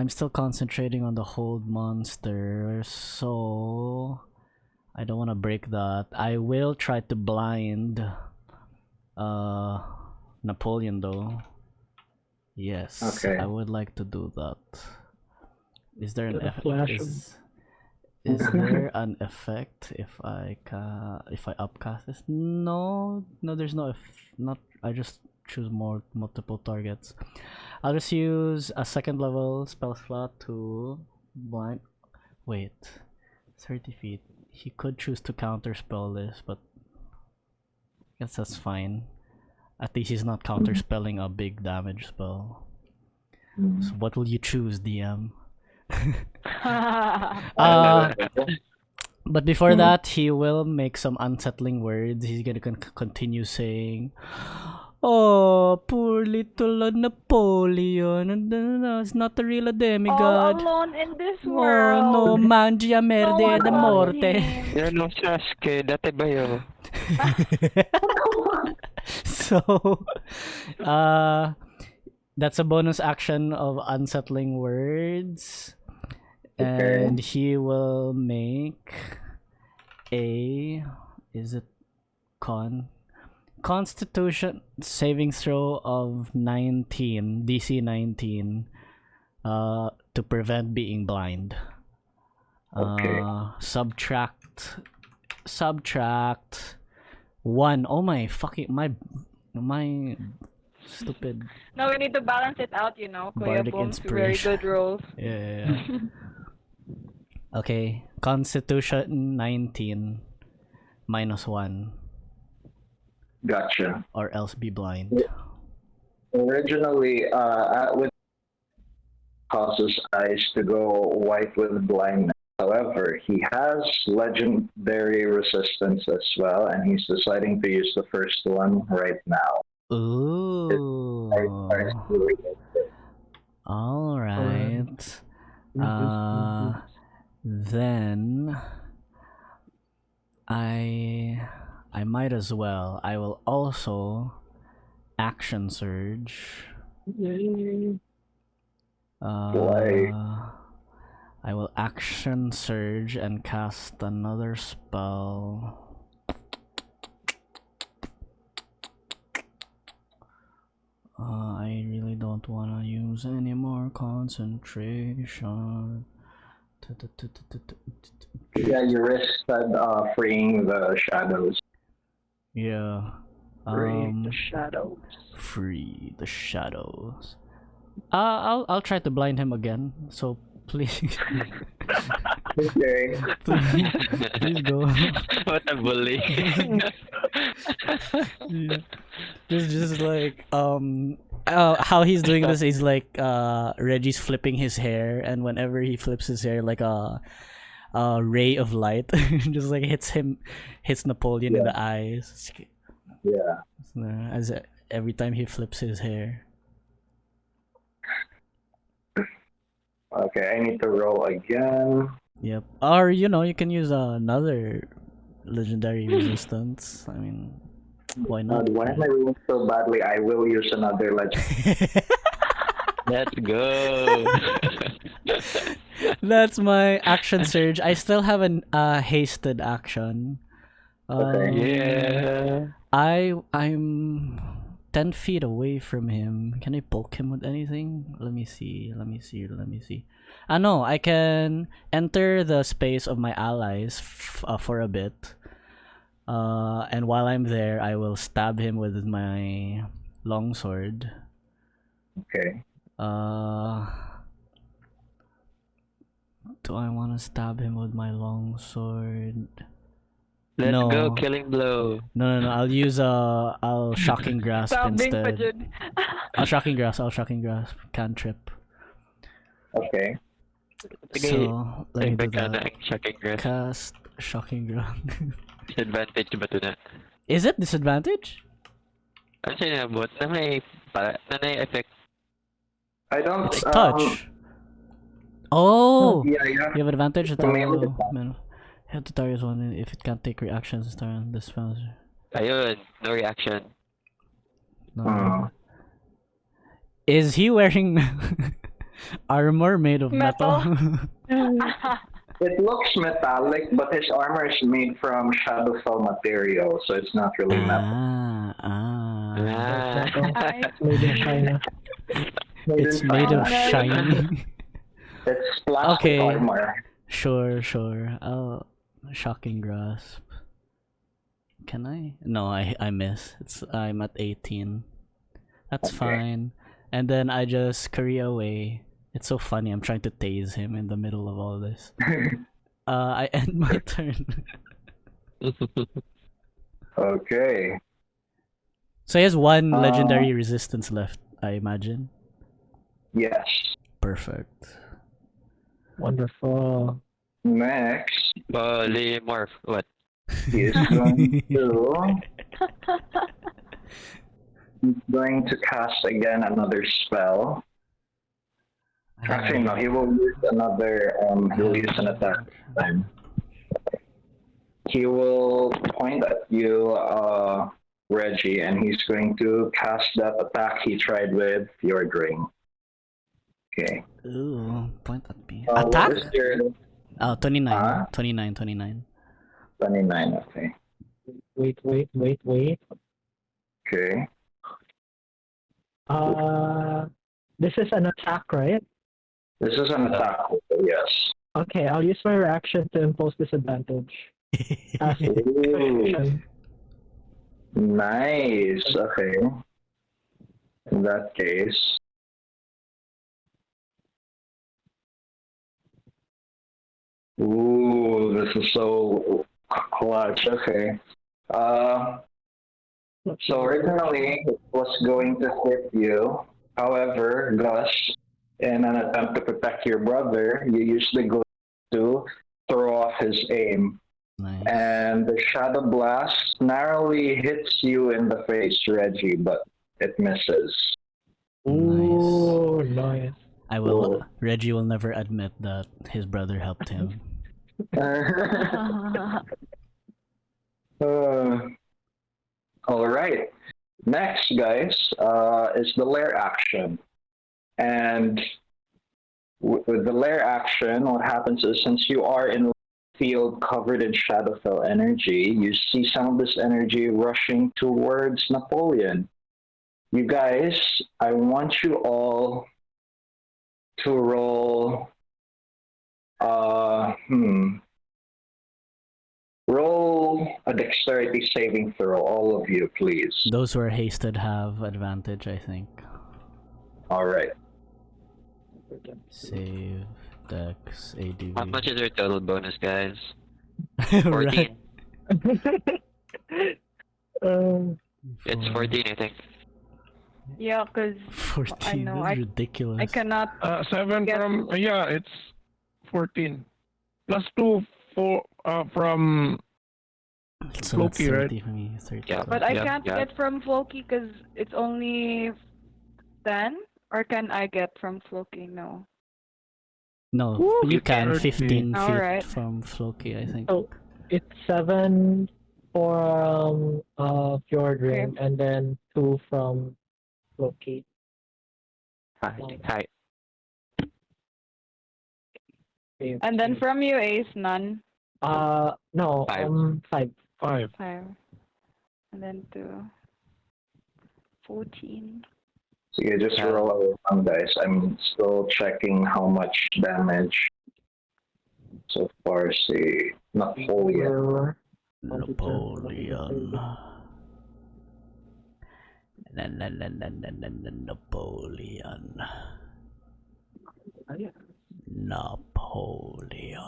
still concentrating on the hold monster, so I don't want to break that. I will try to blind Napoleon though. Yes, Okay. I would like to do that. Is there an Gonna effect? flash him. Is there an effect if I upcast this? No, there's no not. I just choose multiple targets. I'll just use a 2nd level spell slot to blind. Wait, 30 feet. He could choose to counterspell this, but I guess that's fine. At least he's not counterspelling a big damage spell. So what will you choose, DM? But before that, he will make some unsettling words. He's gonna continue saying, "Oh, poor little Napoleon. It's not a real All demigod. alone in this Oh world. no, mangia No merde one de loves morte." him. Yan o, Sasuke. Dati ba yun? So, that's a bonus action of unsettling words. Okay. And he will make a Constitution saving throw of 19, DC 19, to prevent being blind. Okay. Subtract 1. Oh my fucking my stupid No, we need to balance it out, you know. Kuya Bardic Boom's very inspiration. good rolls. yeah. Okay, Constitution 19 -1, Gotcha. or else be blind. Originally, with causes eyes to go white with blindness. However, he has legendary resistance as well, and he's deciding to use the first one right now. Ooh. All right. Then I might as well. I will also action surge. Yay. Why? I will action surge and cast another spell. I really don't want to use any more concentration. Yeah, you risked freeing the shadows. Yeah. Free the shadows. Free the shadows. I'll try to blind him again. So please, Okay. please go. What a bully. Yeah. Just like how he's doing this is like Reggie's flipping his hair, and whenever he flips his hair, like a ray of light just like hits Napoleon in the eyes. Yeah. As every time he flips his hair. Okay, I need to roll again. Yep. Or you can use another legendary resistance. I mean, why not? Why am I rolling so badly? I will use another legend. Let's go. That's my action surge. I still have an hasted action. Yeah. I'm 10 feet away from him. Can I poke him with anything? Let me see. No, I can enter the space of my allies for a bit. And while I'm there, I will stab him with my longsword. Okay. Do I want to stab him with my longsword? Let's No. go, killing blow. No. I'll shocking grasp Stop being instead. fidget. I'll shocking grasp. Cantrip. Okay. So let me do Impact ka na that. ang shocking grass. Cast shocking grasp. Disadvantage ba ito na? Is it disadvantage? Ano siya nabot? Na may effect. I don't. It's touch. Oh, Yeah. you have advantage. So melee attack. Hit the target's one if it can't take reactions this turn. This spell. Ayun, no reaction. No. Is he wearing armor made of metal? It looks metallic, but his armor is made from shadowfell material, so it's not really metal. Made in China. It's made of shiny. It's plastic Okay. armor. Sure. Oh, shocking grasp. Can I? No, I miss. I'm at 18. That's Okay. fine. And then I just scurry away. It's so funny. I'm trying to tase him in the middle of all this. I end my turn. Okay. So he has one legendary resistance left, I imagine. Yes. Perfect. Wonderful. Next, Polymorph. What? he is going to cast again another spell. Actually, no, he will use another. He'll use an attack this time. He will point at you, Reggie, and he's going to cast that attack he tried with Fjordring. Okay. Ooh, point at me. What Attack? is your 29. Huh? 29. 29? Okay. Wait. Okay. This is an attack, right? This is an attack. Yes. Okay, I'll use my reaction to impose disadvantage. As a Ooh, reaction. nice. Okay. In that case. Ooh, this is so clutch. Okay. So originally it was going to hit you. However, Gus, in an attempt to protect your brother, you usually go to throw off his aim. Nice. And the shadow blast narrowly hits you in the face, Reggie, but it misses. Ooh, nice. Reggie will never admit that his brother helped him. All right. Next, guys, is the lair action. And with the lair action, what happens is since you are in a field covered in Shadowfell energy, you see some of this energy rushing towards Napoleon. You guys, I want you all to roll. Roll a dexterity saving throw, all of you, please. Those who are hasted have advantage, I think. All right. Save, dex, ADV. How much is your total bonus, guys? Right. 14. It's 14, I think. Yeah, because 14. I know, That's ridiculous. I cannot. 7 Yes. from yeah, it's 14 plus 2 from So Floki, that's right? 30 for me. 30. Yeah. But I Yeah, can't yeah. get from Floki because it's only 10. Or can I get from Floki? No. No, Woo, you it's can. 30. 15 feet Alright. from Floki, I think. So it's 7 from Fjordring and then 2 from Floki. Hi. And then from you, Ace, none. No, 5. 5. 5. 5. And then 2. 14. So you just Yeah. roll a 1, guys. I'm still checking how much damage so far. See, Napoleon. Napoleon. Napoleon. Napoleon.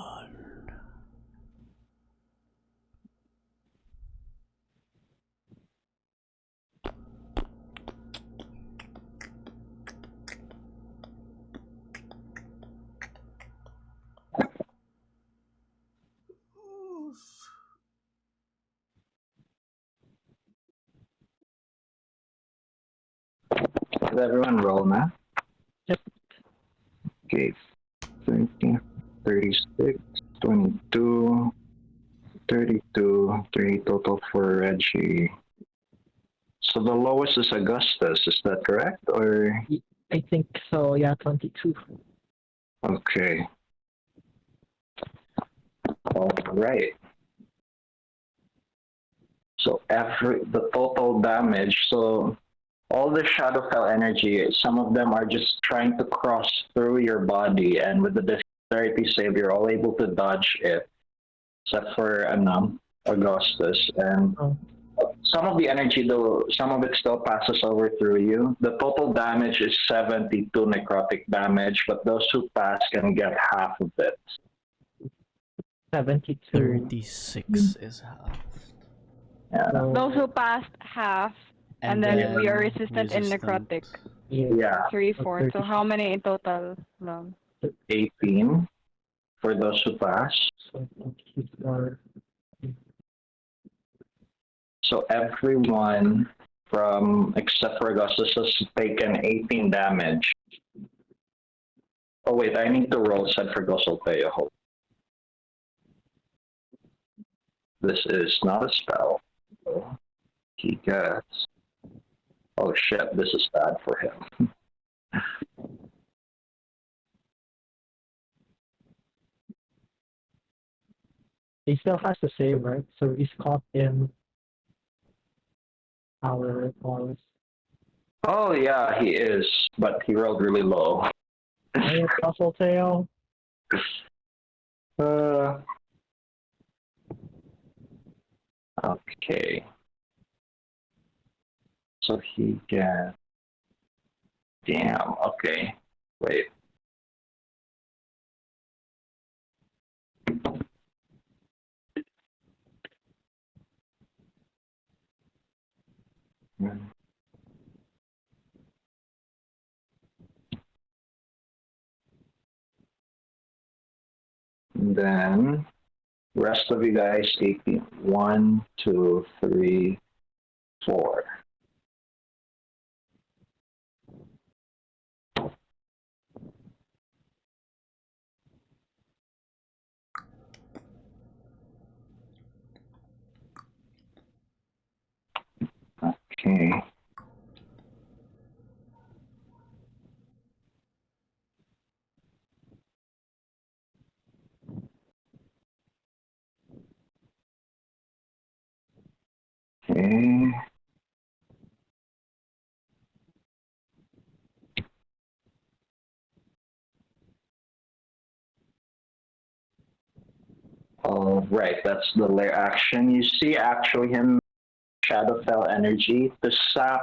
Did everyone roll now? Yep. Okay. 30, 36, 22, 32, 3 total for Reggie. So the lowest is Augustus, is that correct? Or I think so, yeah, 22. okay. All right. So the total damage, so all the Shadowfell energy, some of them are just trying to cross through your body, and with the dexterity save, you're all able to dodge it, except for Augustus. And some of the energy, though, some of it still passes over through you. The total damage is 72 necrotic damage, but those who pass can get half of it. 72. 36 is half. Yeah. So, Those who passed half, and then we are resistant in necrotic. Yeah. 3, 4. So how many in total? 18 for those who pass. So everyone except for Augustus has taken 18 damage. Oh wait, I need to roll set for Gosolpeo. This is not a spell. He gets. Oh shit, this is bad for him. he still has to save, right? So he's caught in our forest. Oh yeah, he is, but he rolled really low. Hey, Russell Tail. Okay. So he gets. Damn. Okay. Wait. And then rest of you guys 18. 1, 2, 3, 4. Okay. Okay. All right, that's the lair action. You see, actually, him Shadowfell energy to sap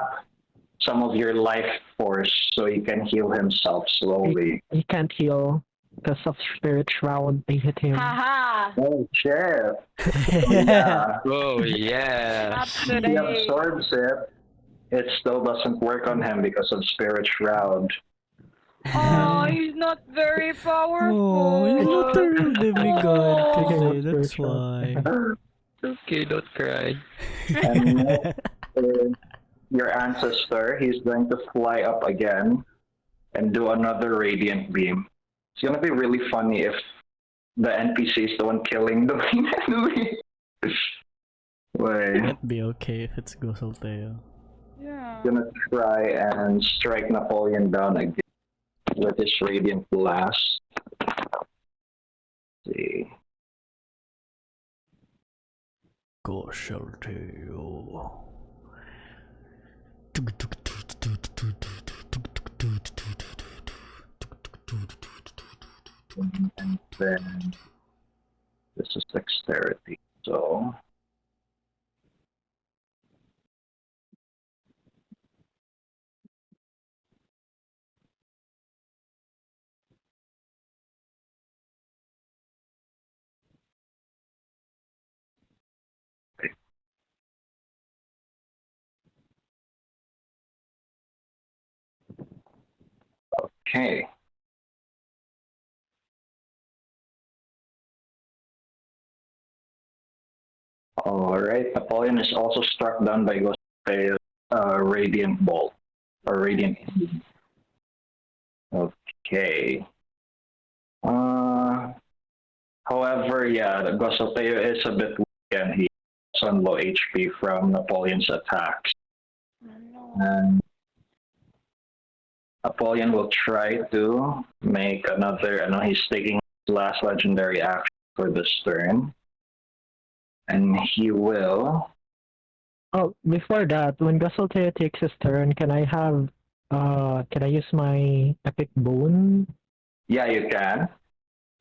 some of your life force so he can heal himself slowly. He can't heal because of Spirit Shroud. They hit him. Haha! Oh shit! Yeah, Oh yeah. Not he today. absorbs it. It still doesn't work on him because of Spirit Shroud. Oh, he's not very powerful. Oh, you're not the real demigod, Oh. kasi that's why. Okay, don't cry. And next is your ancestor. He's going to fly up again and do another radiant beam. It's gonna be really funny if the NPC is the one killing the main enemy. Wait, It'd be okay if it's Gosalteo. Yeah. gonna try and strike Napoleon down again with his radiant blast. Let's see. Gosalteo. And then this is dexterity. So okay. Alright, Napoleon is also struck down by Gosalteo's radiant bolt. Or radiant. Okay. However, yeah, the Gosalteo is a bit weak and he's on low HP from Napoleon's attacks. And Napoleon will try to make another, I know he's taking his last legendary action for this turn. And he will. Oh, before that, when Gosalteo takes his turn, can I use my epic bone Yeah, you can.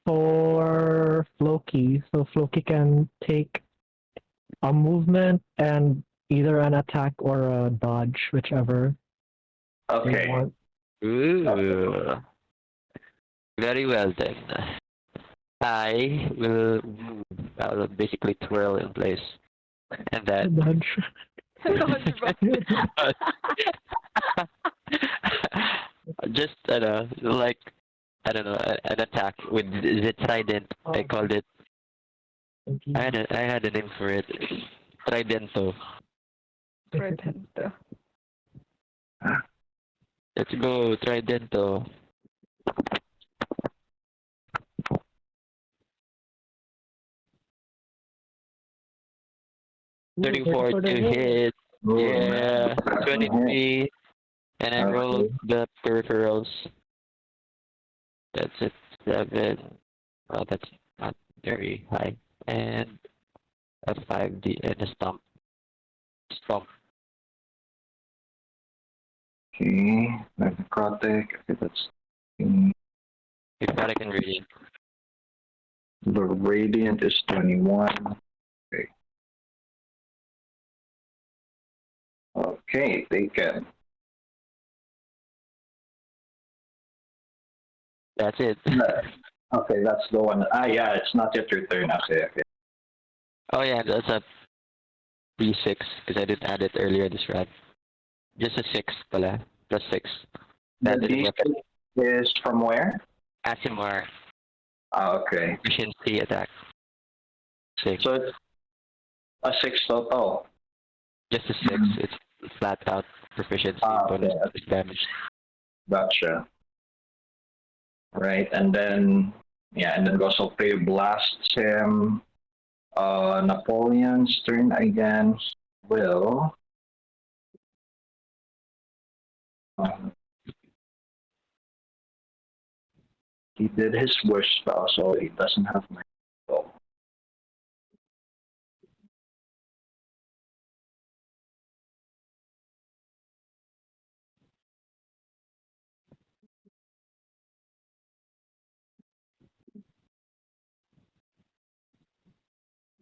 for Floki? So Floki can take a movement and either an attack or a dodge, whichever they Okay. want. Ooh. Very well then. I will move. I will basically twirl in place. And then Dodge. just like I don't know, an attack with the trident. I called it. I had a name for it. Tridento. Pretendo. Let's go, Tridento. Ooh, 34 for the to hit. hit. Ooh, Yeah, 23. And I roll Okay. the peripherals. That's it. 7. Oh, that's not very high. And a 5D and a stomp. Stomp. Okay. Necrotic. Okay, that's the Hypnotic and radiant. radiant is 21. Okay. Okay, taken. That's it. Okay, that's the one. Yeah, it's not yet your turn. Okay, okay. Oh yeah, that's a D6 because I didn't add it earlier this round. Just a 6 pala. Plus 6. The Added a weapon. D6 is from where? Asimar. Okay. Efficiency attack. 6. So it's a 6 total. Just a 6. It's flat out proficiency bonus Okay. damage. Gotcha. Right, and then Gosalteo blasts him. Napoleon's turn again. He will. He did his wish spell, so he doesn't have my spell.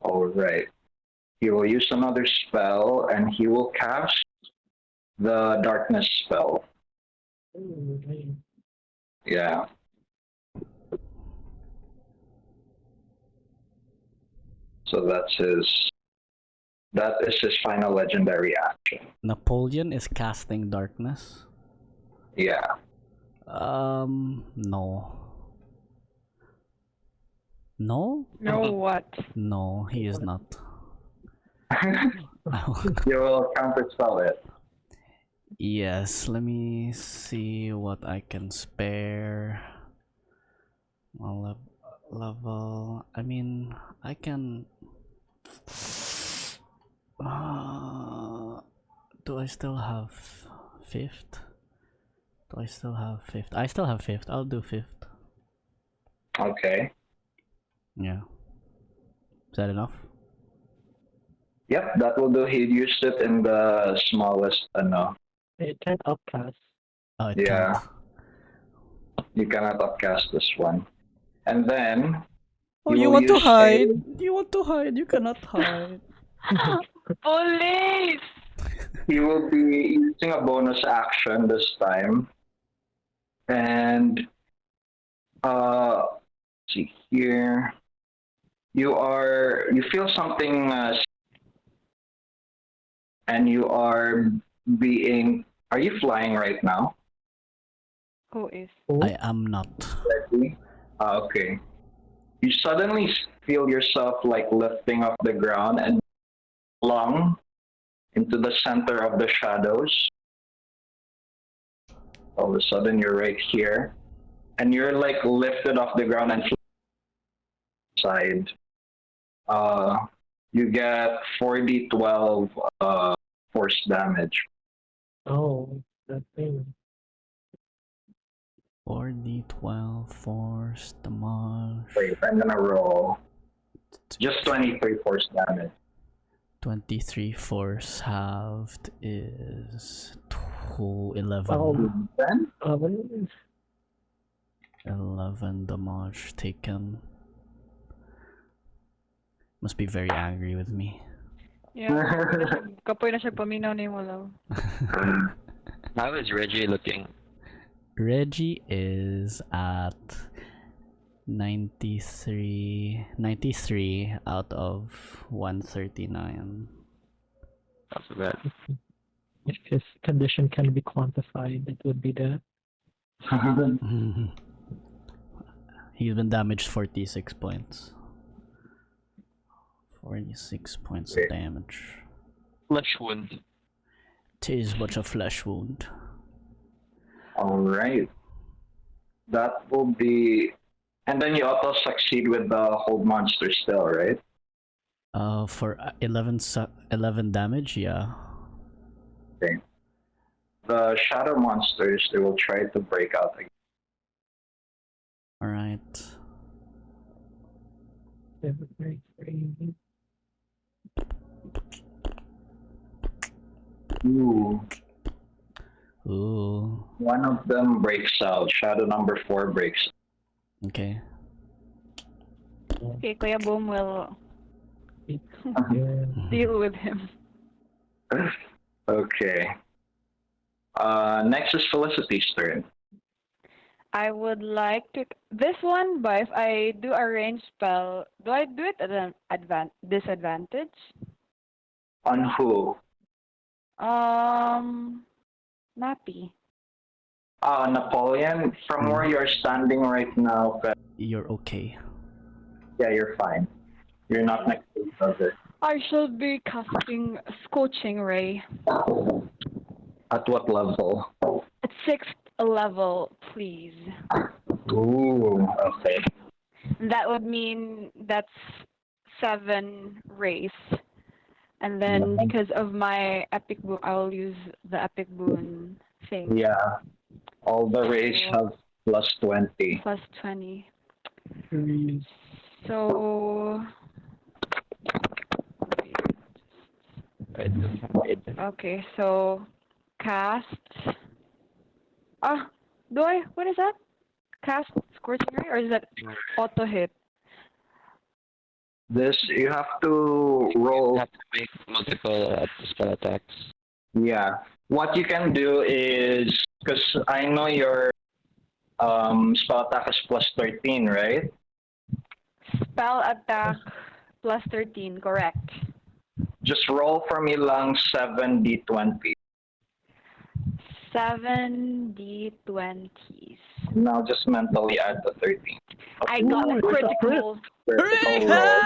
Alright. He will use another spell and he will cast the darkness spell. Yeah. So that is his final legendary action. Napoleon is casting darkness. Yeah. No. No? No, what? No, he is not. You will counterspell it. Yes, let me see what I can spare. Level. I mean, I can. Do I still have fifth? Do I still have fifth? I still have fifth. I'll do fifth. Okay. Yeah. Is that enough? Yep, that will do. He used it in the smallest, It can't upcast. Oh, it Yeah. can't. You cannot upcast this one. And then Oh, he you will want to use hide? You want to hide? You cannot hide. Police! He will be using a bonus action this time. And let's see here. You feel something and you are are you flying right now? Who is? I am not. Ready? Okay. You suddenly feel yourself like lifting off the ground and flung into the center of the shadows. All of a sudden you're right here. And you're like lifted off the ground and side. You get 4d12 force damage. Oh, that thing. 4d12 force damage. Wait, I'm gonna roll. Just 23 force damage. 23 force halved is 11. Oh. Then 11 damage taken. Must be very angry with me. Yeah. Kapoy na siya paminaw ni mo lang. How is Reggie looking? Reggie is at 93 out of 139. Not so bad. If his condition can be quantified, it would be that. He's been damaged 46 points. 46 points of damage. Flesh wound. Tis but a flesh wound. Alright. That will be... And then you auto succeed with the hold monster still, right? For 11 damage, yeah. Okay. The shadow monsters, they will try to break out again. Alright. Ooh. Ooh. One of them breaks out. Shadow number 4 breaks out. Okay. Okay, Kuya Boom will Yeah. deal with him. Okay. Next is Felicity's turn. I would like to this one, but if I do a range spell, do I do it at an disadvantage? On who? Nappy. Napoleon, from where you're standing right now, but You're okay. yeah, you're fine. You're not next to each other. I shall be casting Scorching Ray At what level? at 6th level, please. Ooh, okay. That would mean that's 7 rays. And then because of my epic boon, I will use the epic boon thing. Yeah. All the rays have plus 20. Plus 20. Mm. So, okay, so cast. What is that? Cast Scorching Ray, or is that auto hit? This you have to You roll. have to make multiple spell attacks. Yeah. What you can do is because I know your spell attack is plus 13, right? Spell attack plus 13, correct. Just roll for me lang 7d20. 7d20s. Now just mentally add the 13. I got a Ooh, it's a crit. critical. Critical roll.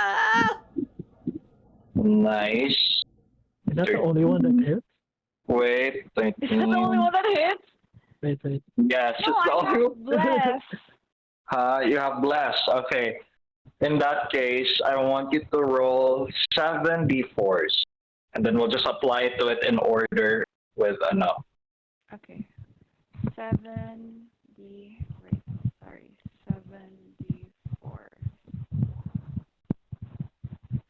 Nice. Is that the only one that hits? Wait, Is that the only 13. one that hits? Wait. Yes, No, it's the I only have bless. You have bless. Okay. In that case, I want you to roll 7d4s. And then we'll just apply to it in order with enough. Okay. 7d. Wait, sorry. 7d4.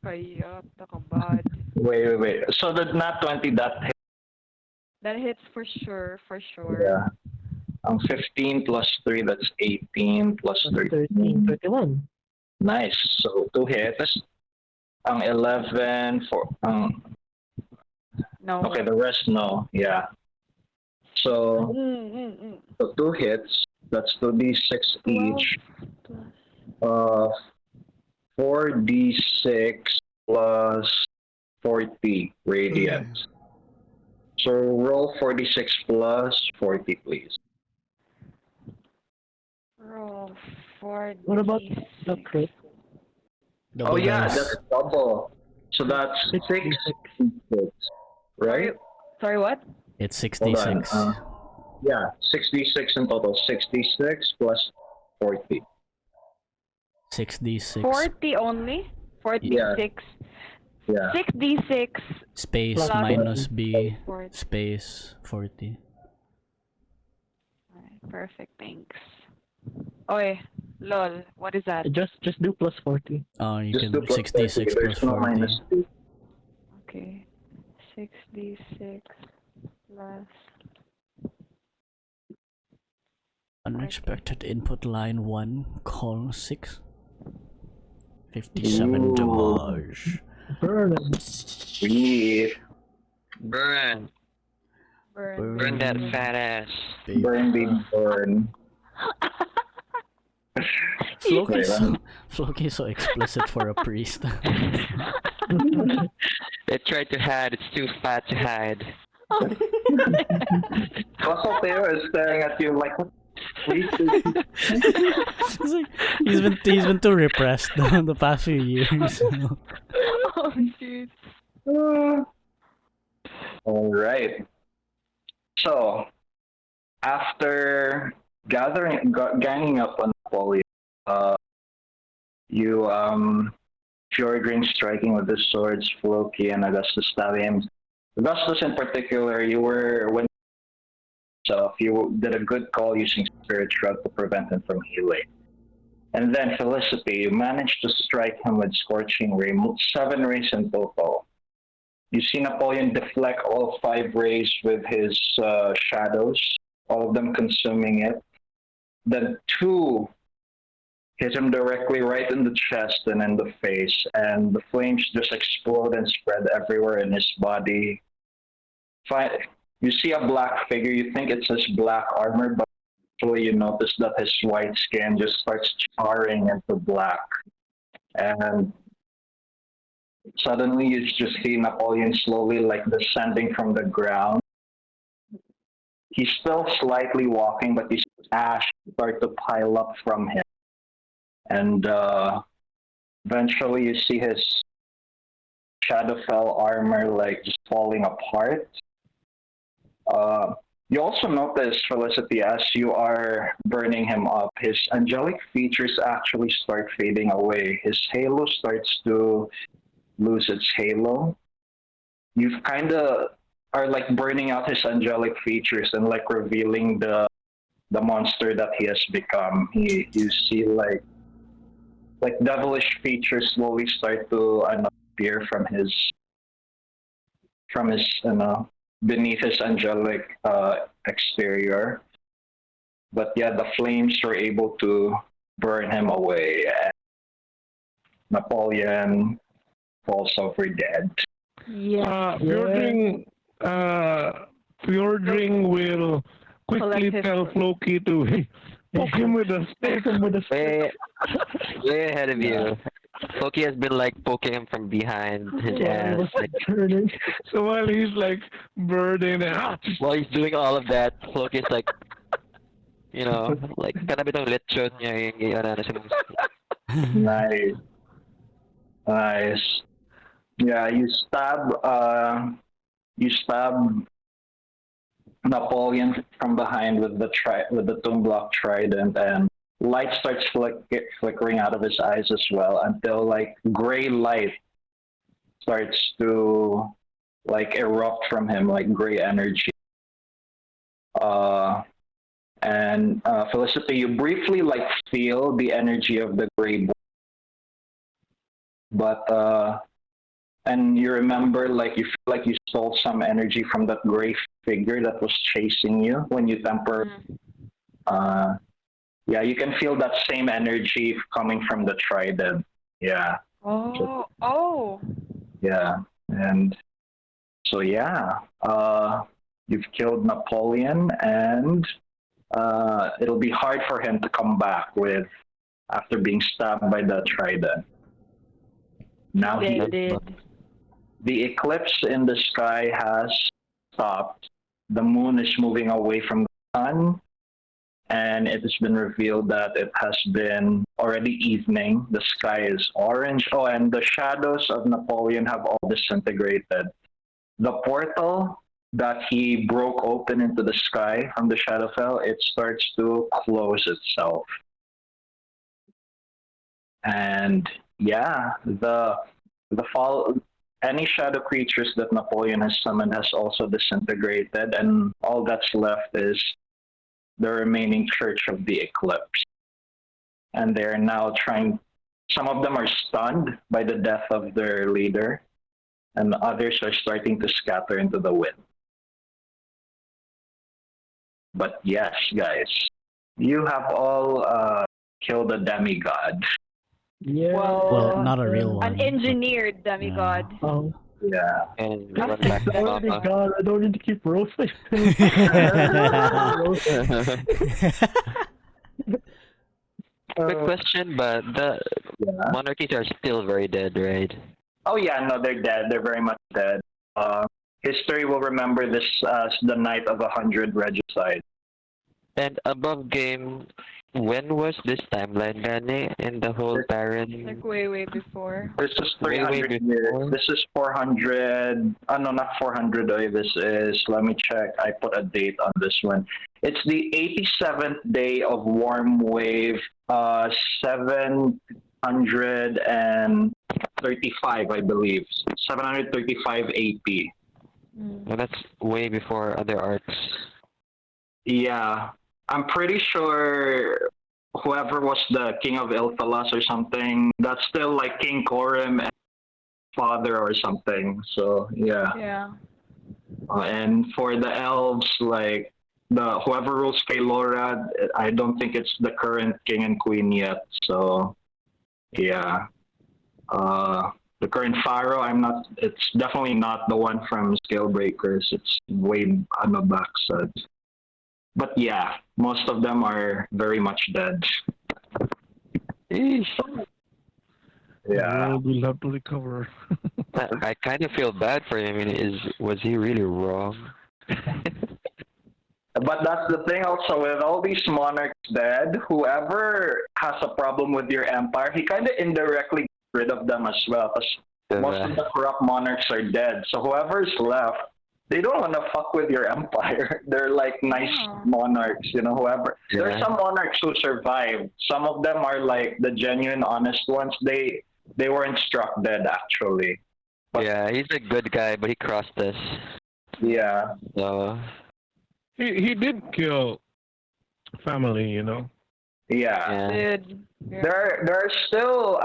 Kaya, takabad. Wait. So the nat 20 that hit. That hits for sure. Yeah. 15 plus 3, that's 18 plus 13. 21. Nice. So 2 hits. 11 for No. okay, the rest no. Yeah. So, so 2 hits. That's 2d6 each. 4d6 plus 40 radiant. So roll 46 plus 40, please. Roll 4d6. What about the crit? Oh yeah, that's double. So that's 66. 66, right? Sorry, what? It's Hold on. 66. Yeah, 66 in total. 66 plus 40. 6d6 40 only? 46. Yeah. 6d6 space plus minus B 40. space 40. Alright, perfect, thanks. Oy, lol, what is that? Just do plus 40. You Just can do plus 66 40. plus There's no 40. minus 2. Okay. 6d6 plus... Unexpected input line 1, call 6. 57 Ooh. damage. Burn him. Sweet. Burn that fat ass. Baby. Burn the burn. Floki so explicit for a priest. They tried to hide, it's too fat to hide. Also, Theo is staring at you like, what? Please. It's like, he's been too repressed the past few years. Oh, jeez. All right. So, after ganging up on Napoleon, you Fjordring striking with his swords, Floki and Augustus stabbing him. Augustus in particular, you did a good call using Spirit Shrug to prevent him from healing. And then Felicity, you managed to strike him with Scorching Ray, 7 rays in total. You see Napoleon deflect all 5 rays with his shadows, all of them consuming it. Then 2 hit him directly right in the chest and in the face, and the flames just explode and spread everywhere in his body. You see a black figure, you think it's his black armor, but actually you notice that his white skin just starts charring into black. And suddenly you just see Napoleon slowly like descending from the ground. He's still slightly walking, but his ash start to pile up from him. And eventually you see his Shadowfell armor like just falling apart. You also notice, Felicity, as you are burning him up, his angelic features actually start fading away. His halo starts to lose its halo. You've kind of are like burning out his angelic features and like revealing the monster that he has become. You see like devilish features slowly start to appear from his beneath his angelic exterior. But yeah, the flames were able to burn him away. Napoleon falls over dead. Yeah. Fjordring will quickly Collect his tell foot. Floki to, hey, poke him with a stick. Way ahead of you. Floki has been like poking him from behind his ass. Like, So while he's like birding while he's doing all of that, Floki's like, you know, like kanabi tong lechon niya yung ano na sinusunod. Nice. Nice. Yeah, you stab Napoleon from behind with the tomb block trident, and light starts flickering out of his eyes as well until like gray light starts to like erupt from him, like gray energy. And Felicity, you briefly like feel the energy of the gray, but and you remember like you feel like you stole some energy from that gray figure that was chasing you when you temper. Yeah, you can feel that same energy coming from the trident. Yeah. Oh. Yeah, and so yeah, you've killed Napoleon, and it'll be hard for him to come back with after being stabbed by the trident. Now the eclipse in the sky has stopped. The moon is moving away from the sun, and it has been revealed that it has been already evening. The sky is orange. Oh, and the shadows of Napoleon have all disintegrated. The portal that he broke open into the sky from the Shadowfell, it starts to close itself. And yeah, any shadow creatures that Napoleon has summoned has also disintegrated, and all that's left is the remaining Church of the Eclipse. And they're now some of them are stunned by the death of their leader, and others are starting to scatter into the wind. But yes, guys, you have all killed a demigod. Yeah. Well, not a real one. An engineered demigod. Oh. Yeah. And we went back to Oh my Mama. god, I don't need to keep roasting. Quick question, but the monarchies are still very dead, right? Oh yeah, no, they're dead. They're very much dead. History will remember this as the night of 100 regicides. And above game, when was this timeline, Danny? In the whole Baron? Like way before. This is Way 300 before? years. This is 400. Oh, no, not 400. This is, let me check. I put a date on this one. It's the 87th day of Warm Wave, 735, I believe. 735 AP. Well, that's way before other arcs. Yeah. I'm pretty sure whoever was the king of Ilthalas or something, that's still like King Corim and father or something. So yeah. Yeah. And for the elves, like whoever rules Kaelora, I don't think it's the current king and queen yet. So yeah. The current pharaoh, it's definitely not the one from Scalebreakers. It's way on the backside. But yeah, most of them are very much dead. Eesh. Yeah. We'll have to recover. I kind of feel bad for him. I mean, was he really wrong? But that's the thing also, with all these monarchs dead, whoever has a problem with your empire, he kind of indirectly gets rid of them as well. Because most of the corrupt monarchs are dead. So whoever's left, they don't want to fuck with your empire. They're like nice monarchs, whoever. Yeah. There's some monarchs who survived. Some of them are like the genuine, honest ones. They weren't struck dead, actually. But, yeah, he's a good guy, but he crossed us. Yeah. So He did kill family, Yeah. yeah. Dude. There are still,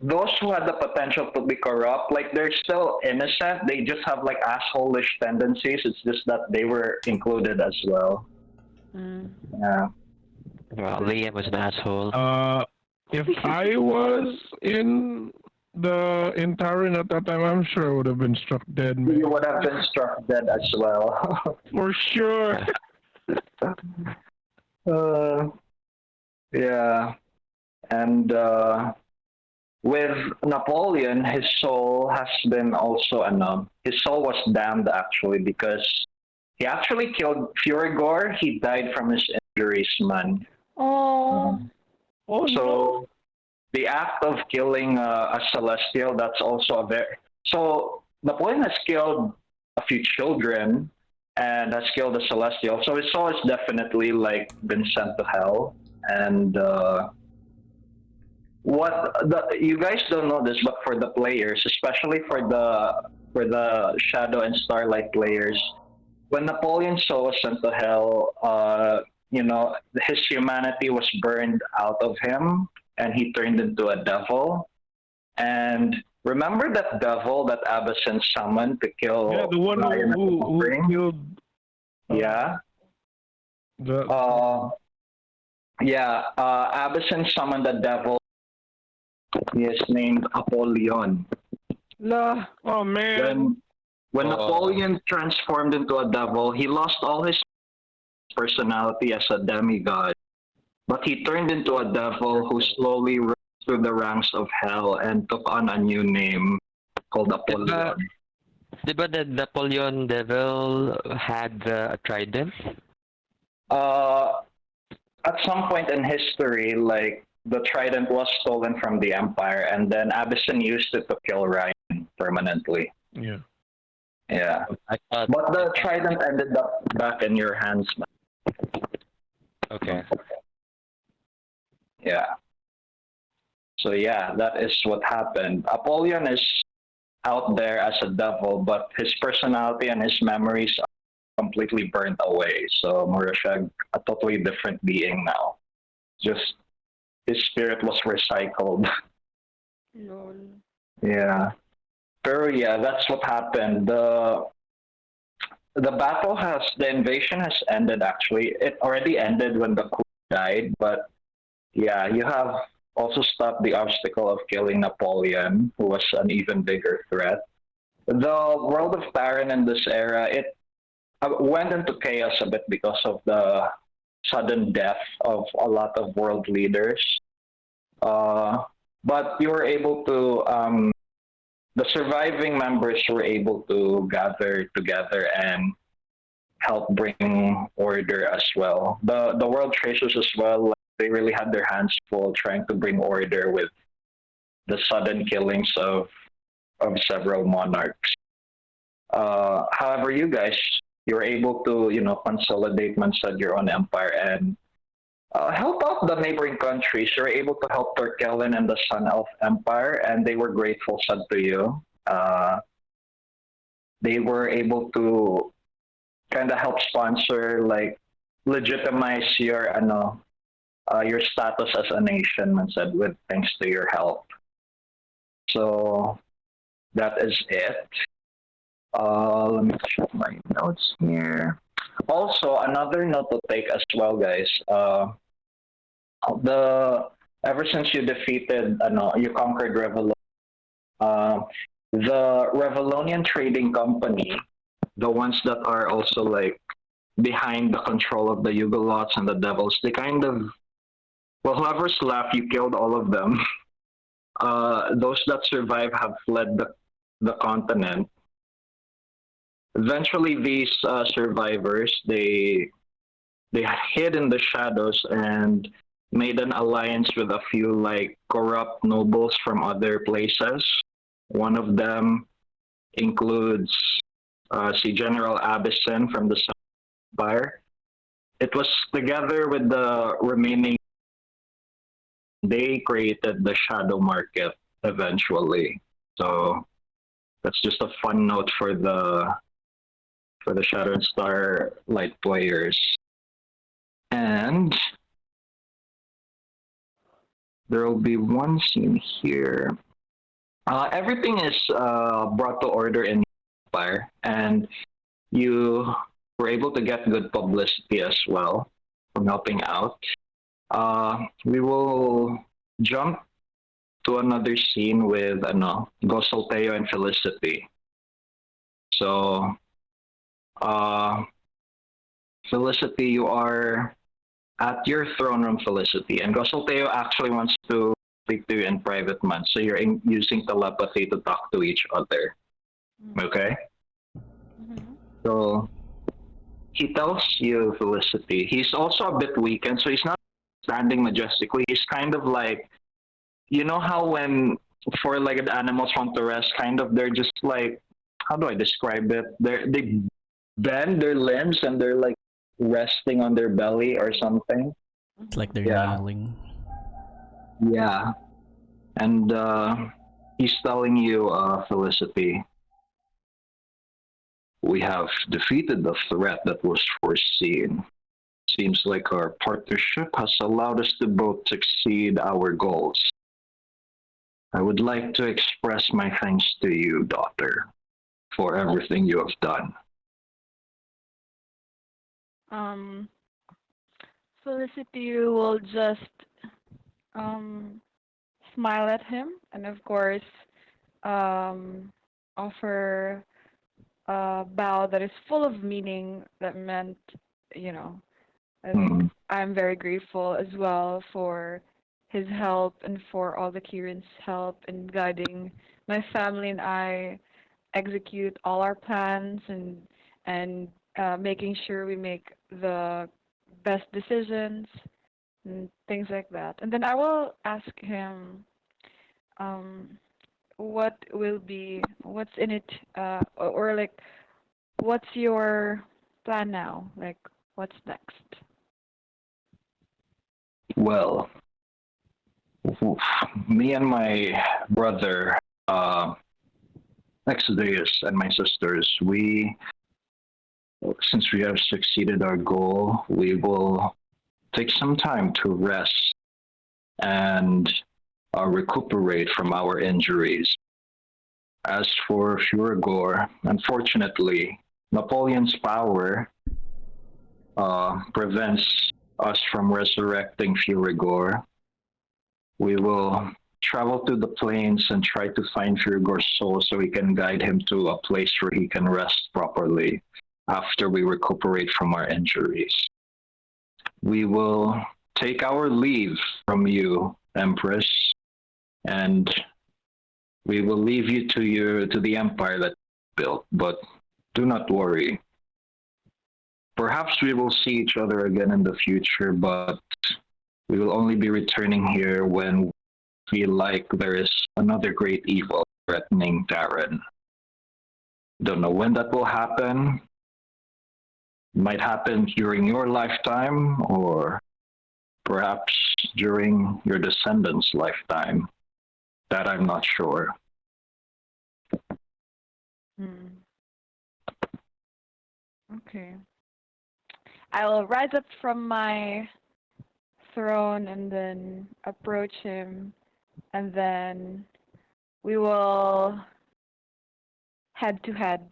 those who had the potential to be corrupt, like they're still innocent. They just have like asshole-ish tendencies. It's just that they were included as well. Yeah. Well, Liam was an asshole. If I was in Taran at that time, I'm sure I would have been struck dead, man. You would have been struck dead as well. For sure. Yeah. And with Napoleon, his soul has been also his soul was damned actually because he actually killed Fjordring. He died from his injuries, man. Oh. Oh no. So the act of killing a celestial, that's also a very so Napoleon has killed a few children and has killed a celestial. So his soul has definitely like been sent to hell. And you guys don't know this, but for the players, especially for the Shadow and Starlight players, when Napoleon's soul was sent to hell, his humanity was burned out of him, and he turned into a devil. And remember that devil that Abyssin summoned to kill? Yeah, the one who killed. Yeah. Abyssin summoned the devil. He is named Apollyon. Oh man. When Napoleon transformed into a devil, he lost all his personality as a demigod. But he turned into a devil who slowly rose through the ranks of hell and took on a new name called Apollyon. Diba the Napoleon devil had a trident? At some point in history, like the trident was stolen from the Empire, and then Abyssin used it to kill Ryan permanently. Yeah. Yeah. But the trident ended up back in your hands, man. Okay. Yeah. So yeah, that is what happened. Apollyon is out there as a devil, but his personality and his memories are completely burnt away. So Murashag, a totally different being now. Just his spirit was recycled. Lol. Yeah. Pero yeah, that's what happened. The invasion has ended actually. It already ended when the coup died, but yeah, you have also stopped the obstacle of killing Napoleon, who was an even bigger threat. The world of Taran in this era, it went into chaos a bit because of the sudden death of a lot of world leaders. But you were able to, the surviving members were able to gather together and help bring order as well. The world treasures as well, like, they really had their hands full trying to bring order with the sudden killings of several monarchs. However, you guys, you were able to, consolidate Mansad, your own empire, and help out the neighboring countries. You were able to help Turkellen and the Sun Elf Empire, and they were grateful, said to you. They were able to kind of help sponsor, like, legitimize your status as a nation, Mansad, with thanks to your help. So that is it. Let me check my notes here. Also, another note to take as well, guys. Ever since you defeated, you conquered Revelon, the Revelonian Trading Company, the ones that are also like behind the control of the Yugolots and the Devils, they kind of, well, whoever's left, you killed all of them. Those that survive have fled the continent. Eventually, these survivors, they hid in the shadows and made an alliance with a few like corrupt nobles from other places. One of them includes General Abyssin from the Empire. It was together with the remaining. They created the shadow market eventually. So that's just a fun note for the Shadow and Starlight players. And there will be one scene here. Everything is brought to order in Empire, and you were able to get good publicity as well from helping out. We will jump to another scene with Gosolteo and Felicity. So, Felicity, you are at your throne room, Felicity, and Gosolteo actually wants to speak to you in private, man. So you're using telepathy to talk to each other. Okay? Mm-hmm. So he tells you, Felicity, he's also a bit weakened, so he's not standing majestically. He's kind of like, you know how when four-legged animals want to rest, kind of they're just like, how do I describe it? They bend their limbs and they're like resting on their belly or something. It's like they're Yeah. kneeling. Yeah. And he's telling you, Felicity, we have defeated the threat that was foreseen. Seems like our partnership has allowed us to both succeed our goals. I would like to express my thanks to you, daughter, for everything you have done. Felicity will just smile at him and of course offer a bow that is full of meaning that meant, you know, I'm very grateful as well for his help and for all the Kieran's help in guiding my family and I execute all our plans and making sure we make the best decisions and things like that. And then I will ask him what's in it, or like, what's your plan now? Like, what's next? Well, me and my brother, Exodus, and my sisters, since we have succeeded our goal, we will take some time to rest and recuperate from our injuries. As for Fjordring, unfortunately, Napoleon's power prevents us from resurrecting Fjordring. We will travel to the plains and try to find Fjordring's soul so we can guide him to a place where he can rest properly after we recuperate from our injuries. We will take our leave from you, Empress, and we will leave you to the empire that you built, but do not worry. Perhaps we will see each other again in the future, but we will only be returning here when we feel like there is another great evil threatening Darren. Don't know when that will happen. It might happen during your lifetime or perhaps during your descendants' lifetime. That I'm not sure. Okay. I will rise up from my throne and then approach him, and then we will head to head.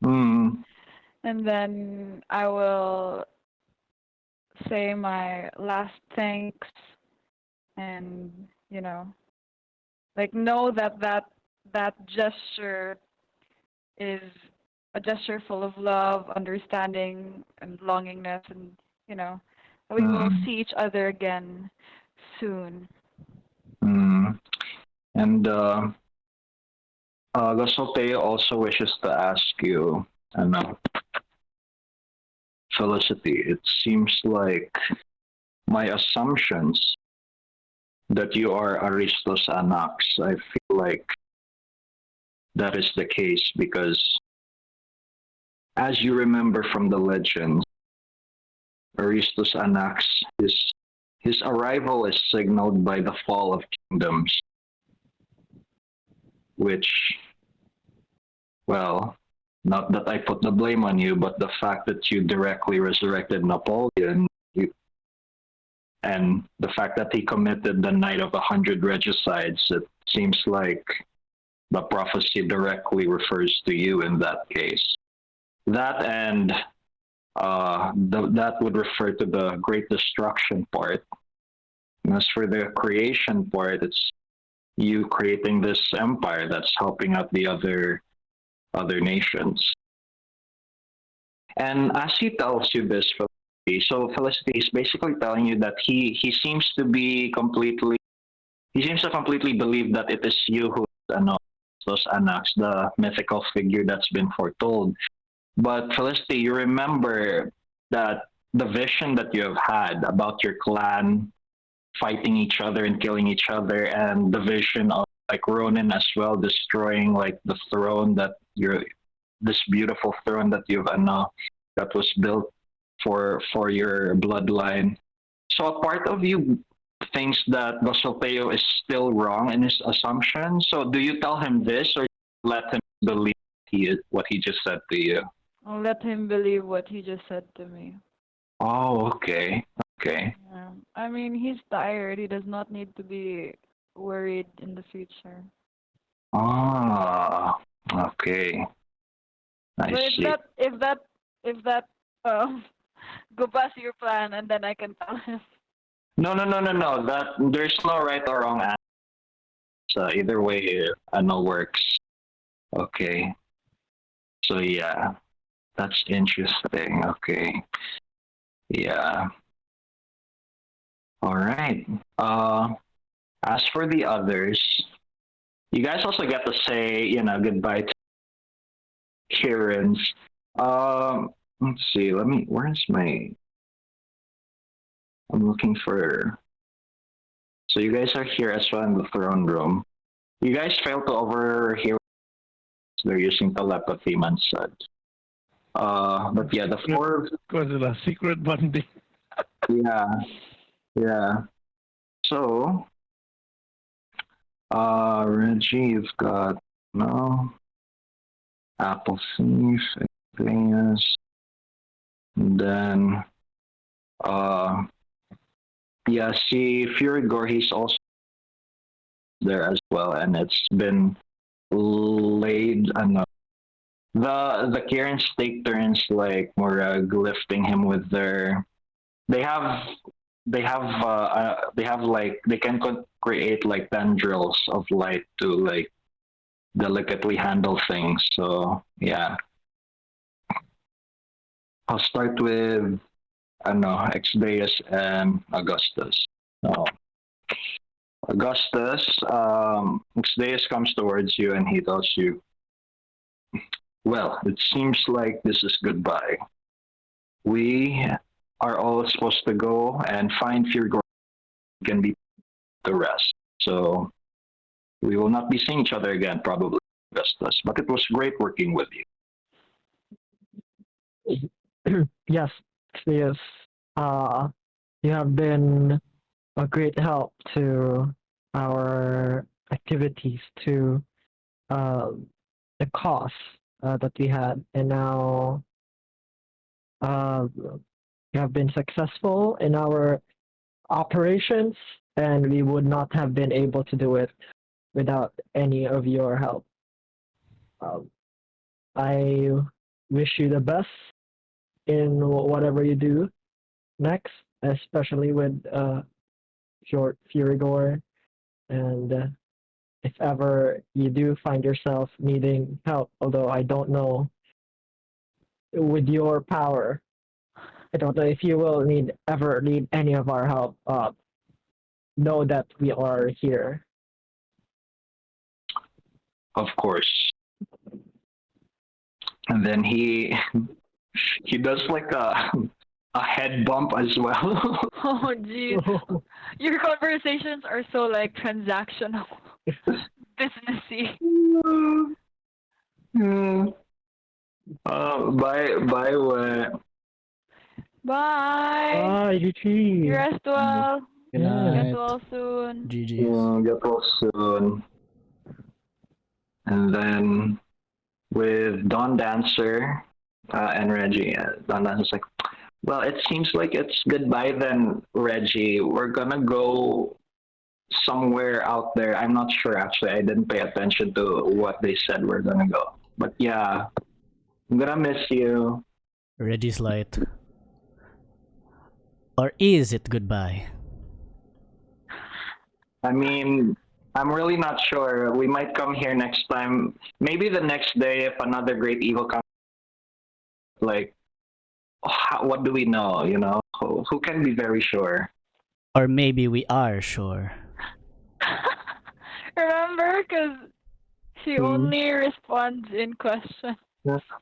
And then I will say my last thanks and, you know, like know that gesture is a gesture full of love, understanding, and longingness, and, you know, we will see each other again soon. And Gasote also wishes to ask you, Felicity, it seems like my assumptions that you are Aristos Anax, I feel like that is the case because as you remember from the legends, Aristos Anax, his arrival is signaled by the fall of kingdoms, which, well, not that I put the blame on you, but the fact that you directly resurrected Napoleon, and the fact that he committed the night of 100 regicides, it seems like the prophecy directly refers to you in that case. That and that would refer to the Great Destruction part. And as for the creation part, it's you creating this empire that's helping out the other nations. And as he tells you this, Felicity, so Felicity is basically telling you that he seems to completely believe that it is you who those Anax, the mythical figure that's been foretold. But Felicity, you remember that the vision that you have had about your clan fighting each other and killing each other, and the vision of like Ronin as well destroying like the throne that this beautiful throne that you've that was built for your bloodline. So a part of you thinks that Gosalteo is still wrong in his assumption. So do you tell him this, or let him believe what he just said to you? I'll let him believe what he just said to me. Oh, okay. Okay. Yeah. I mean, he's tired. He does not need to be worried in the future. Ah, okay. I But see. if that go past your plan, and then I can tell him. No. That there's no right or wrong answer. Either way, I know works. Okay. So yeah, that's interesting. Okay. Yeah. All right. As for the others, you guys also get to say, goodbye to Kieran's. Let's see. Where's my? I'm looking for. So you guys are here as well in the throne room. You guys failed to overhear. They're using telepathy, man said. But yeah, the four. Because of the secret bonding. Yeah. So, Reggie, you've got Apple Thief, Venus, and then see Fjordring, he's also there as well, and it's been laid. The Kieran's take turns like Morag lifting him with their. They have like they can create like tendrils of light to like delicately handle things. So yeah, I'll start with Exdeus and Augustus. No. Augustus, Exdeus comes towards you and he tells you, well, it seems like this is goodbye. We are all supposed to go and find Fjordring can be the rest. So we will not be seeing each other again, probably, Augustus. But it was great working with you. Yes, yes. You have been a great help to our activities, to the cause that we had, and now we have been successful in our operations, and we would not have been able to do it without any of your help. I wish you the best in whatever you do next, especially with Fjordring, and if ever you do find yourself needing help, although I don't know, with your power, I don't know if you will ever need any of our help. Know that we are here. Of course. And then he does like a head bump as well. Oh, geez. Your conversations are so like transactional, businessy. Bye. What? Bye. Bye, GG. You rest well. Good Yeah. night. Get well soon. GG's. Get well soon. And then with Dawn Dancer and Reggie, Dawn Dancer's like, well, it seems like it's goodbye then, Reggie. We're gonna go somewhere out there. I'm not sure actually. I didn't pay attention to what they said we're gonna go. But yeah, I'm gonna miss you. Reggie's light. Or is it goodbye? I mean, I'm really not sure. We might come here next time. Maybe the next day if another great evil comes. Like, what do we know? You know, who can be very sure? Or maybe we are sure. Remember, because she only responds in question.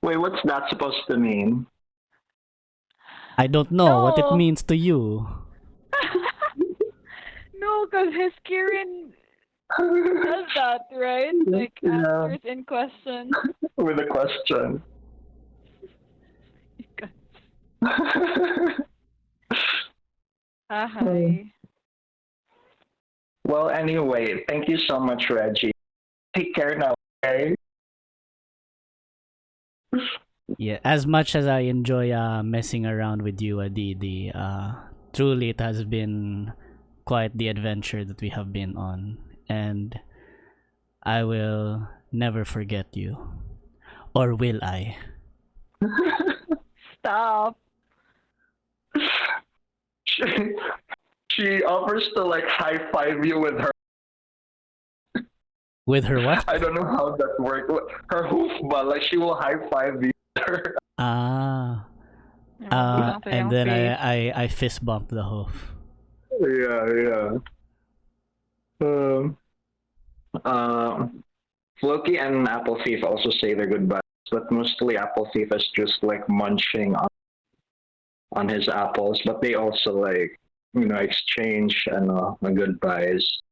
Wait, what's that supposed to mean? I don't know what it No. means to you. No, because his Kirin does that, right? Like, Yeah. answers in question. With a question. Hi. Well, anyway, thank you so much, Reggie. Take care now, okay? Yeah, as much as I enjoy messing around with you, DD, truly it has been quite the adventure that we have been on, and I will never forget you. Or will I? Stop. She offers to like high five you with her. With her what? I don't know how that works. Her hoof, but like she will high five you. Ah. And then I fist bump the hoof. Yeah. Floki and Apple Thief also say their goodbyes, but mostly Apple Thief is just like munching on his apples. But they also like exchange goodbyes.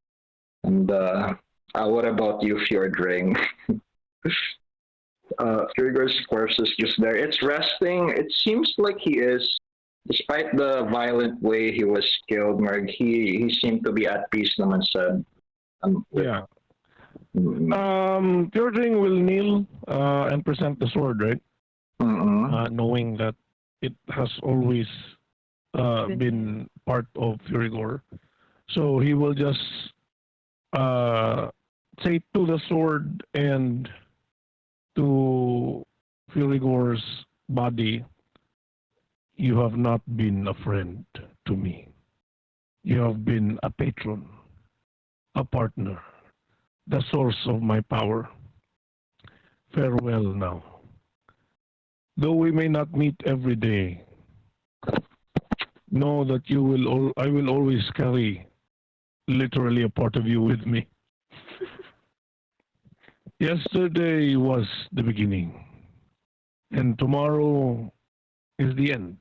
And what about you, Fjordring? Fjordring's corpse is just there. It's resting. It seems like he is, despite the violent way he was killed, Marg, he seemed to be at peace, naman said. Yeah. Fjordring will kneel and present the sword, right? Knowing that it has always been part of Furigor. So he will just say to the sword and to Furigor's body, you have not been a friend to me. You have been a patron, a partner, the source of my power. Farewell now. Though we may not meet every day, know that I will always carry literally a part of you with me. Yesterday was the beginning, and tomorrow is the end.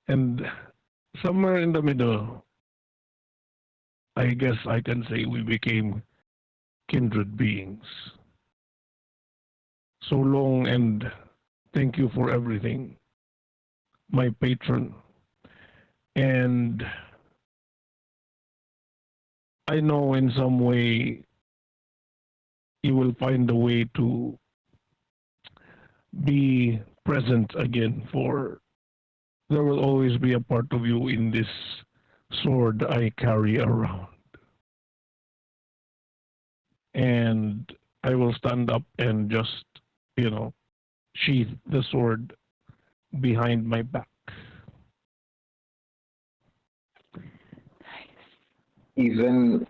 And somewhere in the middle, I guess I can say we became kindred beings. So long, and thank you for everything, my patron. And I know in some way you will find a way to be present again, for there will always be a part of you in this sword I carry around. And I will stand up and just, sheath the sword behind my back. Even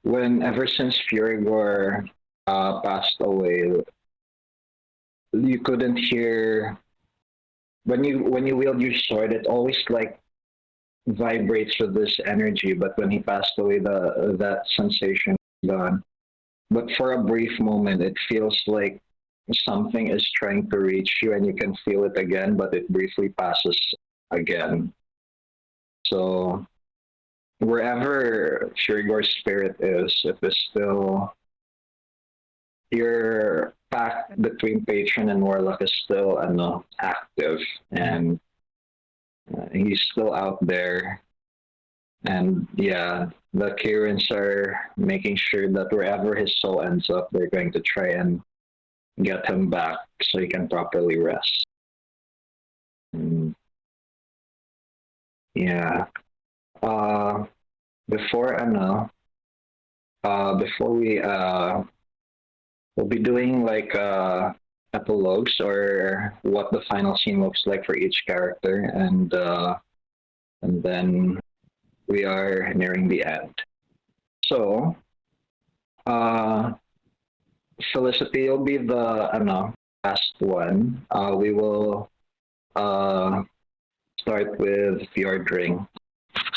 when ever since Furigor passed away, you couldn't hear when you wield your sword. It always like vibrates with this energy. But when he passed away, that sensation is gone. But for a brief moment, it feels like something is trying to reach you, and you can feel it again, but it briefly passes again. So wherever Furigor's spirit is, if it's still, your pact between patron and warlock is still active, and he's still out there. And yeah, the Kirins are making sure that wherever his soul ends up, they're going to try and get him back so he can properly rest. Yeah. Before we'll be doing like epilogues, or what the final scene looks like for each character, and then we are nearing the end. So, Felicity will be the last one. We will start with Fjordring.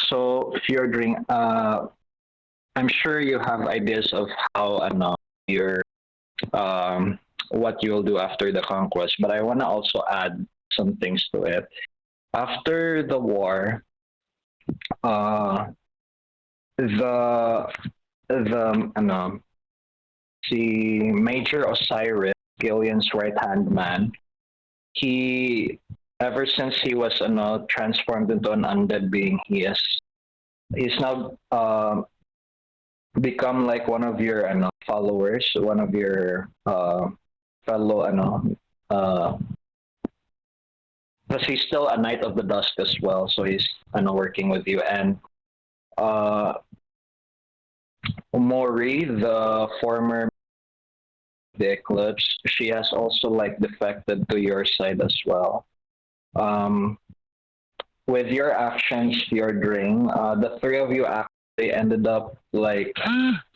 So, Fjordring, I'm sure you have ideas of how your what you'll do after the conquest, but I want to also add some things to it. After the war, the si Major Osiris, Gillian's right hand man, he ever since he was transformed into an undead being, he's now become like one of your followers, one of your fellow because he's still a Knight of the Dusk as well, so he's working with you. And Mori, the former the Eclipse, she has also like defected to your side as well. With your actions, Fjordring, the three of you actually ended up like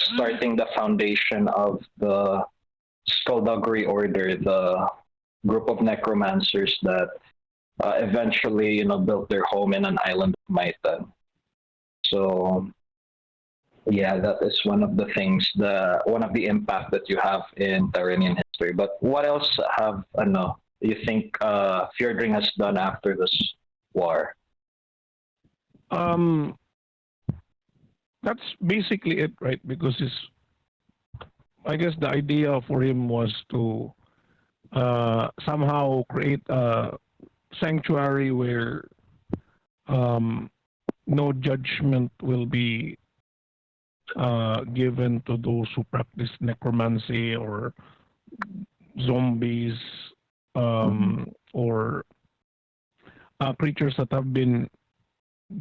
starting the foundation of the Skullduggery Order, the group of necromancers that eventually built their home in an island of Mica. So yeah, that is one of the things, one of the impact that you have in Tyranian history. But what else you think Fjordring has done after this war? That's basically it, right? Because I guess the idea for him was to somehow create a sanctuary where no judgment will be given to those who practice necromancy or zombies or creatures that have been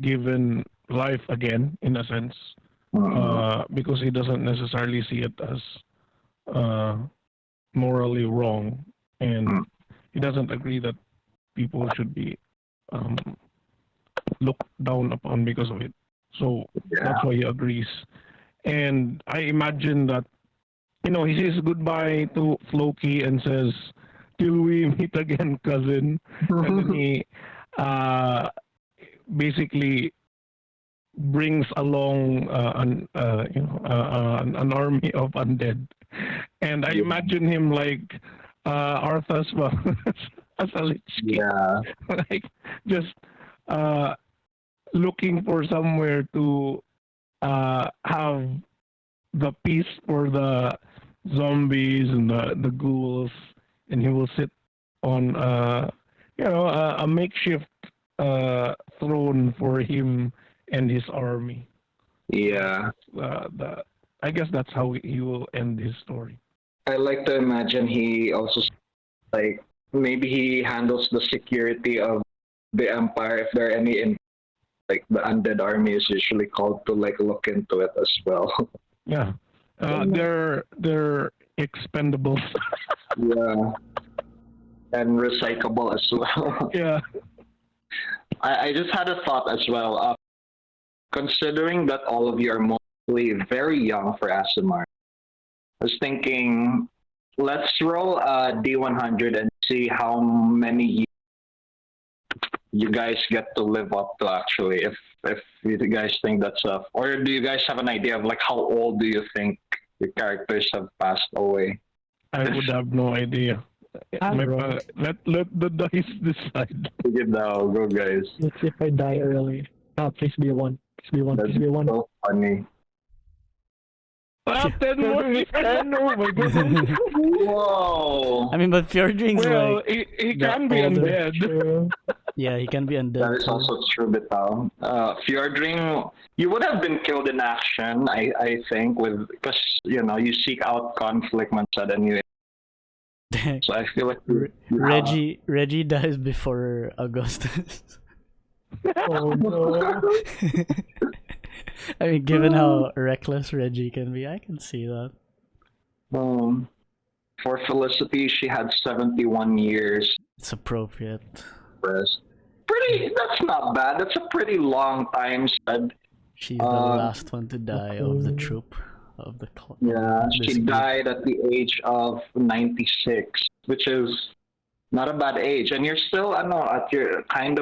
given life again, in a sense, because he doesn't necessarily see it as morally wrong, and he doesn't agree that people should be looked down upon because of it. So that's why he agrees. And I imagine that, he says goodbye to Floki and says, "Till we meet again, cousin." And then he basically brings along an army of undead. And I imagine him like Arthas as a lich king. Yeah. Like just looking for somewhere to have the peace for the zombies and the ghouls, and he will sit on a makeshift throne for him and his army. Yeah. I guess that's how he will end his story. I like to imagine he also like maybe he handles the security of the empire if there are any like the undead army is usually called to like look into it as well. Yeah. They're expendable. Yeah. And recyclable as well. Yeah. I just had a thought as well. Considering that all of you are mostly very young for Asimar, I was thinking, let's roll a D100 and see how many years you guys get to live up to actually, if you guys think that's enough. Or do you guys have an idea of like how old do you think your characters have passed away? I would have no idea. Let the dice decide. Go guys. Let's see if I die early. Please be one. Please be one. Please be one. So funny. 10 more. Oh my god. Whoa. I mean, but Fjordring's Well, like he the can be older- undead. yeah, he can be undead. That is too. also true, Bital. Fjordring, you would have been killed in action, I think, because you seek out conflict man said anyway. So I feel like Reggie dies before Augustus. Oh no. I mean, given how reckless Reggie can be, I can see that. For Felicity, she had 71 years. It's appropriate. That's not bad. That's a pretty long time, said. She's the last one to die of the troop of the club. Yeah, she died at the age of 96, which is not a bad age, and you're still, I know, at your prime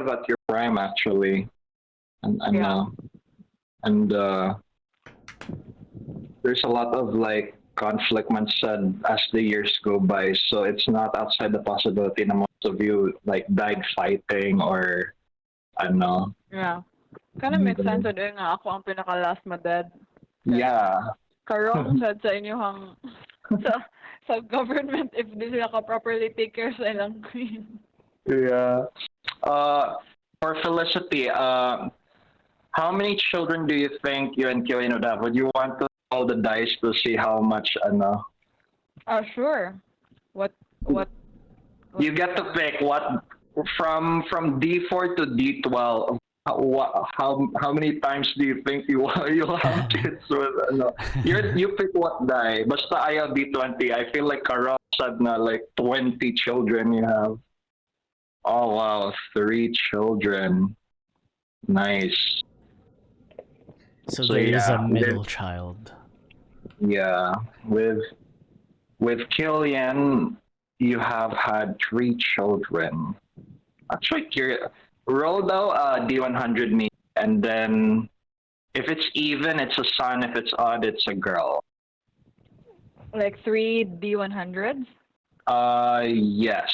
actually, and there's a lot of like conflict man said as the years go by, so it's not outside the possibility that most of you like died fighting or I don't know. Yeah. Kind of makes sense na nga ako ang pinaka-last ma-dead. Yeah. Karong said sa inyong sa government if di sila ka properly take care sa ilang queen. Yeah. For Felicity, how many children do you think you and Killian would have? Would you want to roll the dice to see how much, Sure. What? You get to pick what from D4 to D12. How many times do you think you'll have kids with? You pick what die. Basta ayaw D20. I feel like Karam said na like 20 children you have. Oh wow, 3 children. Nice. So there is a middle child. Yeah, with Killian, you have had 3 children. Actually, curious. Roll though D100 me, and then if it's even, it's a son. If it's odd, it's a girl. Like 3 D100s? Yes.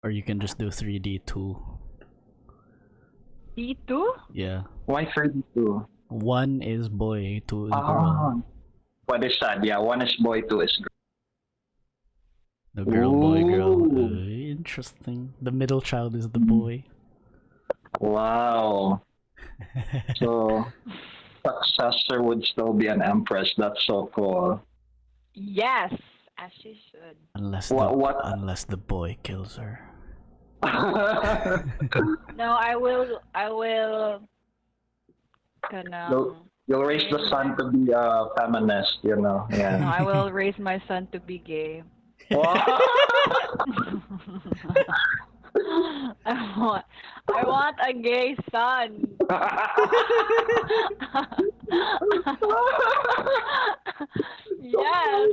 Or you can just do 3D2. D2? Yeah. Why 32? 1 is boy, 2 is girl. What is that? Yeah, 1 is boy, 2 is girl. The girl, boy, girl. Ooh. Interesting. The middle child is the boy. Wow. So, successor would still be an empress. That's so cool. Yes, as she should. Unless unless the boy kills her. No, I will. You'll raise the son to be a feminist, Yeah. No, I will raise my son to be gay. I want a gay son. Yes,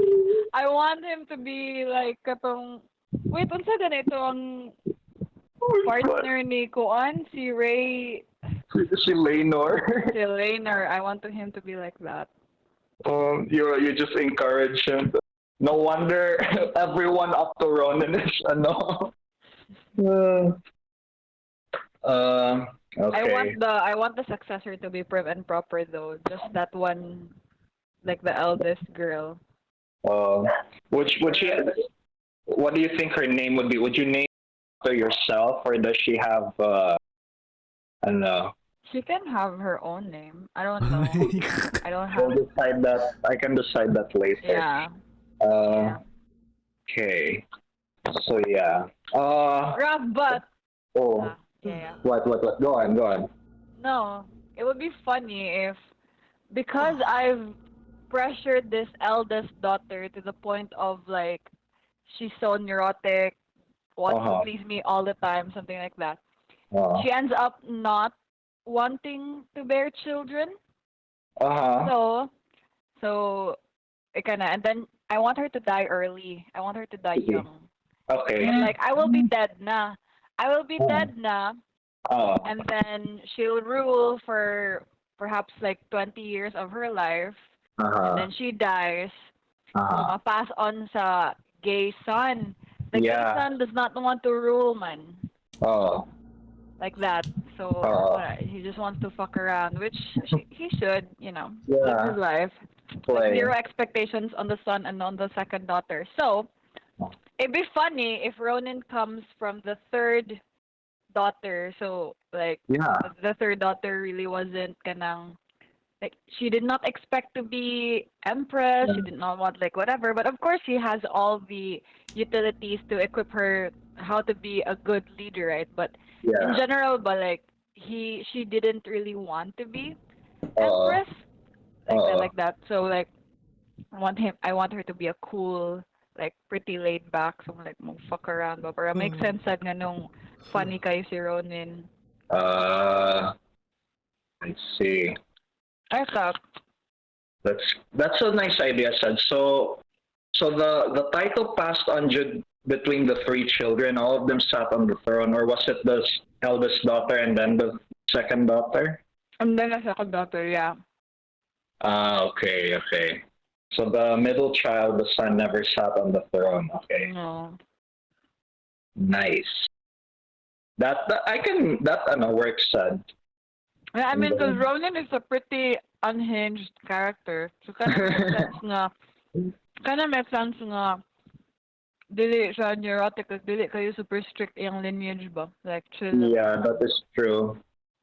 I want him to be like katong. Wait, unsa ganito ang partner ni Kuan, si Ray. Si Laynor. Si Laynor. I want him to be like that. You just encourage him. No wonder everyone up to Ronan is okay. I want the successor to be prim and proper though. Just that one, like the eldest girl. Would she? What do you think her name would be? Would you name her yourself, or does she have? I don't know. She can have her own name. I don't know. I don't have. We'll decide that. I can decide that later. Yeah. Okay. So yeah. Rough, but. Oh. Yeah. What? Go on. No, it would be funny if, because I've pressured this eldest daughter to the point of like, she's so neurotic, wants to please me all the time, something like that. She ends up not wanting to bear children. So, and then I want her to die early. I want her to die young. Okay. And like, I will be dead na. And then she'll rule for perhaps like 20 years of her life. And then she dies. Pass on sa gay son. The gay son does not want to rule, man. Like that. So he just wants to fuck around, which he should, live his life. Like, zero expectations on the son and on the second daughter. So it'd be funny if Ronin comes from the third daughter. So like the third daughter really wasn't kanang, like, she did not expect to be empress. She did not want like whatever. But of course she has all the utilities to equip her how to be a good leader, right? But in general, but like she didn't really want to be empress like that. So like I want her to be a cool, like pretty laid back, so like mong fuck around ba para make sense sad nga nung funny kayo si Ronin. I see. I thought. That's a nice idea, said. So the title passed on between the three children. All of them sat on the throne, or was it the eldest daughter and then the second daughter? And then the second daughter, yeah. Ah, okay, okay. So the middle child, the son, never sat on the throne. Okay, No. nice. That works, said. Yeah, I mean, because Ronan is a pretty unhinged character. So kind of makes sense nga, dili siya neurotic, kasi dili kayo super strict yung lineage ba? Like, chill lang. Yeah, that is true.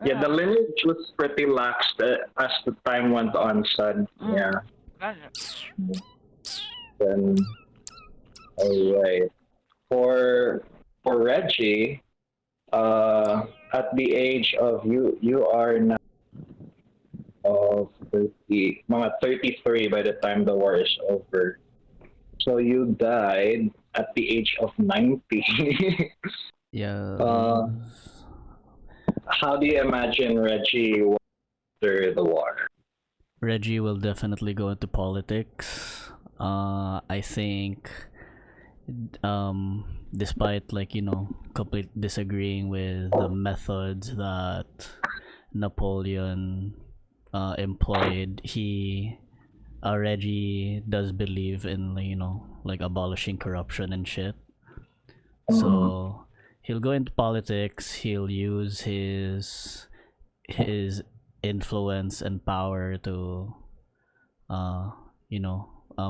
Yeah, the lineage was pretty lax as the time went on, said. Yeah. Then, alright. For Reggie, at the age of you are now of 33 by the time the war is over. So you died at the age of 90. Yeah. How do you imagine Reggie after the war? Reggie will definitely go into politics. I think, despite complete disagreeing with the methods that Napoleon employed, Reggie does believe in abolishing corruption and shit. So he'll go into politics. He'll use his influence and power to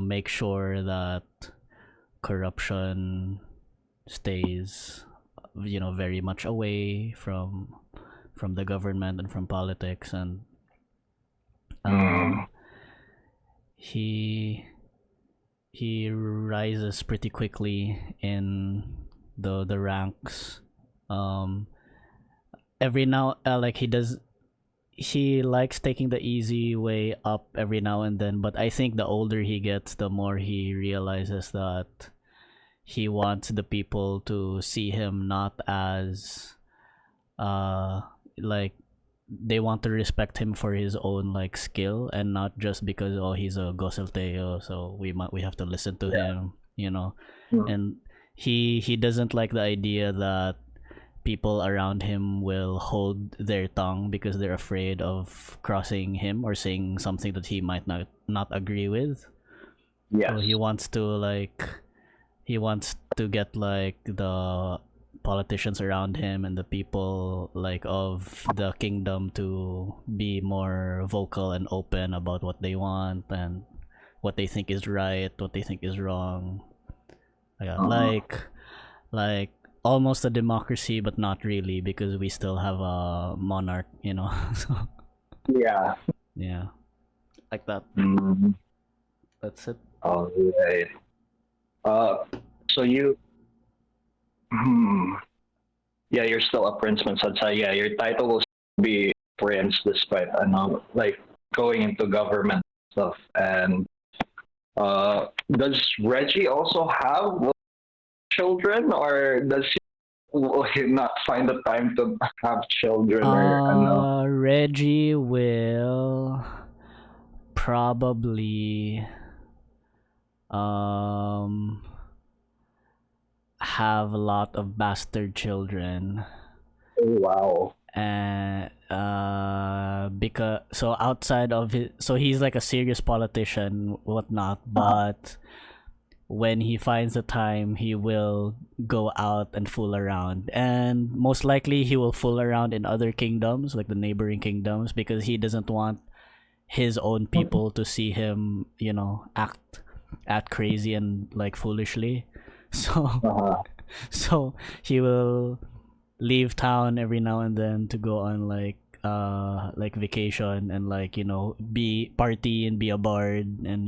make sure that corruption stays very much away from the government and from politics. And he rises pretty quickly in the ranks. Every now he likes taking the easy way up every now and then, but I think the older he gets, the more he realizes that he wants the people to see him not as they want to respect him for his own skill, and not just because he's a Goselteo, so we have to listen to him, and he doesn't like the idea that people around him will hold their tongue because they're afraid of crossing him or saying something that he might not agree with. So he wants to get the politicians around him and the people of the kingdom to be more vocal and open about what they want and what they think is right, what they think is wrong. Like almost a democracy, but not really, because we still have a monarch, so Yeah. Like that. That's it. All right. So you, yeah, you're still a princeman. So yeah, your title will still be prince despite going into government stuff. And does Reggie also have children, or will he not find the time to have children? Reggie will probably have a lot of bastard children. Oh, wow. And because outside of he's like a serious politician, whatnot, but when he finds the time, he will go out and fool around, and most likely he will fool around in other kingdoms, like the neighboring kingdoms, because he doesn't want his own people to see him act crazy and foolishly. So so he will leave town every now and then to go on vacation and be party and be a bard and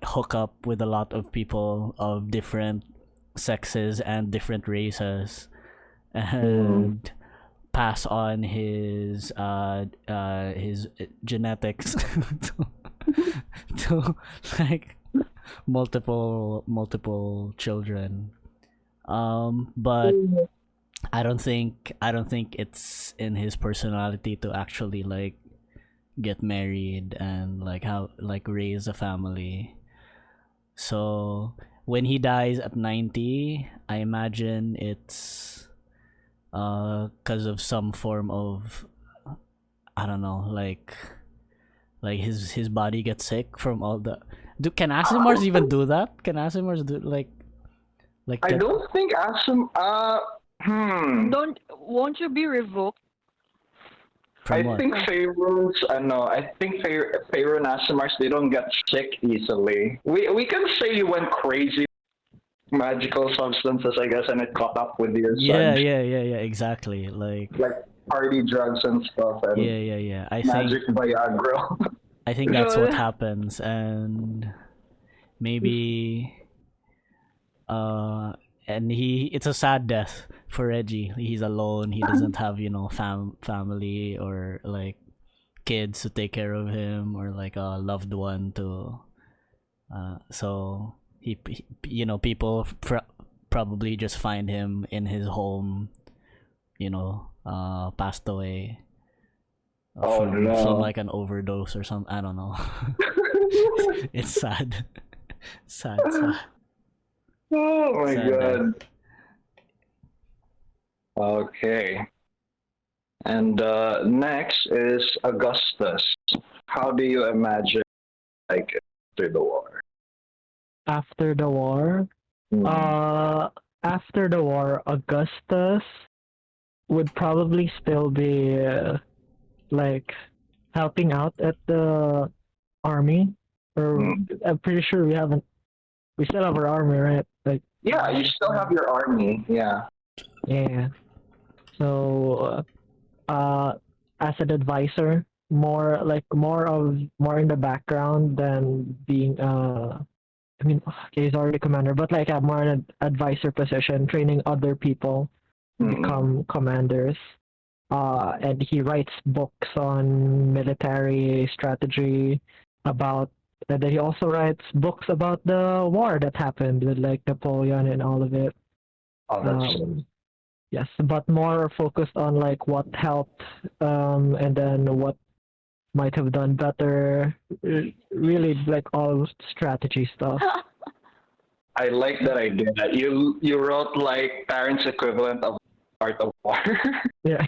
hook up with a lot of people of different sexes and different races, and pass on his genetics to multiple children. But I don't think it's in his personality to actually like get married and like raise a family. So when he dies at 90, I imagine it's because of some form of, I don't know, like his body gets sick from all the. Can Asimars even do that? Can Asimars do like I that? don't think Asim. Won't you be revoked? From I what? think Pharaohs. No, I think Pharaoh and Asimars, they don't get sick easily. We can say you went crazy, magical substances, I guess, and it caught up with your Yeah, son. exactly. Like Party drugs and stuff, and yeah. magic Viagra. I think that's what Lol. happens, and maybe and it's a sad death for Reggie. He's alone. He doesn't have family or like kids to take care of him, or like a loved one to so he people probably just find him in his home, passed away Oh from no. like an overdose or something. I don't know. It's sad. sad. Oh my Sad god. Okay. And next is Augustus. How do you imagine like after the war? After the war, after the war, Augustus would probably still be like helping out at the army. Or I'm pretty sure we still have our army, right? Like Yeah, you still have your army. Yeah. yeah. So as an advisor, more in the background than being I mean, okay, he's already commander, but like more in an advisor position, training other people to become commanders. And he writes books on military strategy and then he also writes books about the war that happened with like Napoleon and all of it. Oh, that's Yes, but more focused on like what helped, and then what might have done better. Really, like all strategy stuff. I like that idea. You wrote like parents' equivalent of Art of War. Yeah.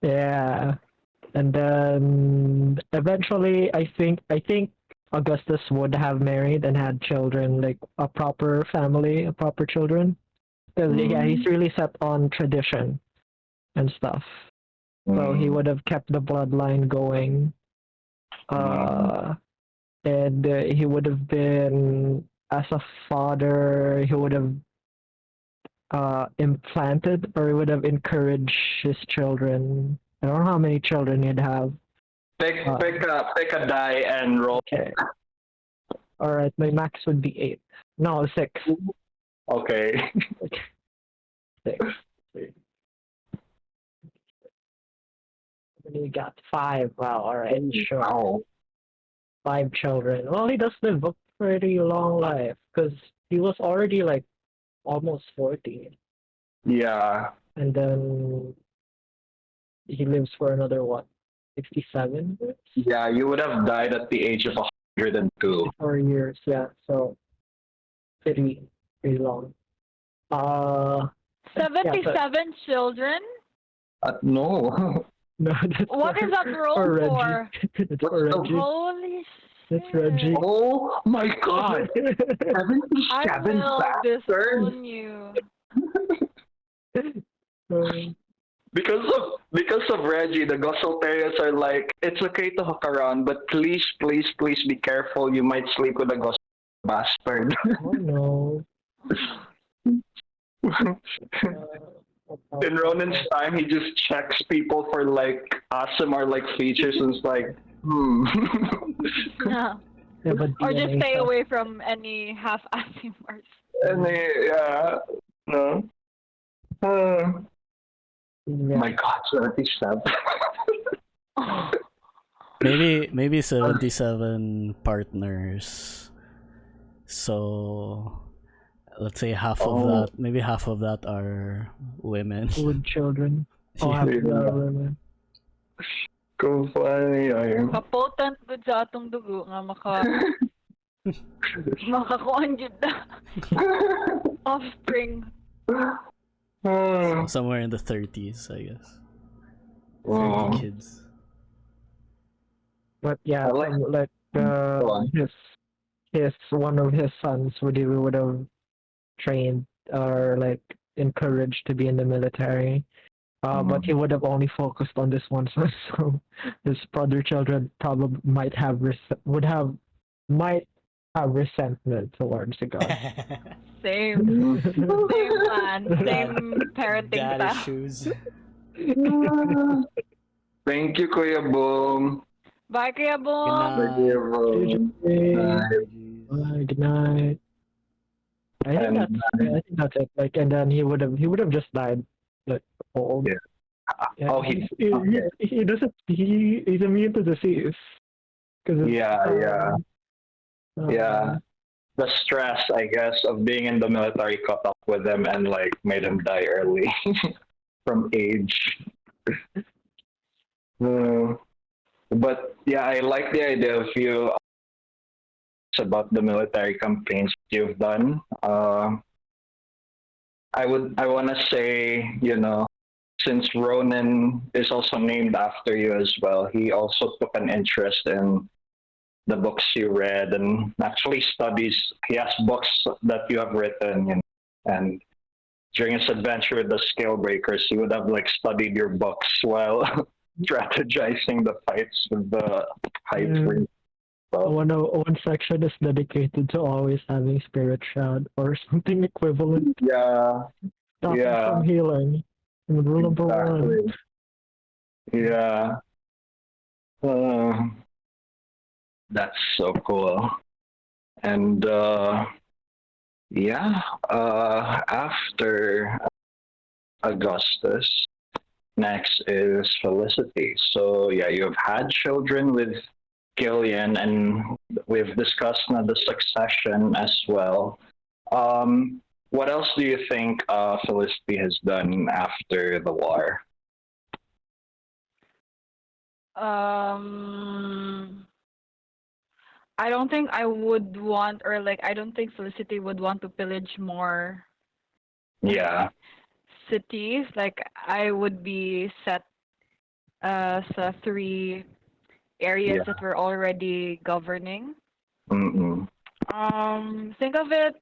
Yeah. And then eventually, I think Augustus would have married and had children, like a proper family, a proper children. Because yeah, he's really set on tradition and stuff. So he would have kept the bloodline going. And he would have been, as a father, he would have implanted, or he would have encouraged his children. I don't know how many children he'd have. Pick a die and roll. Okay. All right, my max would be 8. No, 6. Okay. 6. You got 5. Wow. All right. Sure. Wow. 5 children. Well, he does live a pretty long life because he was already like almost 40. Yeah. And then he lives for another 67? Yeah, you would have died at the age of 102. 4 years, yeah. So pretty long. 77 children? No. No, that's What is that roll for Reggie. for? It's for Reggie. Holy That's shit. Reggie. Oh my god. I 77 will bastards. disown you. Because of Reggie, the Gossel are like, it's okay to hook around, but please be careful. You might sleep with a Gossel bastard. Oh no. In Ronan's time, he just checks people for like awesome or like features and it's like, Yeah. Yeah, but Or just DNA stay stuff. away from any half-assing marks. And yeah, no. Yeah. My God, 77. Maybe 77 partners. So let's say half of Oh. that, maybe half of that are women. With children. Oh, half of that are women. Kung funny ay. Kapotent gud sa atong dugo nga makakuan jud na offspring. Somewhere in the 30s, I guess. 30 Wow. kids. But yeah, I like- Go on. his one of his sons would have trained or like encouraged to be in the military. But he would have only focused on this one son, so his other children probably might have resentment towards the god. Same plan, same parenting Daddy style. shoes. Thank you, Kuya Boom. Bye, Kuya Good Boom. Thank you, Boom. Good night. I think that's it. Like, and then he would have just died, like old. Yeah. Oh, he's immune to disease. Yeah. The stress, I guess, of being in the military caught up with him and like made him die early from age. But yeah, I like the idea of you about the military campaigns you've done. I want to say, since Ronan is also named after you as well, he also took an interest in the books you read and actually studies. He has books that you have written, and during his adventure with the Scale Breakers, he would have like studied your books while strategizing the fights with the Hydra. One section is dedicated to always having spirit shroud or something equivalent. Yeah. Stopping from healing. And rule number one. Yeah. That's so cool. And after Augustus, next is Felicity. So yeah, you've had children with Gillian, and we've discussed the succession as well. What else do you think Felicity has done after the war? I don't think I would want, or like, I don't think Felicity would want to pillage more cities. Like, I would be set as 3 areas that we're already governing. Mm-mm. Think of it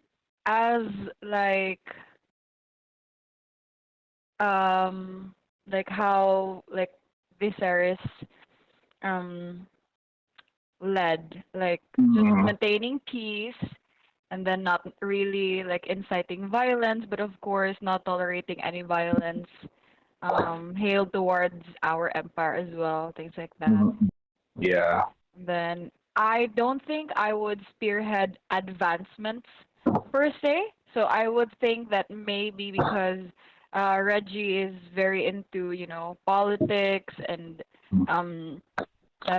as like how like Viserys led, like just maintaining peace and then not really like inciting violence, but of course not tolerating any violence hail towards our empire as well, things like that. Yeah. Then I don't think I would spearhead advancements per se. So I would think that maybe because Reggie is very into, politics and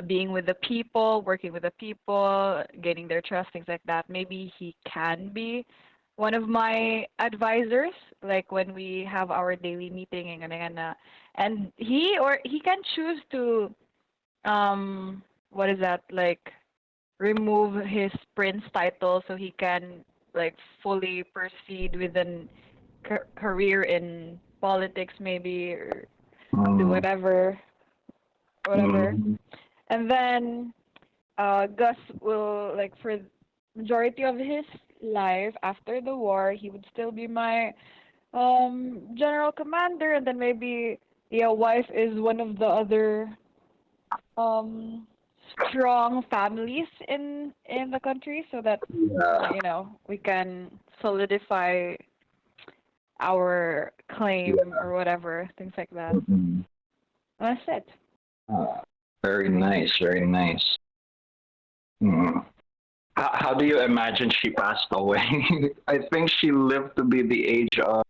being with the people, working with the people, gaining their trust, things like that. Maybe he can be one of my advisors, like when we have our daily meeting and he can choose to like remove his prince title so he can like fully proceed with a career in politics maybe, or do whatever. And then Gus will, like, for majority of his life after the war, he would still be my general commander, and then maybe wife is one of the other strong families in the country, so that we can solidify our claim or whatever, things like that. That's it. Very nice, very nice. How do you imagine she passed away? I think she lived to be the age of,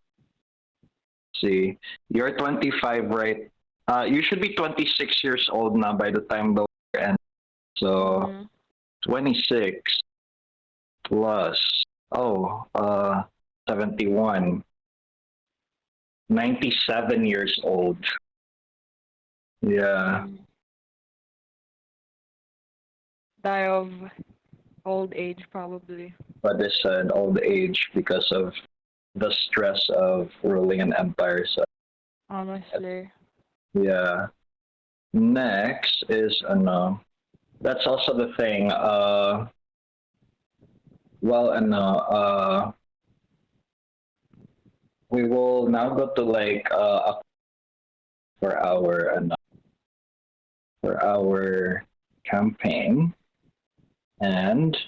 see, you're 25, right? You should be 26 years old now by the time the war ends. So 26 plus, 71, 97 years old. Yeah. Die of old age, probably. But it's an old age because of the stress of ruling an empire. So, Honestly. yeah. Next is that's also the thing. We will now go to like for our campaign, and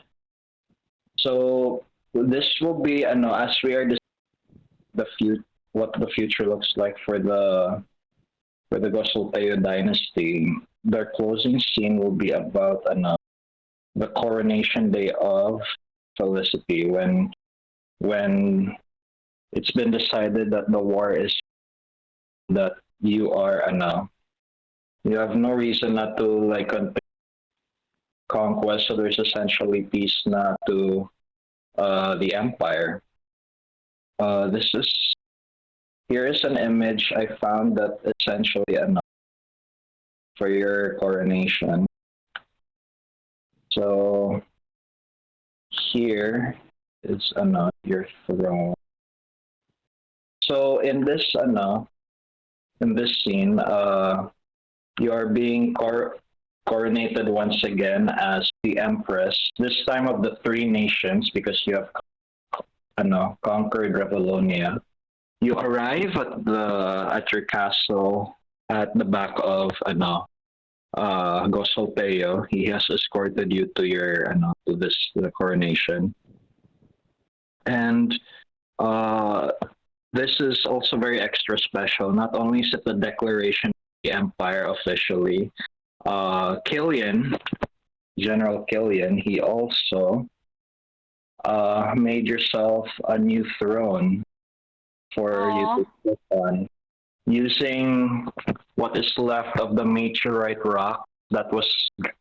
so this will be as we are what the future looks like for the Gosultayo dynasty. Their closing scene will be about the coronation day of Felicity, when it's been decided that the war is that you are you have no reason not to like conquest, so there's essentially peace not to the empire. Here is an image I found that essentially enough for your coronation. So here is your throne. So in this scene, you are being coronated once again as the empress. This time of the three nations, because you have conquered Babylonia. You arrive at your castle at the back of Gosultayo. He has escorted you to your to the coronation, and this is also very extra special. Not only is it the declaration of the empire officially, General Killian, he also made yourself a new throne for you to sit on, using what is left of the meteorite rock that was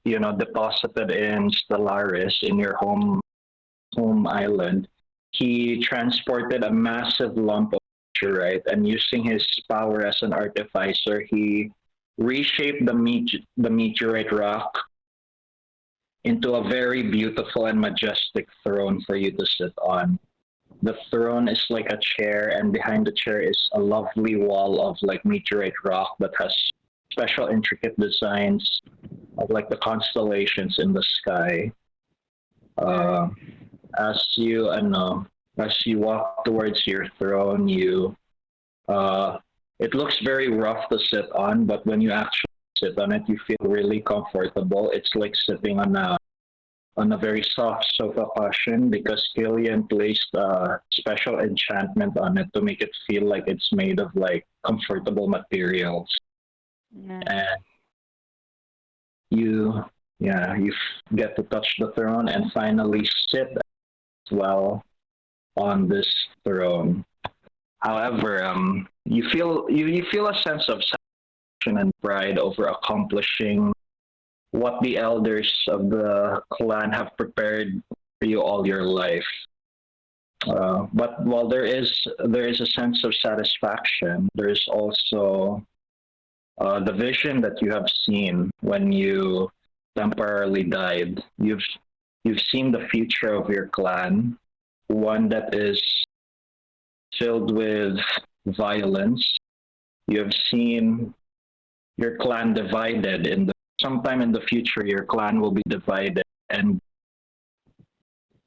deposited in Stellaris, in your home island. He transported a massive lump of meteorite, and using his power as an artificer, he reshaped the meteorite rock into a very beautiful and majestic throne for you to sit on. The throne is like a chair, and behind the chair is a lovely wall of like meteorite rock that has special intricate designs of like the constellations in the sky. As you walk towards your throne, it looks very rough to sit on, but when you actually sit on it, you feel really comfortable. It's like sitting on a very soft sofa cushion, because Killian placed a special enchantment on it to make it feel like it's made of like comfortable materials. And you get to touch the throne and finally sit as well on this throne. However, you feel a sense of satisfaction and pride over accomplishing what the elders of the clan have prepared for you all your life. But while there is a sense of satisfaction, there is also the vision that you have seen when you temporarily died. You've seen the future of your clan, one that is filled with violence. You have seen your clan divided. Sometime in the future, your clan will be divided and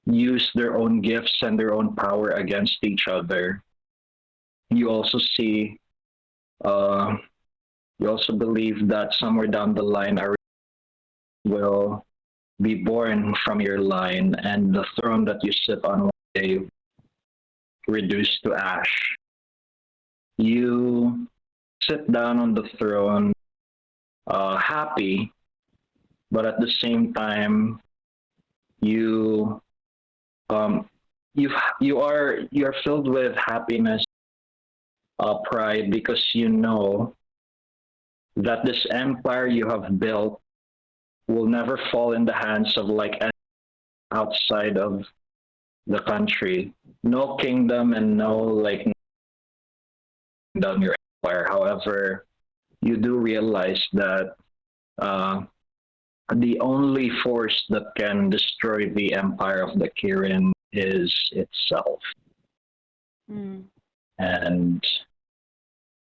use their own gifts and their own power against each other. You also see, you also believe that somewhere down the line, a will be born from your line, and the throne that you sit on one day reduced to ash. You sit down on the throne, happy, but at the same time, you're filled with happiness, pride, because you know that this empire you have built will never fall in the hands of like outside of the country. No kingdom and no like down your empire. However, you do realize that the only force that can destroy the empire of the Kirin is itself. Mm. And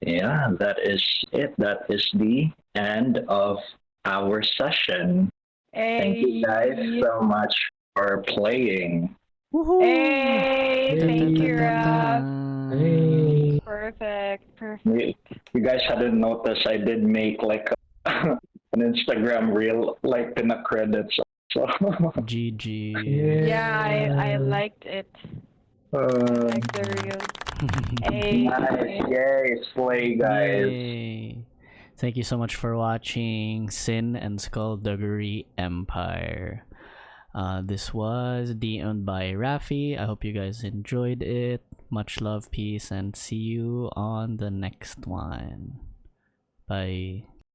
yeah, that is it. That is the end of our session. Thank you guys so much for playing. Hey, thank you, Raf. Hey. Perfect. You guys hadn't noticed I did make like an Instagram reel like in the credits. So GG. Yeah, I liked it. I liked the reel. Hey. nice, yay, slay guys. Yay. Thank you so much for watching Sin and Skullduggery Empire. This was DN'd by Raffe. I hope you guys enjoyed it. Much love, peace, and see you on the next one. Bye.